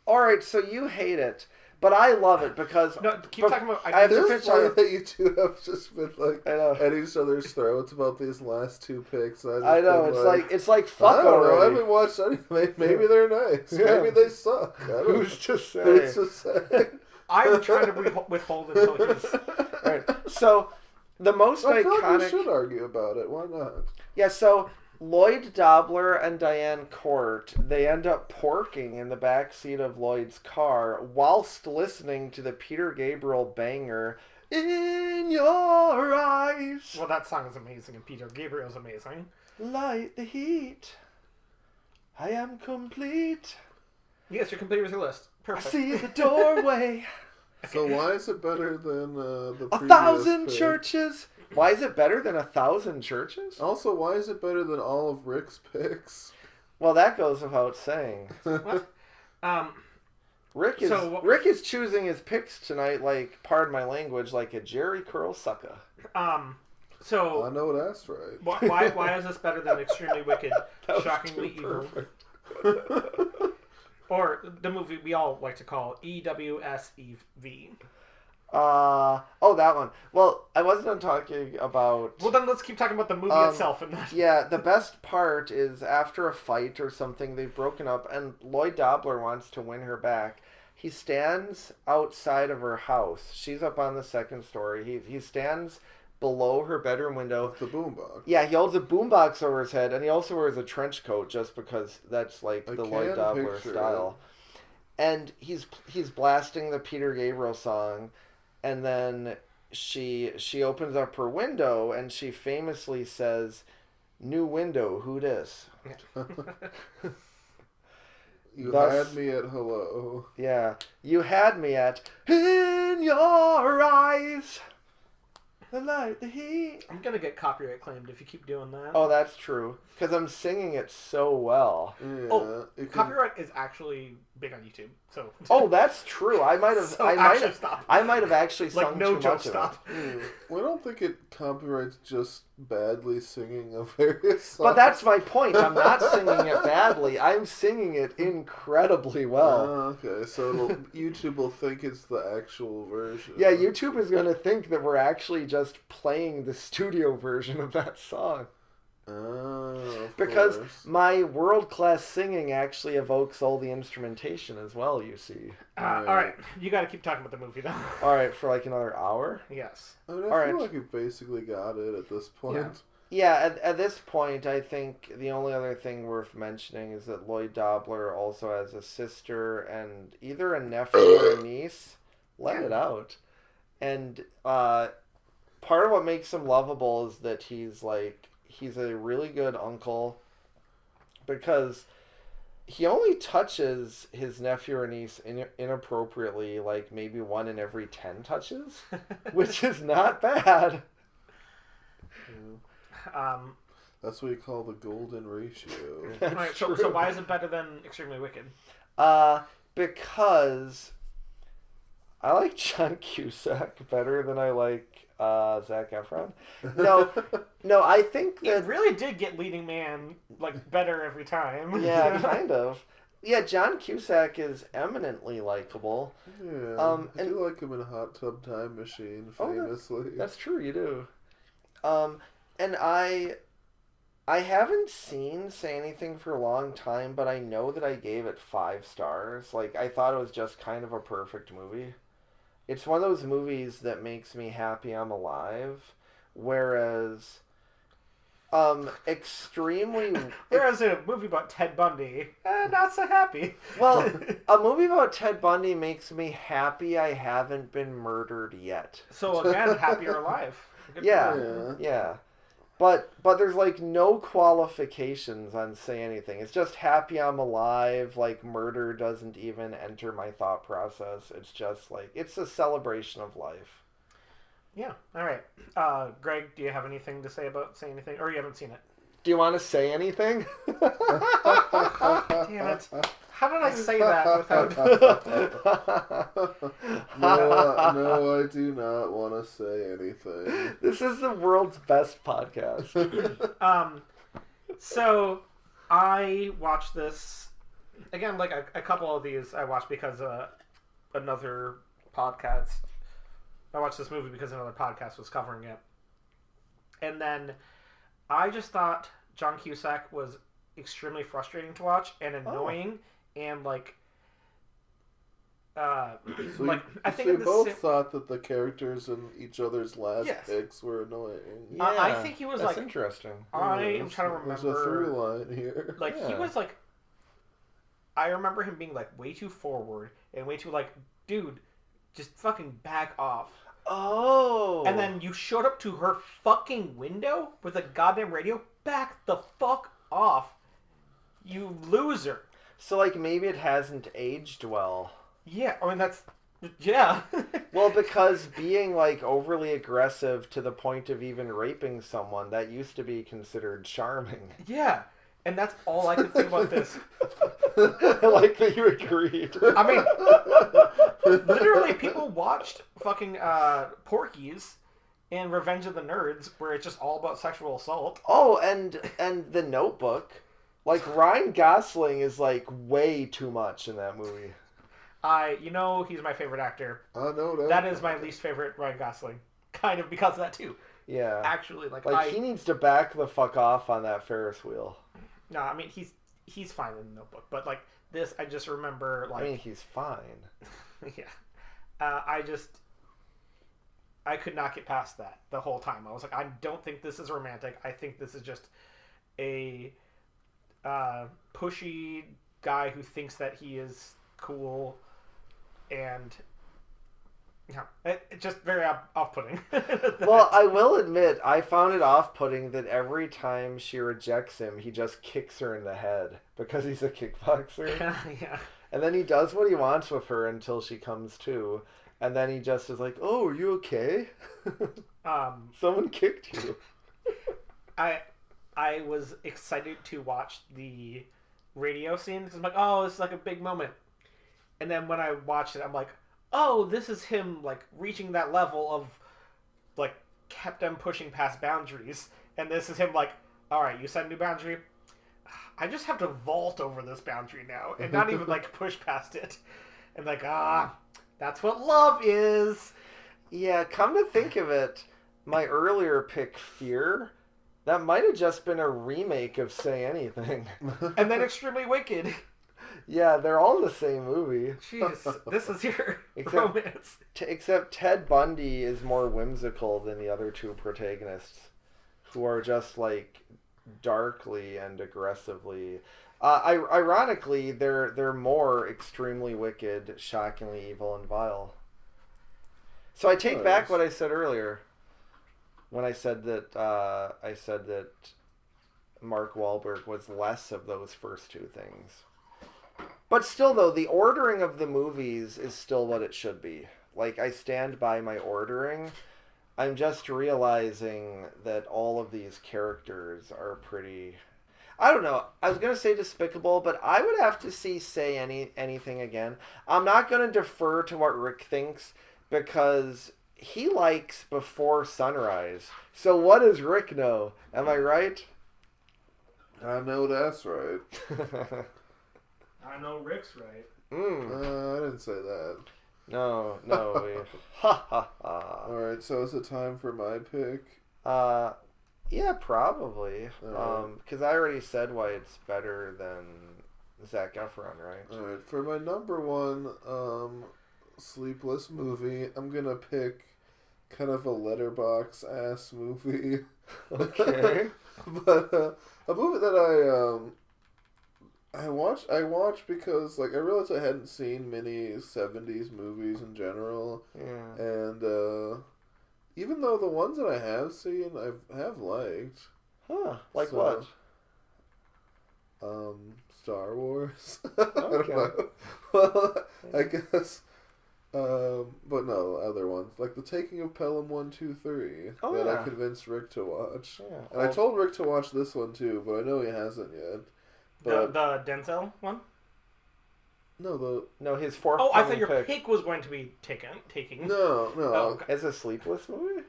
Alright, so you hate it. But I love it because... No, keep talking about... I have to It's finish funny on... that you two have just been like I know. at each other's throats about these last two picks. I know, it's like I fuck don't know. I already. haven't watched any. Maybe they're nice. Yeah. Maybe they suck. I don't know. Who's to say? Who's to say? I'm trying to withhold until he's... Alright, so the most I feel like we iconic... should argue about it. Why not? Yeah, so Lloyd Dobler and Diane Court, they end up porking in the back seat of Lloyd's car whilst listening to the Peter Gabriel banger, "In Your Eyes, Well, that song is amazing, and Peter Gabriel's amazing. light the heat. I am complete. Yes, you're complete with your list. I Perfect. see the doorway. So why is it better than the A previous 1,000 pick? churches. Why is it better than 1,000 churches? Also, why is it better than all of Rick's picks? Well, that goes without saying. What? Rick is choosing his picks tonight, like, pardon my language, like a Jerry Curl sucker. So... I know that's right. Why is this better than Extremely Wicked, Shockingly Evil? Or the movie we all like to call EWSEV. That one. Well, I wasn't talking about... Well, then let's keep talking about the movie itself. And not... Yeah, the best part is after a fight or something, they've broken up, and Lloyd Dobler wants to win her back. He stands outside of her house. She's up on the second story. He stands below her bedroom window. The boombox. Yeah, he holds a boombox over his head, and he also wears a trench coat just because that's like the Lloyd Dobler style. And he's blasting the Peter Gabriel song, and then she opens up her window and she famously says, "New window, who dis?" You had me at hello. Yeah, you had me at in your eyes. The light, the heat. I'm gonna get copyright claimed if you keep doing that. Oh, that's true. Because I'm singing it so well. Yeah, copyright is actually big on YouTube. So. Oh, that's true. I might have. I might have actually sung like, no too joke, much stop. of it. Well, I don't think it copyrights just badly singing of various songs. But that's my point. I'm not singing it badly. I'm singing it incredibly well. Okay, so YouTube will think it's the actual version. Yeah, YouTube is going to think that we're actually just playing the studio version of that song. Because my world-class singing actually evokes all the instrumentation as well, you see. All right, you got to keep talking about the movie, though. All right, for like another hour? Yes. I mean, I feel like you've basically got it at this point. Yeah, at this point, I think the only other thing worth mentioning is that Lloyd Dobler also has a sister and either a nephew or a niece. Let it out. And part of what makes him lovable is that he's a really good uncle because he only touches his nephew or niece inappropriately, like maybe 1 in every 10 touches, which is not bad. That's what you call the golden ratio. Right, so why is it better than Extremely Wicked? Because I like John Cusack better than I like Zac Efron. No, I think that... It really did get leading man, like, better every time. Yeah, kind of. Yeah, John Cusack is eminently likable. Yeah, I do like him in Hot Tub Time Machine, famously. That's true, you do. And I haven't seen Say Anything for a long time, but I know that I gave it 5 stars. Like, I thought it was just kind of a perfect movie. It's one of those movies that makes me happy I'm alive, whereas extremely... Whereas in a movie about Ted Bundy, not so happy. Well, a movie about Ted Bundy makes me happy I haven't been murdered yet. So again, happy or alive. Yeah. But there's like no qualifications on Say Anything. It's just happy I'm alive. Like murder doesn't even enter my thought process. It's just like it's a celebration of life. Yeah. All right. Greg, do you have anything to say about Say Anything, or you haven't seen it? Do you want to say anything? Damn it! How did I say that without? No, I do not want to say anything. This is the world's best podcast. So I watched this again. Like a couple of these, I watched because another podcast. I watched this movie because another podcast was covering it, and then I just thought John Cusack was extremely frustrating to watch and annoying. And like, I think you both thought that the characters in each other's last picks were annoying. Yeah, I think he was that's interesting. I am trying to remember. There's a through line here. Like he was like, I remember him being like way too forward and way too like, dude, just fucking back off. Oh. And then you showed up to her fucking window with a goddamn radio. Back the fuck off, you loser. So, like, maybe it hasn't aged well. Yeah, I mean, that's... Yeah. Well, because being, like, overly aggressive to the point of even raping someone, that used to be considered charming. Yeah, and that's all I could think about this. I like that you agreed. I mean, literally, people watched fucking Porky's and Revenge of the Nerds, where it's just all about sexual assault. Oh, and The Notebook. Like, Ryan Gosling is, like, way too much in that movie. He's my favorite actor. I know that. That is my least favorite Ryan Gosling. Kind of because of that, too. Yeah. Actually, he needs to back the fuck off on that Ferris wheel. No, I mean, he's fine in the Notebook. But, like, this, I just remember, like... I mean, he's fine. Yeah. I I could not get past that the whole time. I was like, I don't think this is romantic. I think this is just a pushy guy who thinks that he is cool, and it's just very off-putting. Well, I will admit, I found it off-putting that every time she rejects him, he just kicks her in the head because he's a kickboxer. Yeah. And then he does what he wants with her until she comes to. And then he just is like, "Oh, are you okay? Someone kicked you." I was excited to watch the radio scene because I'm like, oh, this is like a big moment. And then when I watched it, I'm like, oh, this is him like reaching that level of like kept them pushing past boundaries. And this is him like, all right, you set a new boundary. I just have to vault over this boundary now and not even like push past it. And like, that's what love is. Yeah, come to think of it, my earlier pick, Fear, that might have just been a remake of Say Anything. And then Extremely Wicked. Yeah, they're all the same movie. Jeez, this is your romance. Except Ted Bundy is more whimsical than the other two protagonists, who are just like darkly and aggressively. Ironically, they're more extremely wicked, shockingly evil, and vile. So I take back what I said earlier when I said that Mark Wahlberg was less of those first two things. But still, though, the ordering of the movies is still what it should be. Like, I stand by my ordering. I'm just realizing that all of these characters are pretty... I don't know. I was going to say despicable, but I would have to say anything again. I'm not going to defer to what Rick thinks because he likes Before Sunrise. So what does Rick know? Am I right? I know that's right. I know Rick's right. I didn't say that. No. Ha ha ha. Alright, so is it time for my pick? Yeah, probably. Because I already said why it's better than Zac Efron, right? Alright, for my number one Sleepless movie, I'm gonna pick kind of a letterbox ass movie. Okay. But a movie that I watched because like I realized I hadn't seen many 70s movies in general. Yeah. And even though the ones that I have seen I have liked. Huh. Like what? Star Wars. Okay. I don't know. Well, I guess but no, other ones. Like The Taking of Pelham 1, 2, 3 that I convinced Rick to watch. Yeah. And I told Rick to watch this one too, but I know he hasn't yet. But The Denzel one? No, his fourth. Oh, I thought your pick was going to be taking. No. Oh, okay. As a Sleepless movie?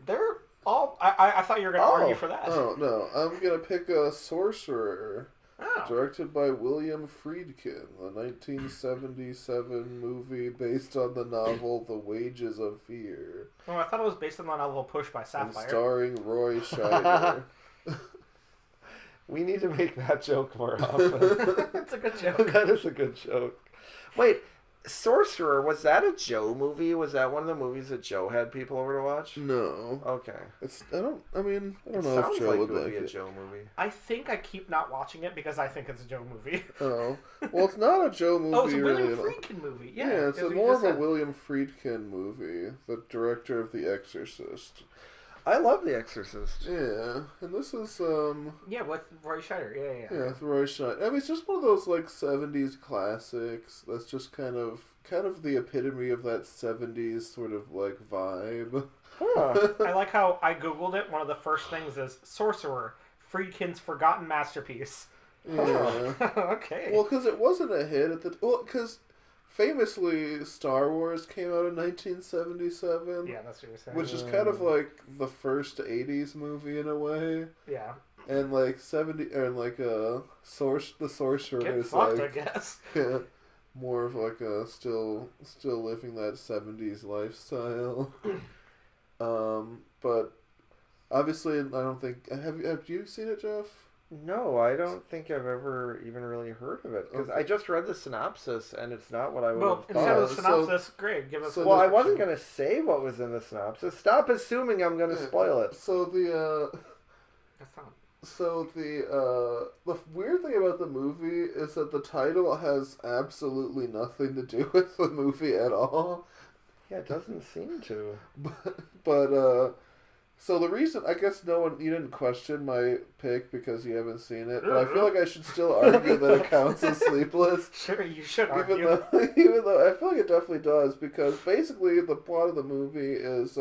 They're all... I thought you were going to argue for that. Oh, no. I'm going to pick a Sorcerer. Oh. Directed by William Friedkin, a 1977 movie based on the novel The Wages of Fear. Oh, I thought it was based on the novel Push by Sapphire. And starring Roy Scheider. We need to make that joke more often. It's a good joke. That is a good joke. Wait, Sorcerer, was that a Joe movie? Was that one of the movies that Joe had people over to watch? No. Okay. I don't know Sounds if Joe like would it would like be a it. Joe movie. I think I keep not watching it because I think it's a Joe movie. Oh. Well, it's not a Joe movie. Oh, it's a really. William Friedkin movie. Yeah, It's more of a William Friedkin movie, the director of The Exorcist. I love The Exorcist. Yeah, and this is Yeah, with Roy Scheider. Yeah. Yeah, with Roy Scheider. I mean, it's just one of those like 70s classics. That's just kind of the epitome of that 70s sort of like vibe. Huh. I like how I googled it. One of the first things is Sorcerer, Friedkin's forgotten masterpiece. Yeah. Okay. Well, because it wasn't a hit at the because famously Star Wars came out in 1977. Yeah, that's what you're saying. Which is kind of like the first 80s movie in a way. Yeah. And like the Sorcerer Get is fucked, like I guess. Yeah, more of like a still living that 70s lifestyle. But obviously I don't think have you seen it, Jeff? No, I don't think I've ever even really heard of it because I just read the synopsis and it's not what I would Well, have instead thought. of the synopsis, Greg, give us. so Well, I wasn't gonna say what was in the synopsis. Stop assuming I'm gonna spoil it. So the That's not. So the weird thing about the movie is that the title has absolutely nothing to do with the movie at all. Yeah, it doesn't seem to. But so the reason, I guess you didn't question my pick because you haven't seen it, but I feel like I should still argue that it counts as Sleepless. Sure, you should Even argue. though I feel like it definitely does, because basically the plot of the movie is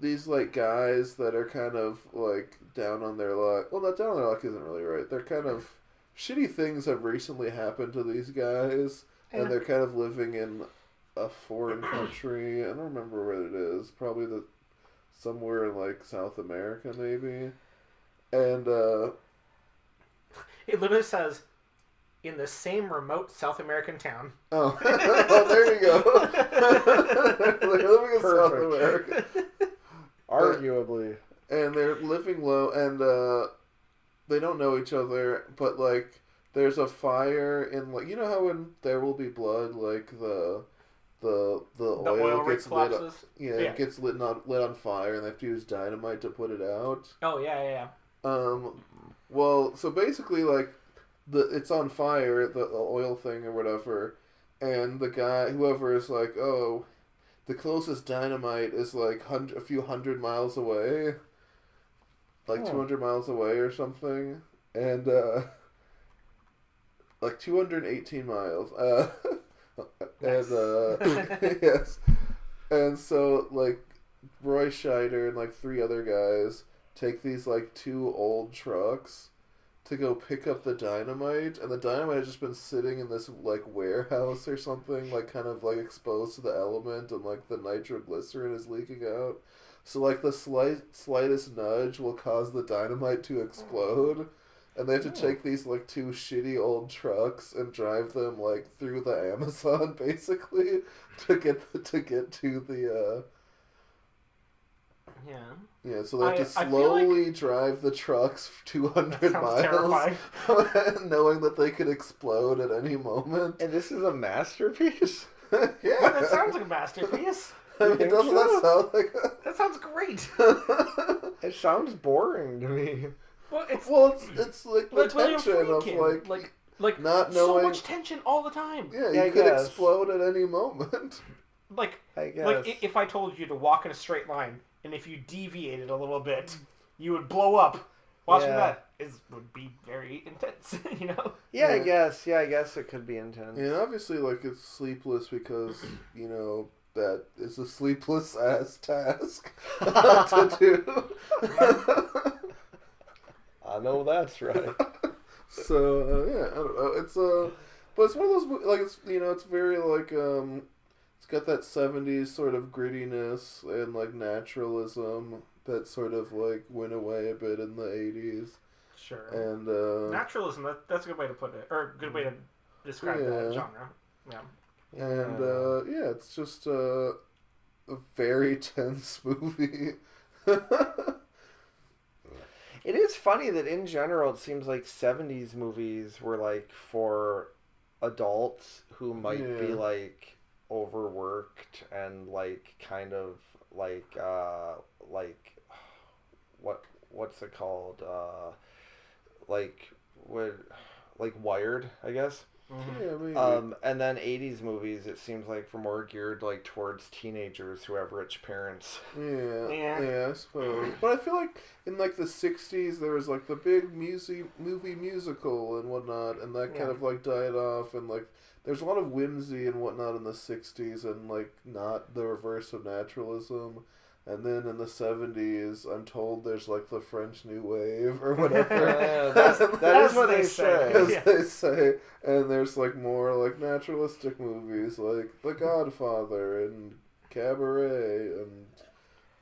these like guys that are kind of like down on their luck. Well, not down on their luck isn't really right. They're kind of shitty things have recently happened to these guys, and they're kind of living in a foreign country. I don't remember where it is. Probably somewhere in like South America, maybe. And It literally says, in the same remote South American town. oh, well, there you go. They're living in South America. Arguably. And they're living low, and they don't know each other, but like there's a fire in like, you know how in There Will Be Blood, like the oil rig gets lit up, collapses? it gets lit on fire, and they have to use dynamite to put it out. Oh, yeah. Well, so basically, like, it's on fire, the oil thing or whatever, and the guy, whoever is like, oh, the closest dynamite is like a few hundred miles away, like 200 miles away or something, and like 218 miles. And yes, and so like Roy Scheider and like 3 other guys take these like 2 old trucks to go pick up the dynamite, and the dynamite has just been sitting in this like warehouse or something, like kind of like exposed to the element, and like the nitroglycerin is leaking out. So like the slightest nudge will cause the dynamite to explode. And they have to take these like 2 shitty old trucks and drive them like through the Amazon basically to get to the Yeah, so they have to slowly drive the trucs 200 miles, knowing that they could explode at any moment. And this is a masterpiece? Yeah. Well, that sounds like a masterpiece. I mean, doesn't that sound like That sounds great. It sounds boring to me. Well, it's like the tension of like not so knowing. much tension all the time. Yeah, you could explode at any moment. Like, I guess. like if I told you to walk in a straight line, and if you deviated a little bit, you would blow up. Watching that would be very intense, you know? Yeah, I guess it could be intense. And obviously, like, it's Sleepless because, you know, that is a sleepless ass task to do. I know that's right. So I don't know. It's but it's one of those like it's it's very like it's got that 70s sort of grittiness and like naturalism that sort of like went away a bit in the 80s. Sure. And naturalism, that's a good way to put it, or a good way to describe that genre. Yeah. And it's just a very tense movie. It is funny that in general it seems like 70s movies were like for adults who might be like overworked and like kind of like what's it called like Wired, I guess. Mm-hmm. Yeah, maybe. And then 80s movies, it seems like were more geared like towards teenagers who have rich parents. Yeah, I suppose. But I feel like in like the 60s there was like the big movie musical and whatnot, and that kind of like died off, and like there's a lot of whimsy and whatnot in the 60s, and like not the reverse of naturalism. And then in the 70s, I'm told there's like the French New Wave or whatever. That is what they say. As they say. And there's like more like naturalistic movies like The Godfather and Cabaret and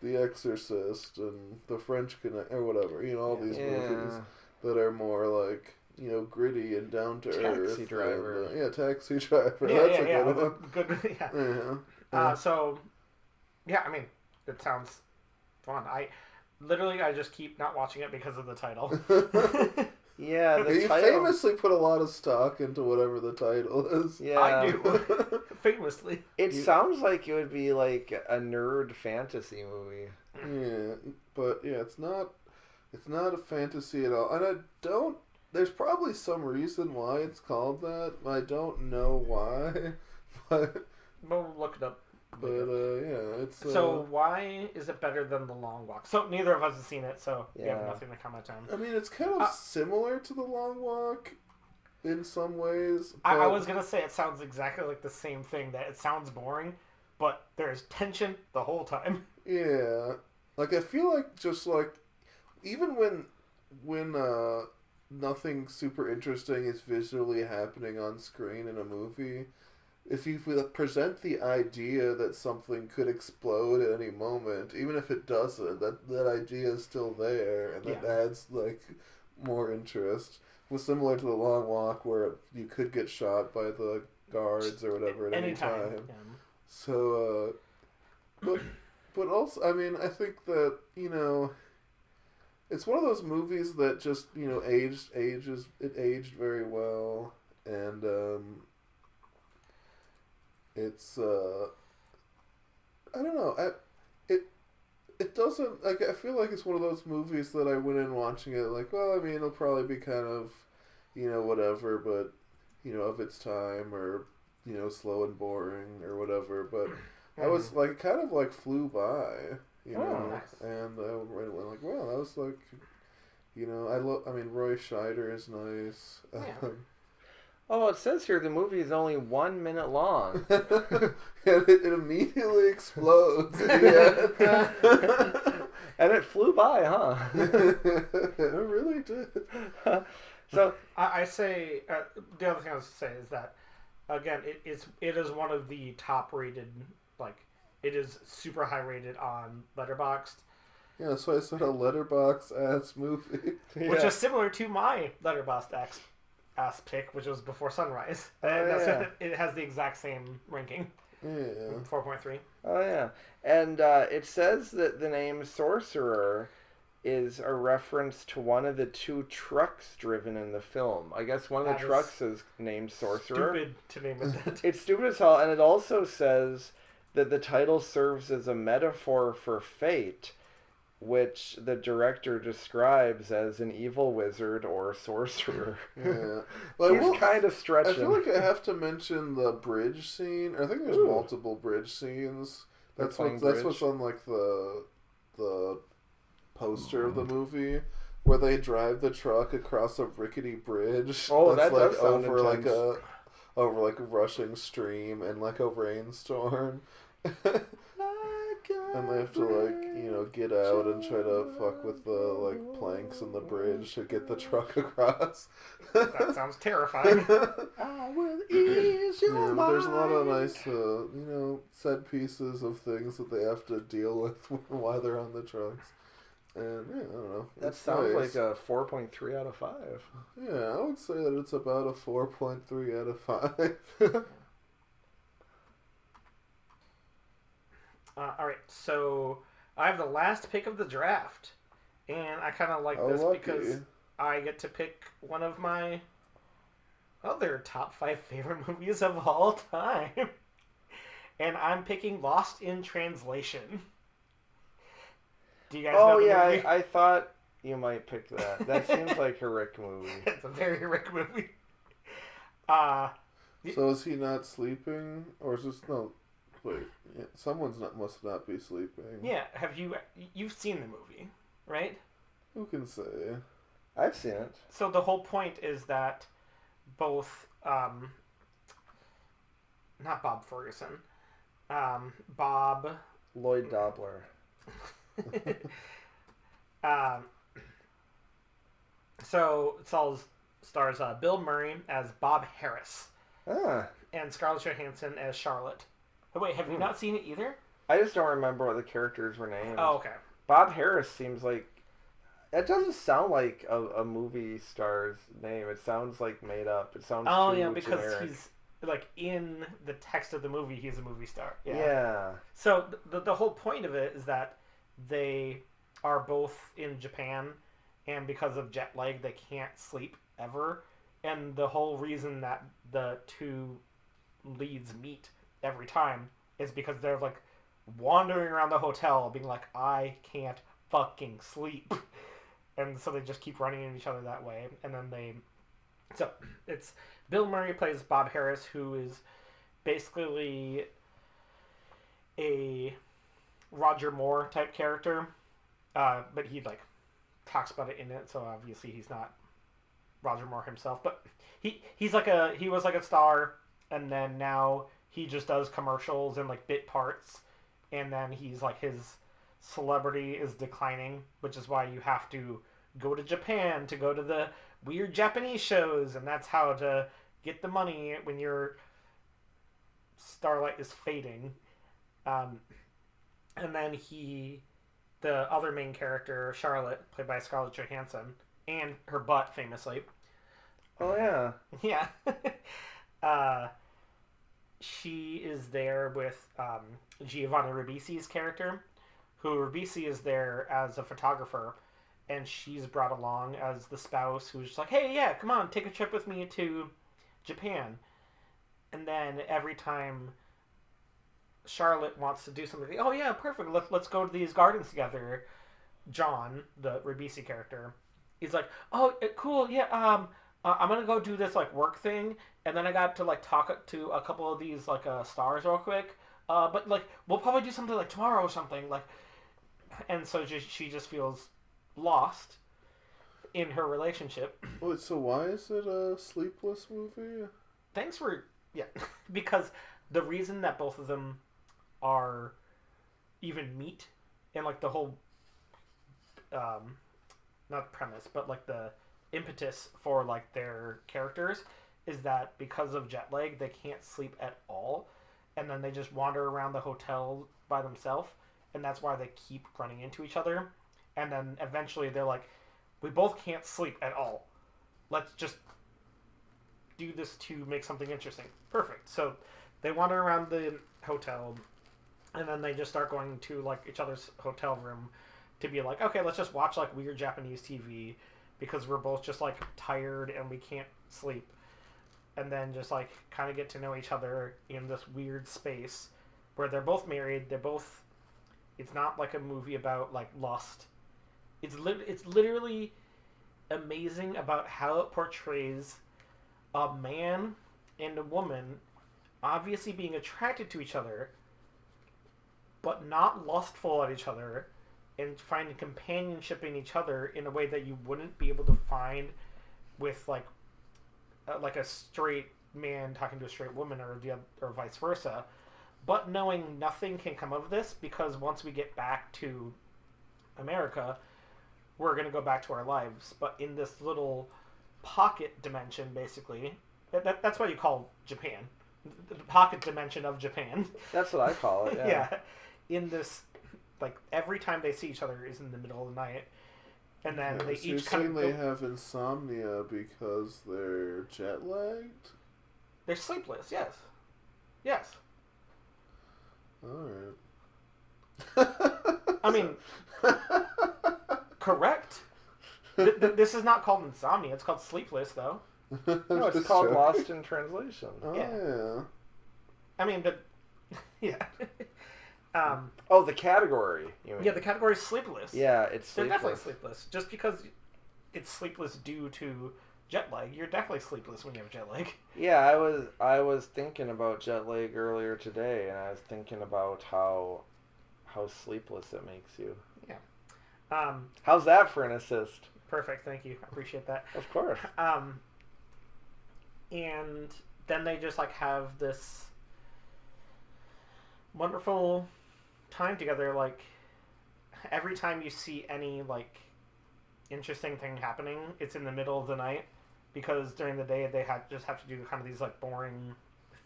The Exorcist and The French Connect or whatever. You know, all these movies that are more like, you know, gritty and down to earth. Taxi Driver. And, Taxi Driver. That's a good one. Good. So, yeah, I mean, it sounds fun. Literally, I just keep not watching it because of the title. Yeah, the You title. famously put a lot of stock into whatever the title is. Yeah, I do. Famously. It sounds like it would be like a nerd fantasy movie. Yeah, but yeah, it's not. It's not a fantasy at all, and I don't. There's probably some reason why it's called that. I don't know why, but We'll look it up. yeah, it's. So why is it better than The Long Walk? So neither of us have seen it, so we have Yeah. nothing to comment on. I mean, it's kind of similar to The Long Walk in some ways. I but- was gonna say it sounds exactly like the same thing. That it sounds boring, but there's tension the whole time. Yeah, like I feel like just like even when nothing super interesting is visually happening on screen in a movie, if you present the idea that something could explode at any moment, even if it doesn't, that idea is still there, and that adds like more interest. It was similar to The Long Walk, where you could get shot by the guards or whatever at any time. Yeah. So, but also, I mean, I think that, you know, it's one of those movies that just, you know, it aged very well, and it's I don't know, it doesn't, like, I feel like it's one of those movies that I went in watching it like, well, I mean, it'll probably be kind of, you know, whatever, but, you know, of its time, or, you know, slow and boring or whatever, but I was like, kind of like flew by, you know, nice. and I went like, wow, that was like, you know, I mean, Roy Scheider is nice. Yeah. Oh, it says here the movie is only 1 minute long. And it immediately explodes. Yeah. And it flew by, huh? It really did. So I say the other thing I was to say is that again it is one of the top rated, like it is super high rated on Letterboxd, Yeah, so I said a letterbox ass movie. which is similar to my Letterboxd ass pick, which was Before Sunrise. And it has the exact same ranking, Yeah. 4.3. Oh yeah, and it says that the name Sorcerer is a reference to one of the 2 trucks driven in the film. I guess one of That the is trucks is named Sorcerer. Stupid to name it that. It's stupid as hell, and it also says that the title serves as a metaphor for fate, which the director describes as an evil wizard or sorcerer. Yeah. Well, He's kind of stretching. I feel like I have to mention the bridge scene. I think there's Ooh. multiple bridge scenes. That's playing what's bridge? on like the poster of the movie, where they drive the truck across a rickety bridge. Oh, that's that like does sound over intense. over like a rushing stream and like a rainstorm. And they have to, like, you know, get out and try to fuck with the, like, planks in the bridge to get the truck across. That sounds terrifying. I will ease your Yeah, but there's a lot of mind. nice, you know, set pieces of things that they have to deal with while they're on the trucks. And, yeah, I don't know. That It's sounds nice. like a 4.3 out of 5. Yeah, I would say that it's about a 4.3 out of 5. All right, so I have the last pick of the draft, and I kind of like Oh, this lucky. because I get to pick one of my other top 5 favorite movies of all time, and I'm picking Lost in Translation. Do you guys know Oh the yeah, movie? I thought you might pick that. That seems like a Rick movie. It's a very Rick movie. So is he not sleeping? Or is this... No, wait. Yeah, must not be sleeping. Yeah, you've seen the movie, right? Who can say? I've seen it. So the whole point is that both, not Bob Ferguson, Bob, Lloyd Dobler. so it stars Bill Murray as Bob Harris Ah, and Scarlett Johansson as Charlotte. Oh, wait, have you not seen it either? I just don't remember what the characters were named. Oh, okay. Bob Harris seems like... That doesn't sound like a movie star's name. It sounds like made up. It sounds Oh, too yeah, because generic. he's, like, in the text of the movie, he's a movie star. Yeah. So the whole point of it is that they are both in Japan, and because of jet lag, they can't sleep ever. And the whole reason that the two leads meet every time is because they're like wandering around the hotel, being like, "I can't fucking sleep," and so they just keep running into each other that way. And then so it's Bill Murray plays Bob Harris, who is basically a Roger Moore type character, but he like talks about it in it, so obviously he's not Roger Moore himself. But he was like a star, and then now he just does commercials and like bit parts, and then he's like his celebrity is declining, which is why you have to go to Japan to go to the weird Japanese shows, and that's how to get the money when your starlight is fading. And then the other main character, Charlotte, played by Scarlett Johansson, and her butt, famously. Oh, yeah. Yeah. She is there with Giovanna Ribisi's character, who Ribisi is there as a photographer, and she's brought along as the spouse who's just like, "Hey, yeah, come on, take a trip with me to Japan." And then every time Charlotte wants to do something, "Oh yeah, perfect. Let's go to these gardens together." John, the Ribisi character, is like, "Oh, cool. Yeah. I'm gonna go do this like work thing, and then I got to like talk to a couple of these like stars real quick. But like we'll probably do something like tomorrow or something like." And so she just feels lost in her relationship. Wait, so why is it a Sleepless movie? Thanks for because the reason that both of them are even meet, and like the whole not premise but like the impetus for like their characters is that because of jet lag they can't sleep at all, and then they just wander around the hotel by themselves, and that's why they keep running into each other. And then eventually they're like, "We both can't sleep at all, let's just do this to make something interesting." Perfect. So they wander around the hotel, and then they just start going to like each other's hotel room to be like, "Okay, let's just watch like weird Japanese TV because we're both just like tired and we can't sleep." And then just like kind of get to know each other in this weird space where they're both married. It's not like a movie about like lust. It's literally amazing about how it portrays a man and a woman obviously being attracted to each other, but not lustful at each other, and finding companionship in each other in a way that you wouldn't be able to find with like a straight man talking to a straight woman, or vice versa. But knowing nothing can come of this, because once we get back to America, we're going to go back to our lives. But in this little pocket dimension, basically, that's what you call Japan. The pocket dimension of Japan. That's what I call it, yeah. Yeah. In this, like, every time they see each other is in the middle of the night. And then they so each you're kind saying of they have insomnia because they're jet lagged? They're sleepless, yes. Yes. Alright. I mean, correct. This is not called insomnia. It's called sleepless, though. No, it's called Lost in Translation. Oh, Yeah. yeah. I mean, but yeah. Oh, the category. You mean? Yeah, the category is sleepless. Yeah, it's They're sleepless. definitely sleepless. Just because it's sleepless due to jet lag, you're definitely sleepless when you have jet lag. Yeah, I was thinking about jet lag earlier today, and I was thinking about how sleepless it makes you. Yeah. How's that for an assist? Perfect. Thank you. I appreciate that. Of course. And then they just like have this wonderful time together. Like every time you see any like interesting thing happening, it's in the middle of the night, because during the day they just have to do kind of these like boring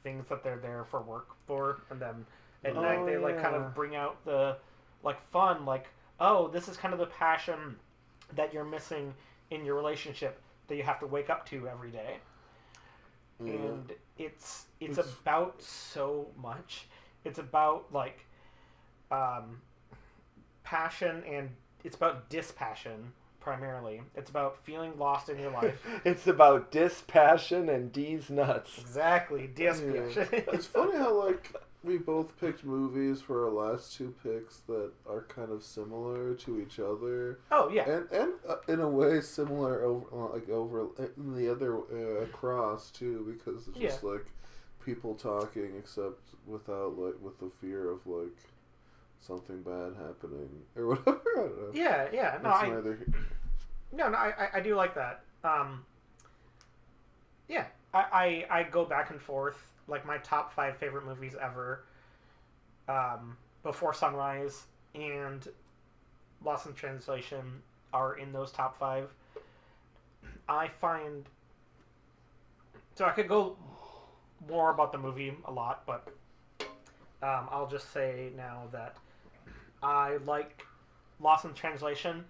things that they're there for work for, and then at night they like kind of bring out the like fun, like, oh, this is kind of the passion that you're missing in your relationship that you have to wake up to every day. And it's about so much. It's about like passion and it's about dispassion primarily. It's about feeling lost in your life. It's about dispassion and D's nuts. Exactly, dispassion. Yeah. It's funny how like we both picked movies for our last two picks that are kind of similar to each other. Oh yeah, and in a way similar over in the other across too, because it's just like people talking, except without with the fear of like something bad happening or whatever. I don't know. Yeah. No, I do like that. Yeah, I go back and forth. Like my top 5 favorite movies ever, Before Sunrise and Lost in Translation are in those top 5. I find so I could go more about the movie a lot, but I'll just say now that I like Lost in Translation.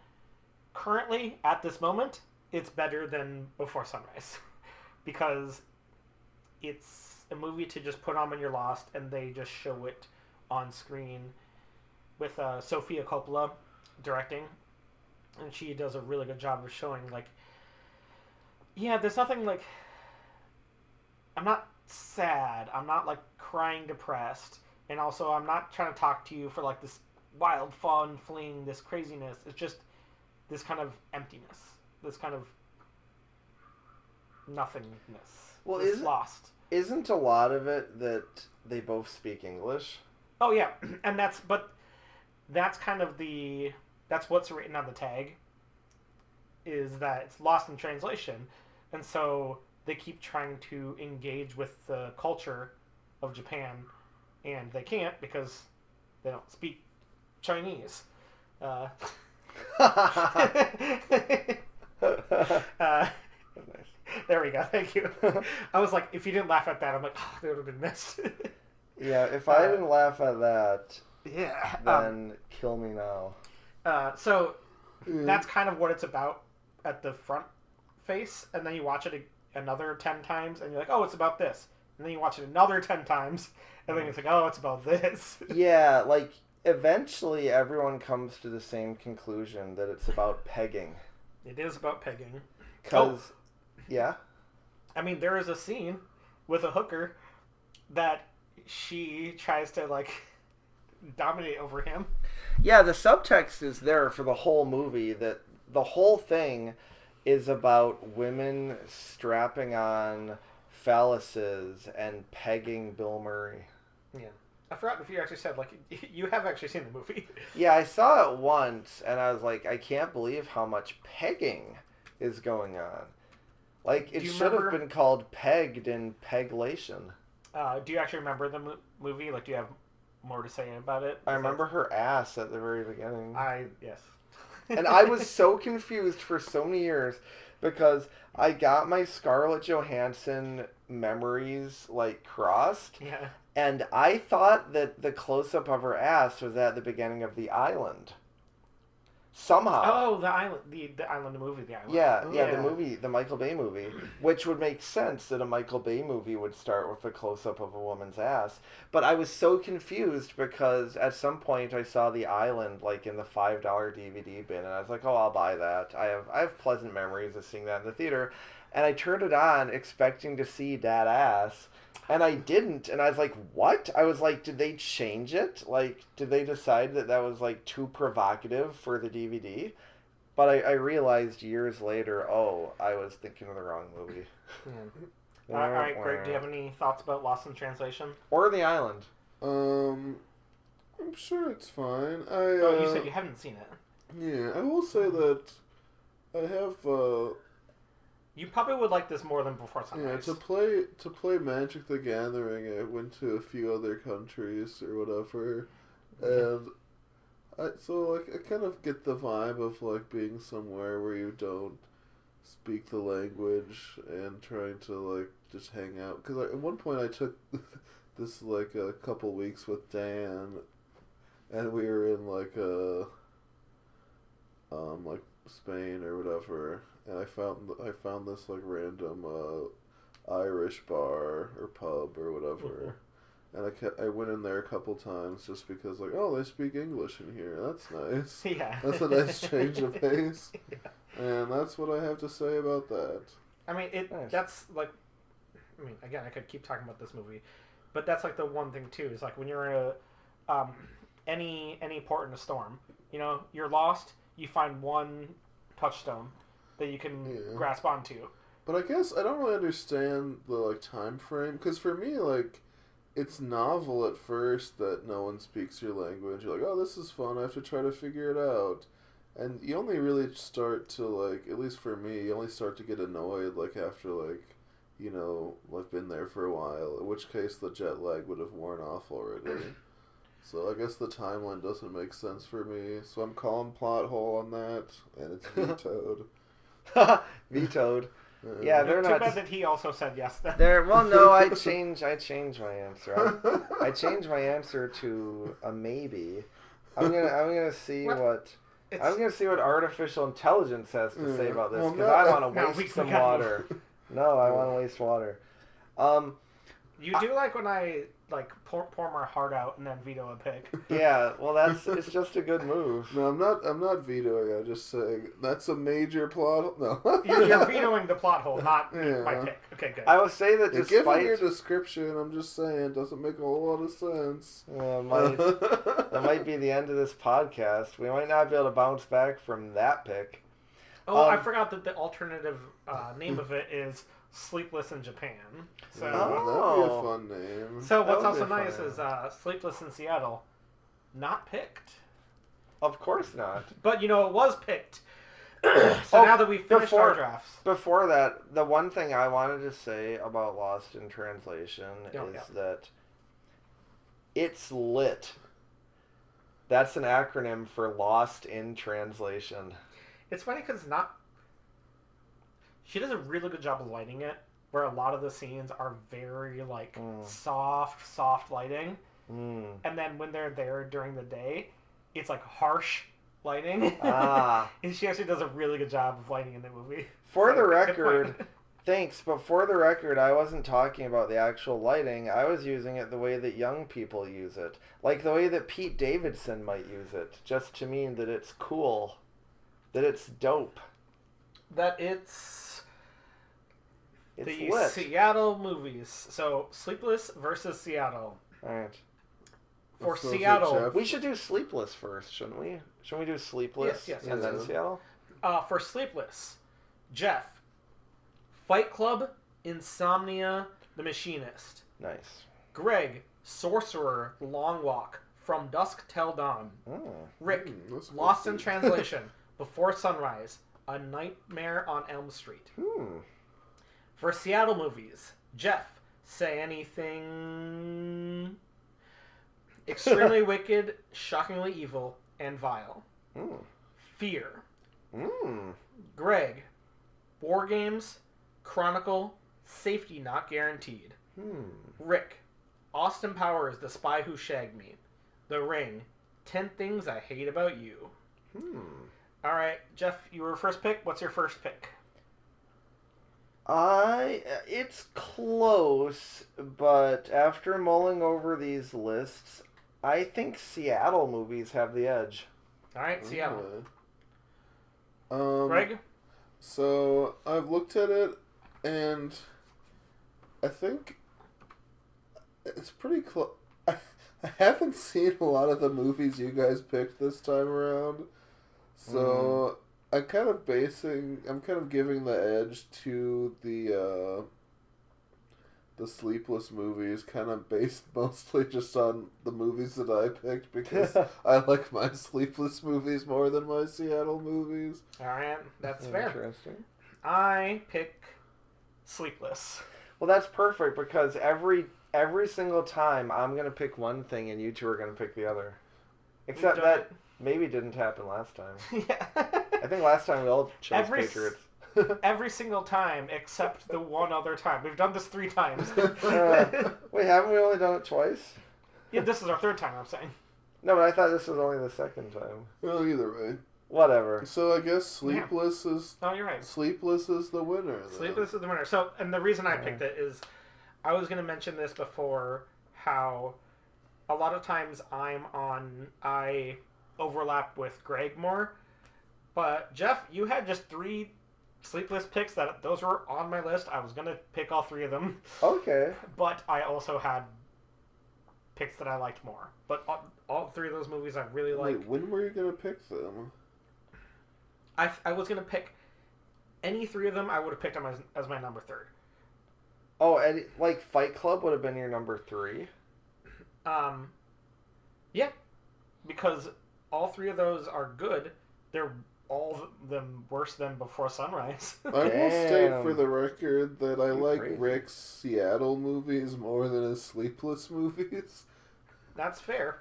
Currently, at this moment, it's better than Before Sunrise because it's a movie to just put on when you're lost, and they just show it on screen with Sofia Coppola directing, and she does a really good job of showing like, yeah, there's nothing like, I'm not sad, I'm not like crying depressed, and also I'm not trying to talk to you for like this wild fun fling, this craziness. It's just this kind of emptiness, this kind of nothingness. Well, this lost. Isn't a lot of it that they both speak English? Oh yeah, and that's kind of that's what's written on the tag. Is that it's lost in translation, and so they keep trying to engage with the culture of Japan, and they can't because they don't speak Chinese. There we go. Thank you. I was like, if you didn't laugh at that, I'm like, oh, they would have been missed. Yeah, if I didn't laugh at that, yeah, then kill me now. So that's kind of what it's about at the front face, and then you watch it another 10 times, and you're like, oh, it's about this. And then you watch it another 10 times, and then it's like, oh, it's about this. Yeah, like, eventually everyone comes to the same conclusion that it's about pegging. It is about pegging. Because, yeah? I mean, there is a scene with a hooker that she tries to, like, dominate over him. Yeah, the subtext is there for the whole movie, that the whole thing is about women strapping on phalluses and pegging Bill Murray. Yeah. I forgot if you actually said, like, you have actually seen the movie. Yeah, I saw it once, and I was like, I can't believe how much pegging is going on. Like, it should have been called Pegged in Peglation. Do you actually remember the movie? Like, do you have more to say about it? I remember her ass at the very beginning. Yes. And I was so confused for so many years because I got my Scarlett Johansson memories, like, crossed. Yeah. And I thought that the close-up of her ass was at the beginning of The Island. Somehow. Oh, The Island. The Island movie, The Island. Yeah, the movie, the Michael Bay movie. Which would make sense that a Michael Bay movie would start with a close-up of a woman's ass. But I was so confused because at some point I saw The Island, like, in the $5 DVD bin. And I was like, oh, I'll buy that. I have pleasant memories of seeing that in the theater. And I turned it on expecting to see that ass. And I didn't, and I was like, what? I was like, did they change it? Like, did they decide that was, like, too provocative for the DVD? But I realized years later, oh, I was thinking of the wrong movie. Yeah. All right, Greg, do you have any thoughts about Lost in Translation? Or The Island? I'm sure it's fine. You said you haven't seen it. Yeah, I will say that I have... You probably would like this more than Before Sunrise. Yeah, to play Magic the Gathering, I went to a few other countries or whatever, and I kind of get the vibe of like being somewhere where you don't speak the language and trying to like just hang out. Because at one point I took this like a couple weeks with Dan, and we were in like Spain or whatever. And I found this like random Irish bar or pub or whatever, and I went in there a couple times just because, like, oh, they speak English in here. That's nice. Yeah. That's a nice change of pace. Yeah. And that's what I have to say about that. I mean, Nice. that's like, I mean, again, I could keep talking about this movie, but that's like the one thing too is like when you're in a any port in a storm, you know, you're lost. You find one touchstone that you can grasp onto. But I guess I don't really understand the, like, time frame, because for me, like, it's novel at first that no one speaks your language. You're like, oh, this is fun. I have to try to figure it out. And you only really start to, like, at least for me, you only start to get annoyed, like, after, like, you know, I've been there for a while, in which case the jet lag would have worn off already. So I guess the timeline doesn't make sense for me. So I'm calling plot hole on that, and it's vetoed. Vetoed. Yeah, they're Too not. bad that he also said yes. Then. Well, no, I changed my answer. I changed my answer to a maybe. I'm gonna see what artificial intelligence has to say about this, because I want to waste some water. No, I want to waste water. You do like when I like pour my heart out and then veto a pick. Yeah, well, it's just a good move. No, I'm not vetoing. I'm just saying that's a major plot. No, you're vetoing the plot hole, not my pick. Okay, good. I will say that given your description, I'm just saying it doesn't make a whole lot of sense. That might be the end of this podcast. We might not be able to bounce back from that pick. Oh, I forgot that the alternative name of it is Sleepless in Japan. So that'd be a fun name. So what's also nice is Sleepless in Seattle, not picked. Of course not. But you know it was picked. So now that we've finished our drafts. Before that, the one thing I wanted to say about Lost in Translation is that it's lit. That's an acronym for Lost in Translation. It's funny because she does a really good job of lighting it, where a lot of the scenes are very, like, soft lighting. And then when they're there during the day, it's, like, harsh lighting. And she actually does a really good job of lighting in the movie. For the record, thanks, but for the record, I wasn't talking about the actual lighting. I was using it the way that young people use it. Like the way that Pete Davidson might use it, just to mean that it's cool, that it's dope. That it's the lit. Seattle movies. So, Sleepless versus Seattle. All right. For Seattle, we should do Sleepless first, shouldn't we? Shouldn't we do Sleepless and then Seattle? For Sleepless, Jeff, Fight Club, Insomnia, The Machinist. Nice. Greg, Sorcerer, Long Walk, From Dusk Till Dawn. Rick, Lost in Translation, Before Sunrise, A Nightmare on Elm Street. For Seattle movies, Jeff, Say Anything, Extremely Wicked, Shockingly Evil, and Vile. Fear. Greg, War Games, Chronicle, Safety Not Guaranteed. Rick, Austin Powers, The Spy Who Shagged Me. The Ring, 10 Things I Hate About You. All right, Jeff, you were first pick. What's your first pick? It's close, but after mulling over these lists, I think Seattle movies have the edge. All right, Seattle. Greg? So, I've looked at it, and I think it's pretty close. I haven't seen a lot of the movies you guys picked this time around, so I'm kind of giving the edge to the Sleepless movies, kind of based mostly just on the movies that I picked, because I like my Sleepless movies more than my Seattle movies. All right, that's fair. Interesting. I pick Sleepless. Well, that's perfect, because every single time I'm going to pick one thing and you two are going to pick the other. Except that maybe didn't happen last time. Yeah. I think last time we all chose Patriots. Every single time except the one other time. We've done this 3 times. Wait, haven't we only done it twice? Yeah, this is our 3rd time, I'm saying. No, but I thought this was only the 2nd time. Well, either way. Whatever. So I guess Sleepless is... Oh, you're right. Sleepless is the winner. Sleepless is the winner. So, and the reason I picked it is I was going to mention this before how a lot of times I overlap with Greg more. But Jeff, you had just 3 Sleepless picks those were on my list. I was gonna pick all 3 of them. Okay. But I also had picks that I liked more. But all 3 of those movies I really like. Wait, when were you gonna pick them? I was gonna pick any 3 of them. I would have picked them as my number 3rd. Oh, and like Fight Club would have been your number 3. Yeah, because all 3 of those are good. They're all of them worse than Before Sunrise. I will state Damn. for the record that I like crazy. Rick's Seattle movies more than his Sleepless movies. That's fair.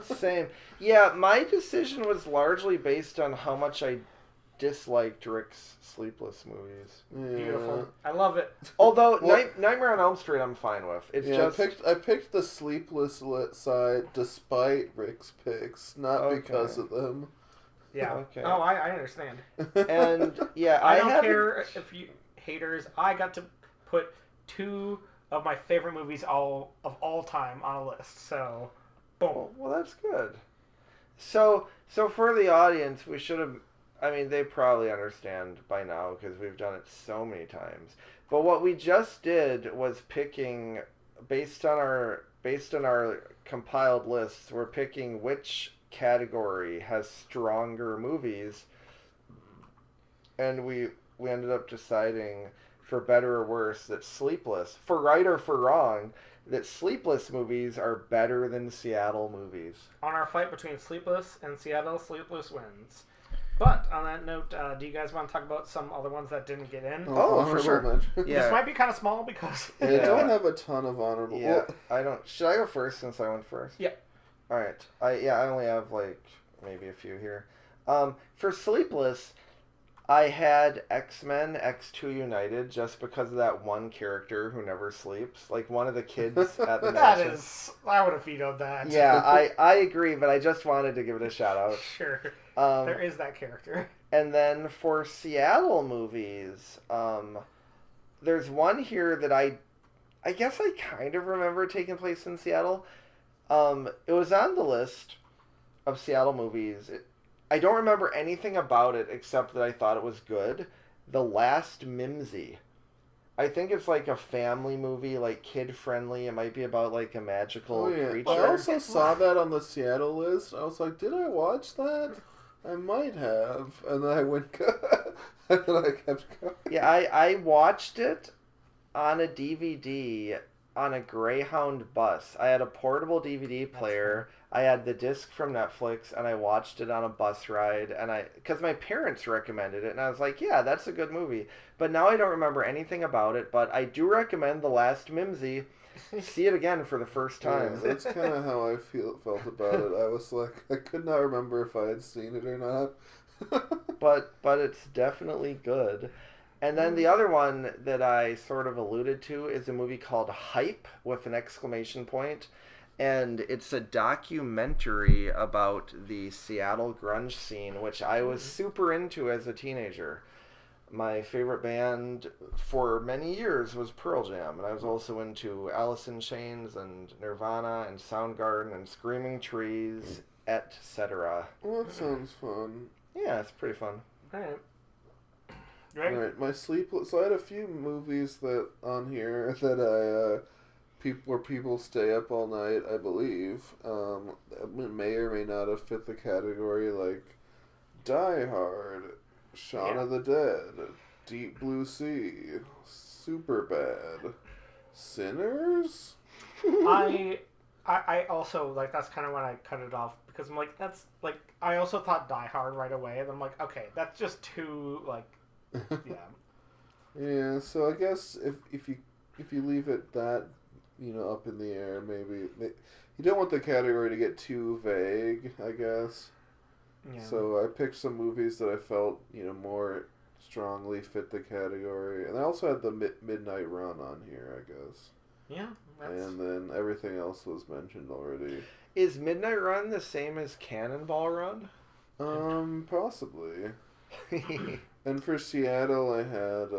Same. Yeah, my decision was largely based on how much I disliked Rick's Sleepless movies. Yeah. Beautiful. I love it. Although Well- Nightmare on Elm Street, I'm fine with. It's just I picked the Sleepless side despite Rick's picks, not Okay. because of them. Yeah. Okay. Oh, I understand. and yeah, I don't haven't- care if you haters. I got to put 2 of my favorite movies of all time on a list. So, boom. Well, that's good. So for the audience, we should have. I mean, they probably understand by now because we've done it so many times. But what we just did was picking based on our compiled lists. We're picking which category has stronger movies, and we ended up deciding, for better or worse, that Sleepless, for right or for wrong, that Sleepless movies are better than Seattle movies. On our fight between Sleepless and Seattle, Sleepless wins. But on that note, do you guys want to talk about some other ones that didn't get in? Oh, for honorable sure. mention. Yeah. This might be kind of small because I Yeah. don't have a ton of honorable. Yeah, Well, I don't. Should I go first since I went first? Yeah. All right. I only have like maybe a few here. For Sleepless, I had X-Men X2 United just because of that one character who never sleeps, like one of the kids at the that mansion. is, I would have vetoed that. Yeah, I agree, but I just wanted to give it a shout out. Sure. Um, There is that character. And then for Seattle movies, there's one here that I guess I kind of remember taking place in Seattle. It was on the list of Seattle movies. I don't remember anything about it except that I thought it was good. The Last Mimsy. I think it's like a family movie, like kid-friendly. It might be about like a magical oh yeah. creature. I also saw that on the Seattle list. I was like, did I watch that? I might have, and then I went, and then I kept going. Yeah, I watched it on a DVD on a Greyhound bus. I had a portable DVD player. I had the disc from Netflix, and I watched it on a bus ride. And because my parents recommended it, and I was like, yeah, that's a good movie. But now I don't remember anything about it. But I do recommend The Last Mimsy. See it again for the first time. Yeah, that's kind of how I felt about it. I was like, I could not remember if I had seen it or not. but it's definitely good. And then the other one that I sort of alluded to is a movie called Hype with an exclamation point. And it's a documentary about the Seattle grunge scene, which I was super into as a teenager. My favorite band for many years was Pearl Jam, and I was also into Alice in Chains and Nirvana and Soundgarden and Screaming Trees, etc. Well, that sounds fun. Yeah, it's pretty fun. Alright. Right? Alright, my Sleepless. So I had a few movies that on here that where people stay up all night, I believe. That may or may not have fit the category, like Die Hard, Shaun of the Dead, Deep Blue Sea, Superbad, Sinners. I also, like, that's kind of when I cut it off, because I'm like, that's, like, I also thought Die Hard right away, and I'm like, okay, that's just too, like, yeah. Yeah, so I guess if you leave it that, up in the air, maybe you don't want the category to get too vague, I guess. Yeah. So I picked some movies that I felt, more strongly fit the category. And I also had the Midnight Run on here, I guess. Yeah. And then everything else was mentioned already. Is Midnight Run the same as Cannonball Run? Possibly. And for Seattle, I had,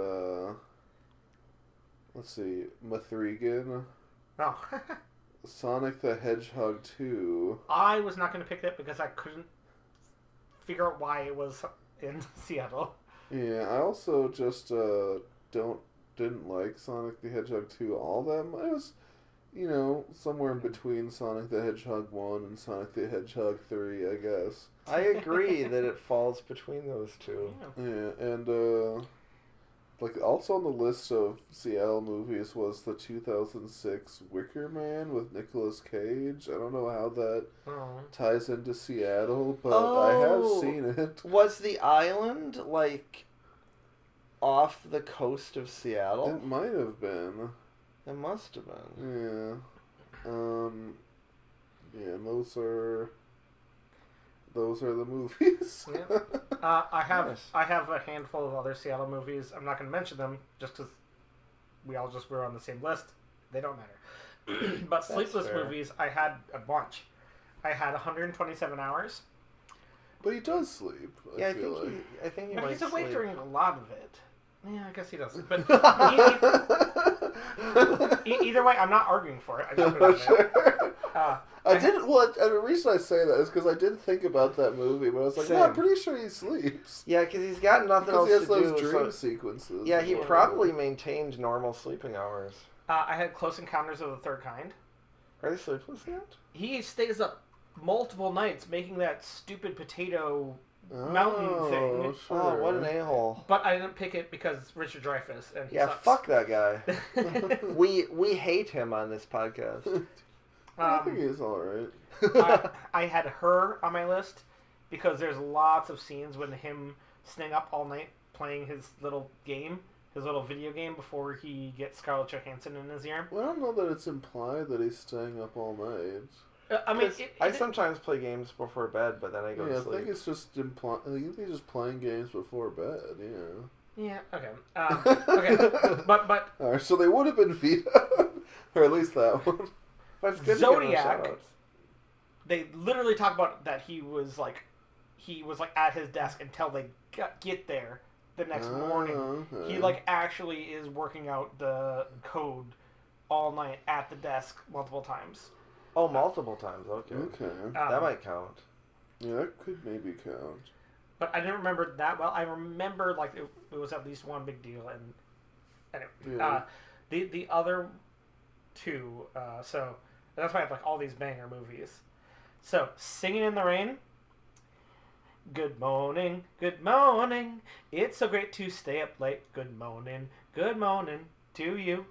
let's see, Mithrigan. Oh. Sonic the Hedgehog 2. I was not going to pick that because I couldn't figure out why it was in Seattle. Yeah, I also just didn't like Sonic the Hedgehog 2 all that much. It was, somewhere in between Sonic the Hedgehog 1 and Sonic the Hedgehog 3, I guess. I agree that it falls between those two. Yeah, and also on the list of Seattle movies was the 2006 Wicker Man with Nicolas Cage. I don't know how that ties into Seattle, but I have seen it. Was the island, off the coast of Seattle? It might have been. It must have been. Yeah. Yeah, those are the movies. Yeah. I have a handful of other Seattle movies. I'm not going to mention them just because we all just were on the same list. They don't matter. But Sleepless movies, I had a bunch. I had 127 Hours. But he does sleep. I think he but might he's awake sleep. during a lot of it. Yeah, I guess he doesn't. But either way, I'm not arguing for it. I just put it out there. The reason I say that is because I did think about that movie, but I was like, no, I'm pretty sure he sleeps. Yeah, because he's got nothing else to do. Because he has those dream sequences. Yeah, he probably maintained normal sleeping hours. I had Close Encounters of the Third Kind. Are they sleepless yet? He stays up multiple nights making that stupid potato mountain thing. Sure. Oh, what an a-hole. But I didn't pick it because Richard Dreyfuss. And he sucks. Fuck that guy. we hate him on this podcast. I think he's alright. I had Her on my list because there's lots of scenes with him staying up all night playing his little game, his little video game before he gets Scarlett Johansson in his ear. Well, I don't know that it's implied that he's staying up all night. I sometimes play games before bed, but then I go to sleep. I think it's just implied. I think he's just playing games before bed. Yeah. Yeah. Okay. Okay. But. All right. So they would have been vetoed, or at least that one. But it's good Zodiac. to give him They literally talk about that he was at his desk until they get there the next morning. Okay. He actually is working out the code all night at the desk multiple times. Oh, multiple times. Okay. That might count. Yeah, that could maybe count. But I didn't remember that well. I remember it was at least one big deal, and anyway, the other two. So that's why I have all these banger movies. So Singing in the Rain. Good morning, it's so great to stay up late. Good morning to you.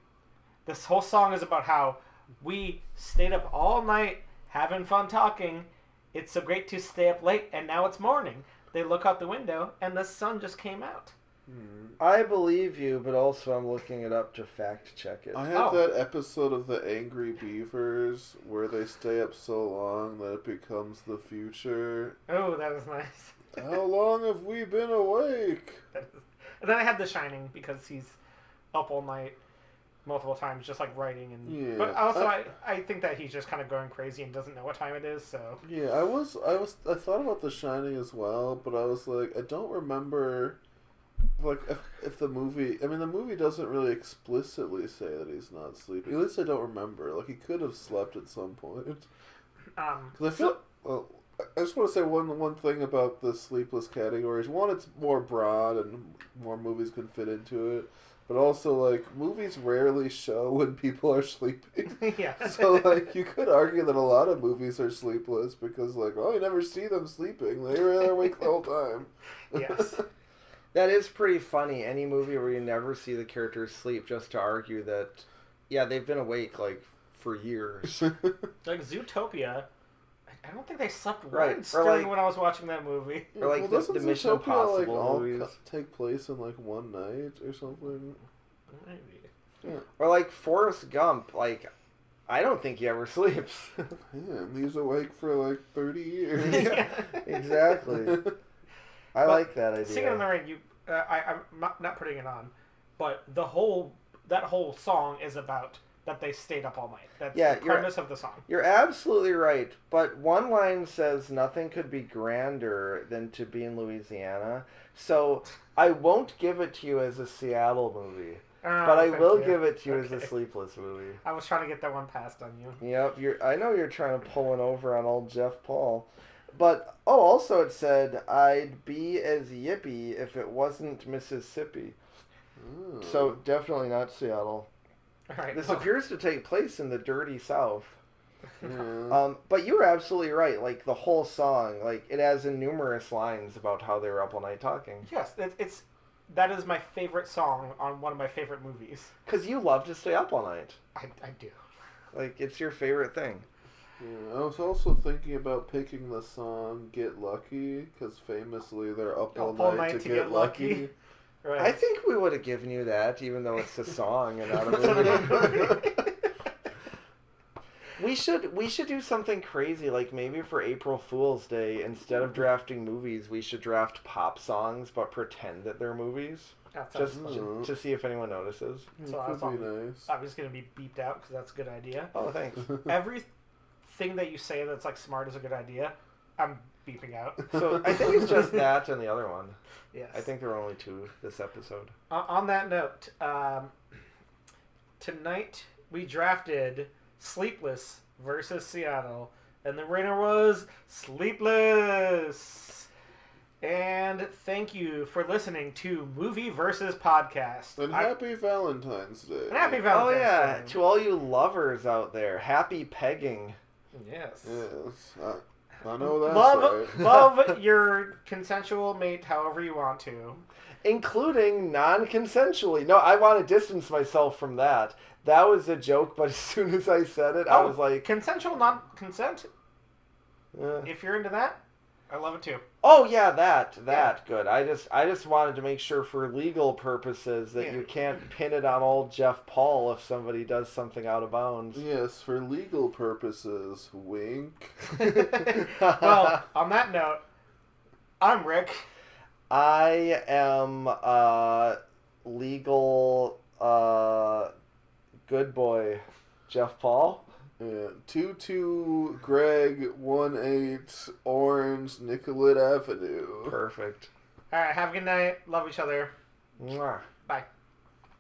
This whole song is about how we stayed up all night having fun talking. It's so great to stay up late, and now it's morning. They look out the window, and the sun just came out. I believe you, but also I'm looking it up to fact check it. I have that episode of The Angry Beavers where they stay up so long that it becomes the future. Oh, that was nice. How long have we been awake? And then I had The Shining because he's up all night multiple times, just writing and. But also, I think that he's just kind of going crazy and doesn't know what time it is. So. Yeah, I thought about The Shining as well, but I was like, I don't remember. If the movie, the movie doesn't really explicitly say that he's not sleeping. At least I don't remember. He could have slept at some point. Because I feel. I just want to say one thing about the Sleepless categories. One, it's more broad and more movies can fit into it. But also, movies rarely show when people are sleeping. Yeah. So, you could argue that a lot of movies are sleepless because, you never see them sleeping. They're awake the whole time. Yes. That is pretty funny. Any movie where you never see the characters sleep, just to argue that, they've been awake, for years. Zootopia, I don't think they slept Right. once Or during when I was watching that movie. Or the Mission Impossible all movies. take place in one night or something. Maybe. Yeah. Or Forrest Gump, I don't think he ever sleeps. Yeah, he's awake for 30 years. Yeah, exactly. I like that idea. Singing in the Rain, I'm not putting it on, but that whole song is about that they stayed up all night. That's the premise of the song. You're absolutely right. But one line says nothing could be grander than to be in Louisiana. So I won't give it to you as a Seattle movie. But I will you. give it to you as Okay. a Sleepless movie. I was trying to get that one passed on you. Yep, I know you're trying to pull one over on old Jeff Paul. But, also it said, I'd be as yippy if it wasn't Mississippi. Ooh. So, definitely not Seattle. All right. This appears to take place in the dirty South. Yeah. But you were absolutely right. Like, the whole song, like, it has numerous lines about how they were up all night talking. Yes, that is my favorite song on one of my favorite movies. Because you love to stay up all night. I do. Like, it's your favorite thing. Yeah, I was also thinking about picking the song "Get Lucky" because famously they're up all night to get lucky. Right. I think we would have given you that, even though it's a song and not a movie. We should do something crazy, like maybe for April Fool's Day, instead of drafting movies, we should draft pop songs, but pretend that they're movies, That just sounds fun. to see if anyone notices. So It that's could be all. nice. I'm just gonna be beeped out because that's a good idea. Oh, thanks. Everything that you say that's like smart is a good idea. I'm beeping out. So I think it's just that and the other one. Yes. I think there were only 2 this episode. On that note, tonight we drafted Sleepless versus Seattle, and the winner was Sleepless. And thank you for listening to Movie versus Podcast. And happy Valentine's Day. And happy Oh Valentine's yeah, Day. to all you lovers out there, happy pegging. Yes. Yes, I know that's Love, right. love your consensual mate however you want to. Including non-consensually. No, I want to distance myself from that. That was a joke, but as soon as I said it, I was like... Consensual non-consent? eh. If you're into that, I love it too. Oh yeah, that good. I just wanted to make sure for legal purposes that you can't pin it on old Jeff Paul if somebody does something out of bounds. Yes, for legal purposes. Wink. Well, on that note, I'm Rick. I am legal good boy Jeff Paul. Yeah, 22 Greg 18 Orange Nicollet Avenue. Perfect. All right, have a good night. Love each other. Mwah. Bye.